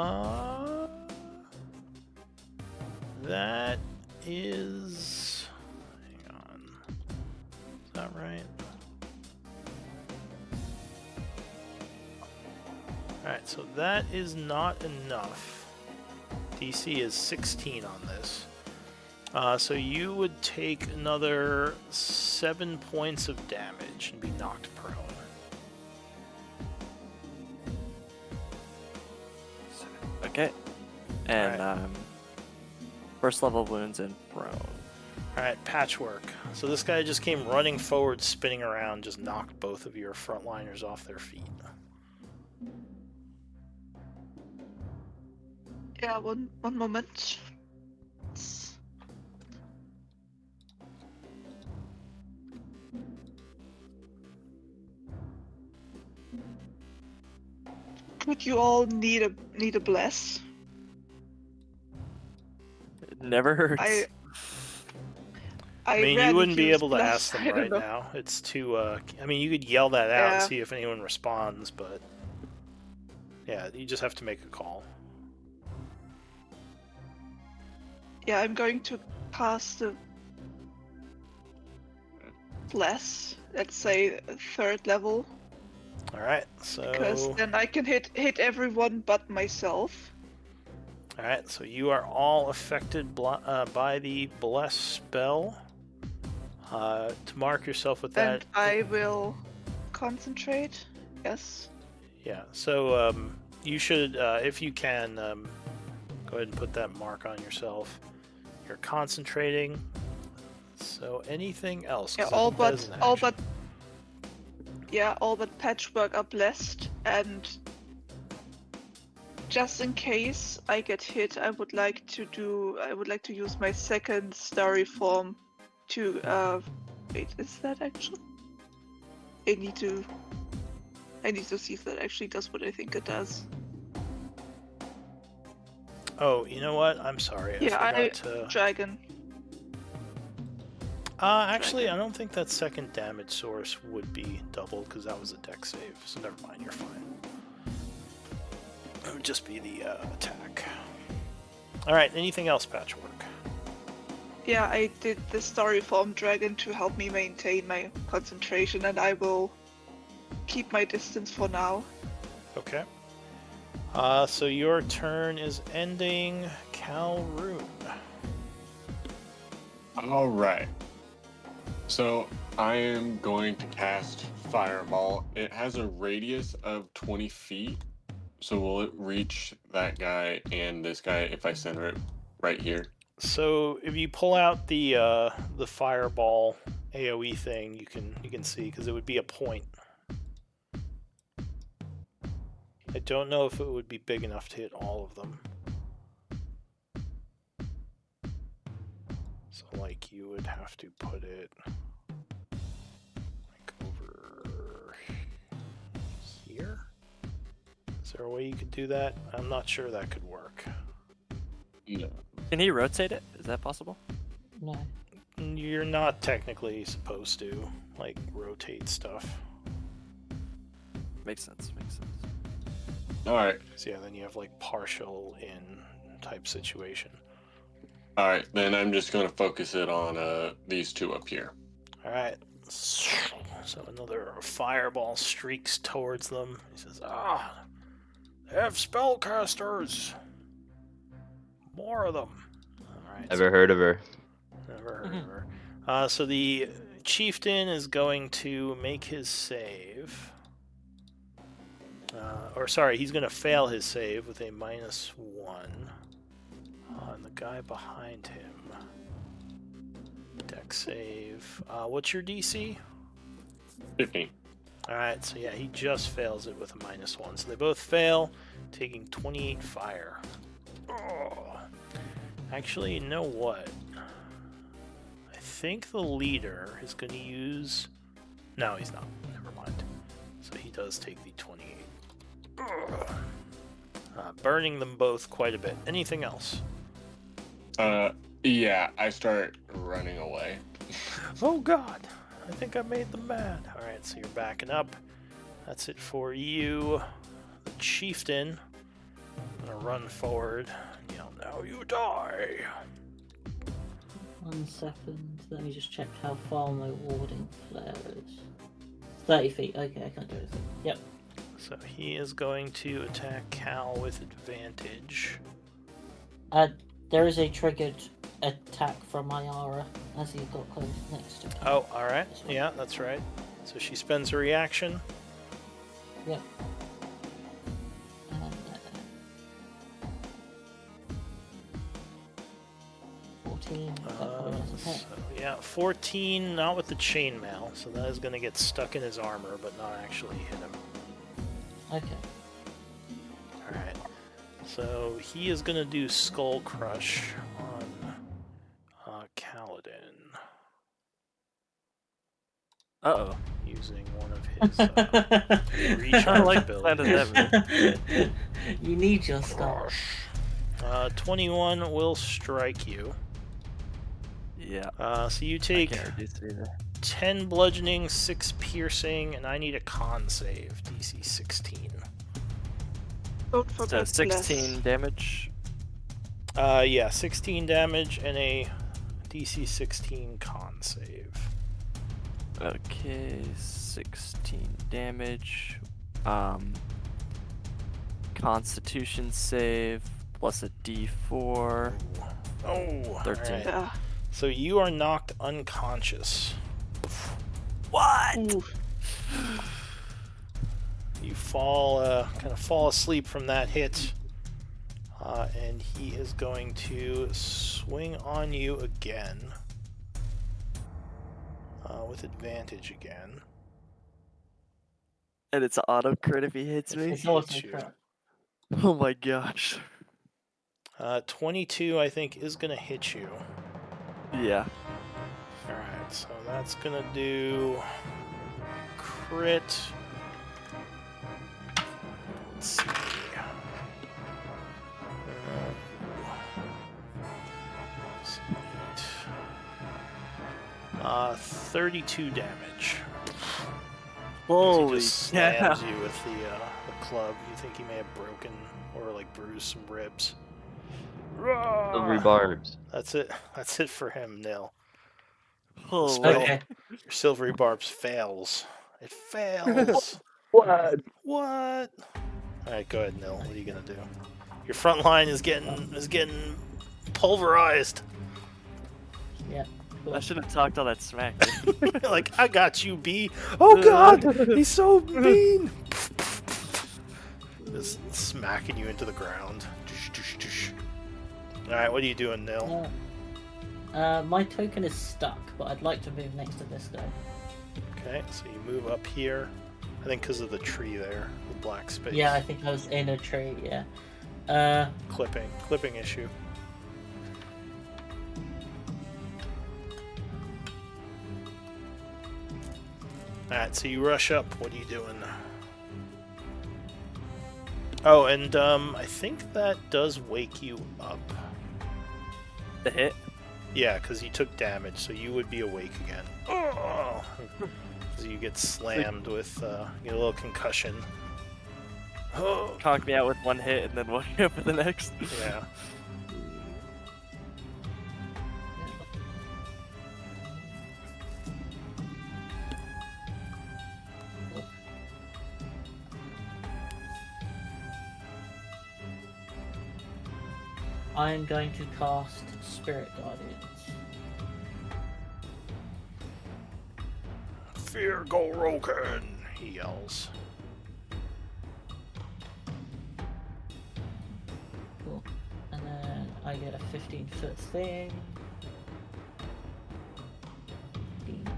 That is. Hang on. Is that right? Alright, so that is not enough. DC is 16 on this. So you would take another 7 points of damage and be knocked prone. Okay. And Alright. first level wounds and prone. Alright, patchwork. So this guy just came running forward, spinning around, just knocked both of your frontliners off their feet. Yeah, one moment. Could you all need a bless? It never hurts. I mean, you rarely wouldn't be use able to bless, ask them I don't right know. now. It's too, I mean, you could yell that out and Yeah. see if anyone responds, but... Yeah, you just have to make a call. Yeah, I'm going to cast a bless. Let's say 3rd level, Alright, so... because then I can hit everyone but myself. Alright, so you are all affected by the Bless spell. To mark yourself with that... And I will concentrate. Yes. Yeah, so you should, if you can, go ahead and put that mark on yourself. You're concentrating. So anything else? Yeah, 'Cause I all think that is but an all action. but all but patchwork are blessed, and just in case I get hit, I would like to use my second starry form to wait, is that actually? I need to see if that actually does what I think it does. Oh, you know what? I'm sorry. Yeah, I forgot to... dragon. Actually, Dragon. I don't think that second damage source would be doubled because that was a dex save. So never mind, you're fine. It would just be the attack. Alright, anything else, Patchwork? Yeah, I did the starry form dragon to help me maintain my concentration, and I will keep my distance for now. Okay. So your turn is ending. Calroon. Alright. So I am going to cast Fireball. It has a radius of 20 feet. So will it reach that guy and this guy if I center it right here? So if you pull out the fireball AoE thing, you can see because it would be a point. I don't know if it would be big enough to hit all of them. So like you would have to put it like over here. Is there a way you could do that? I'm not sure that could work. No. Can he rotate it? Is that possible? No. You're not technically supposed to like rotate stuff. Makes sense. Alright. So yeah, then you have like partial in type situation. Alright, then I'm just going to focus it on these two up here. Alright. So another fireball streaks towards them. He says, they have spellcasters. More of them. All right. Never heard of her. Never heard of her. So the chieftain is going to make his save. Or sorry, he's going to fail his save with a -1. And the guy behind him. Deck save. What's your DC? 15. Alright, so yeah, he just fails it with a -1. So they both fail, taking 28 fire. Oh. Actually, you know what? I think the leader is going to use... No, he's not. Never mind. So he does take the 28. Burning them both quite a bit. Anything else? Yeah, I start running away. Oh god, I think I made them mad. Alright, so you're backing up. That's it for you. The chieftain. I'm gonna run forward and yell, now you die. 1 second. Let me just check how far my warding flare is. 30 feet. Okay, I can't do anything. Yep. So he is going to attack Cal with advantage. There is a triggered attack from my aura as he got close next to me. Oh, alright. Yeah, that's right. So she spends her reaction. Yep. 14. That probably doesn't hit. So, yeah, 14, not with the chainmail. So that is going to get stuck in his armor, but not actually hit him. Okay. Alright. So he is going to do Skull Crush on Kaladin. Uh-oh. Using one of his recharge I like the sound of abilities. that. You need your skull. 21 will strike you. Yeah. So you I take can't reduce it either. 10 bludgeoning, 6 piercing, and I need a con save. DC 16. Don't So forget 16 damage. Yeah, 16 damage and a DC 16 con save. Okay, 16 damage. Constitution save plus a D4. Oh, 13. alright. Yeah. So you are knocked unconscious. What? Oof. You fall, kind of fall asleep from that hit. And he is going to swing on you again. With advantage again. And it's an auto crit if he hits me. It's also hits you. crap. Oh my gosh. 22, I think, is going to hit you. Yeah. Alright, so that's going to do crit. Let's see. 32 damage. As he Holy just slams cow. you with the club. You think he may have broken or like bruised some ribs. Silvery barbs. That's it. That's it for him, Nil. Holy. Spell. Okay. Your silvery barbs fails. It fails. What? What? All right, go ahead, Nil. What are you gonna do? Your front line is getting pulverized. Yeah. Cool. I should have talked all that smack. Like, I got you, B. Oh God, he's so mean. Just smacking you into the ground. All right, what are you doing, Nil? My token is stuck, but I'd like to move next to this guy. Okay, so you move up here. I think because of the tree there, the black space. Yeah, I think I was in a tree. Yeah. Clipping issue. Alright, so you rush up. What are you doing? Oh, and I think that does wake you up. The hit? Yeah, because you took damage, so you would be awake again. Oh! So you get slammed with, get a little concussion. Oh! Conk me out with one hit and then woke me up with the next. Yeah. I'm going to cast Spirit Guardians. Fear Goroken, he yells. Cool. And then I get a 15-foot thing. 15.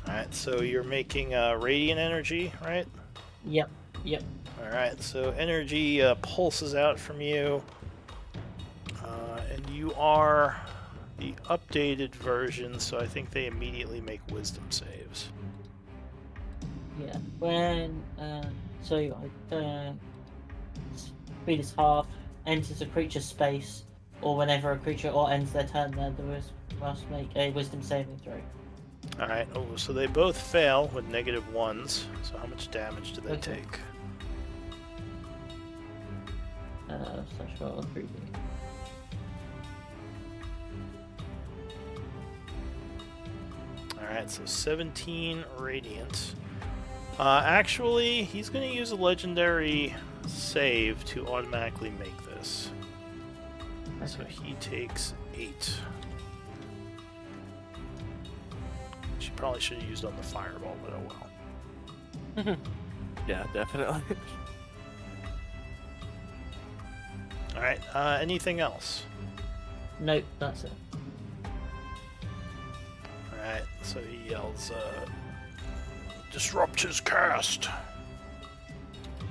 Alright, so you're making radiant energy, right? Yep. Alright, so energy pulses out from you. And you are the updated version, so I think they immediately make wisdom saves. Yeah. When speed is half, enters a creature's space, or whenever a creature or ends their turn, then the must make a wisdom saving throw. Alright, oh, so they both fail with -1s. So how much damage do they Okay. take? Slash roll 3D. Alright, so 17 radiant. Actually, he's going to use a legendary save to automatically make this. So he takes 8. She probably should have used on the fireball, but oh well. Yeah, definitely. Alright, anything else? Nope, that's it. Alright, so he yells, disrupt his cast!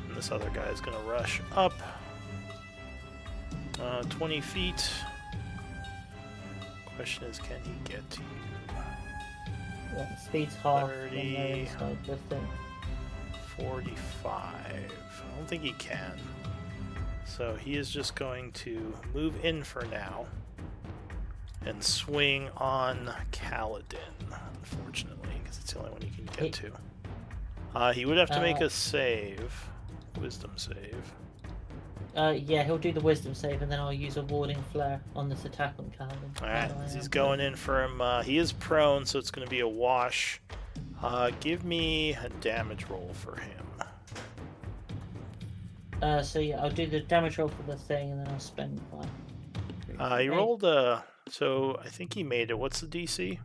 And this other guy is gonna rush up. 20 feet. Question is, can he get to you? Yeah, speed's half. 30. When they're inside the thing. 45. I don't think he can. So he is just going to move in for now and swing on Kaladin, unfortunately, because it's the only one he can get to. He would have to make a save, wisdom save. Yeah, he'll do the wisdom save, and then I'll use a warding flare on this attack on Calvin. Alright, as he's going in for him, he is prone, so it's going to be a wash. Give me a damage roll for him. So yeah, I'll do the damage roll for the thing, and then I'll spend my. He rolled so I think he made it. What's the DC?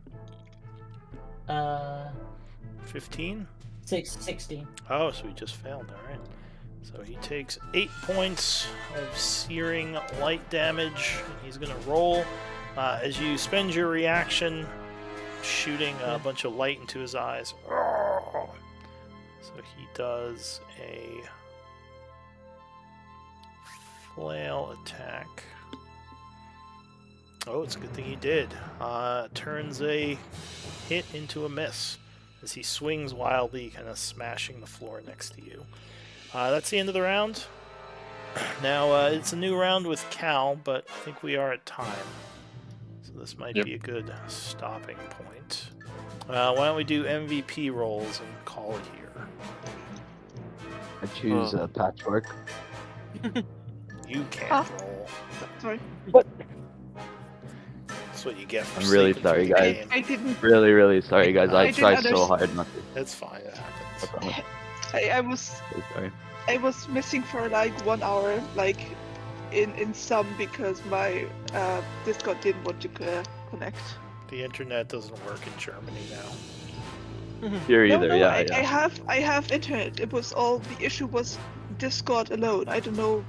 15? 16. Oh, so he just failed, alright. So he takes 8 points of searing light damage, and he's going to roll. As you spend your reaction shooting a bunch of light into his eyes. So he does a flail attack. Oh, it's a good thing he did. Turns a hit into a miss as he swings wildly, kind of smashing the floor next to you. That's the end of the round. Now, it's a new round with Cal, but I think we are at time. So this might be a good stopping point. Why don't we do MVP rolls and call it here? I choose Patchwork. You can't roll. Sorry. That's what you get for I'm really sleeping sorry, through the guys. game. I didn't. Really, really sorry, guys. I I didn't tried so understand. hard not to. It's fine, it happens. I promise. I was So sorry. I was missing for like 1 hour, like in sum, because my Discord didn't want to connect. The internet doesn't work in Germany now. Here either, no, yeah, I have internet. It was all the issue was Discord alone. I don't know.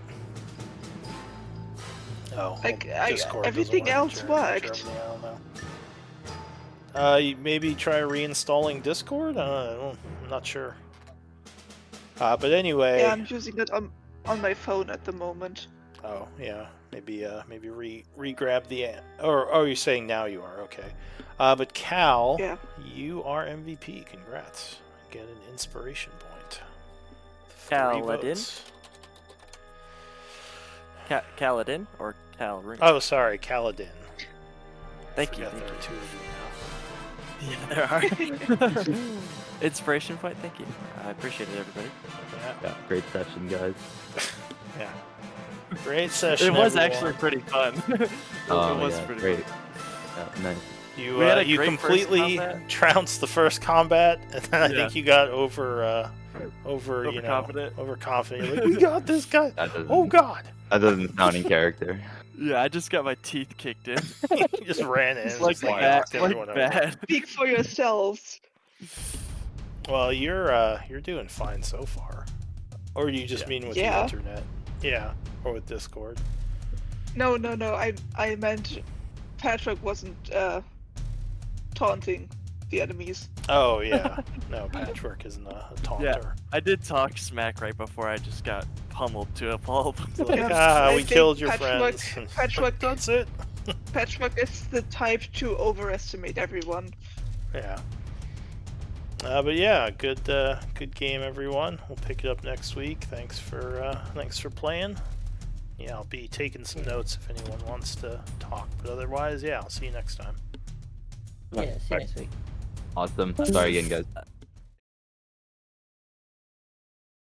Oh, Like, well, Discord doesn't everything work in else worked. Germany, I don't know. You maybe try reinstalling Discord? I'm not sure. But anyway. Yeah, I'm using it on my phone at the moment. Oh yeah, maybe re-grab the. Or you're saying now you are okay. But Cal, Yeah. you are MVP. Congrats. Get an inspiration point. 3 Kaladin? votes. Kaladin or Calrin? Oh, sorry, Kaladin. Thank you. Forgot there are 2 of you now. Yeah, there are. Inspiration point, thank you. I appreciate it, everybody. Yeah. Great session, guys. Yeah. Great session. It was everyone. actually pretty fun. It Oh, was yeah, pretty great. fun. Yeah, nice. You We had a you great first completely combat. trounced the first combat, and then I Yeah. think you got overconfident. Overconfident. Overconfident. Like, we got this guy. That doesn't, Oh God. Other than sounding character. Yeah, I just got my teeth kicked in. He just ran in, It's and like just like bad, knocked everyone like over. bad. Speak for yourselves. Well, you're doing fine so far. Or you just Yeah. mean with Yeah. the internet? Yeah, or with Discord. No. I meant Patrick wasn't taunting the enemies. Oh yeah, no, Patchwork isn't a taunter. I did talk smack right before I just got pummeled to a pulp. It's like, Yeah, I we think killed your Patchwork- friends. Patchwork- That's it. Patchwork is the type to overestimate everyone. Yeah. But yeah, good game, everyone. We'll pick it up next week. Thanks for playing. Yeah, I'll be taking some notes if anyone wants to talk. But otherwise, yeah, I'll see you next time. Yeah, see you next week. Awesome. Sorry again, guys.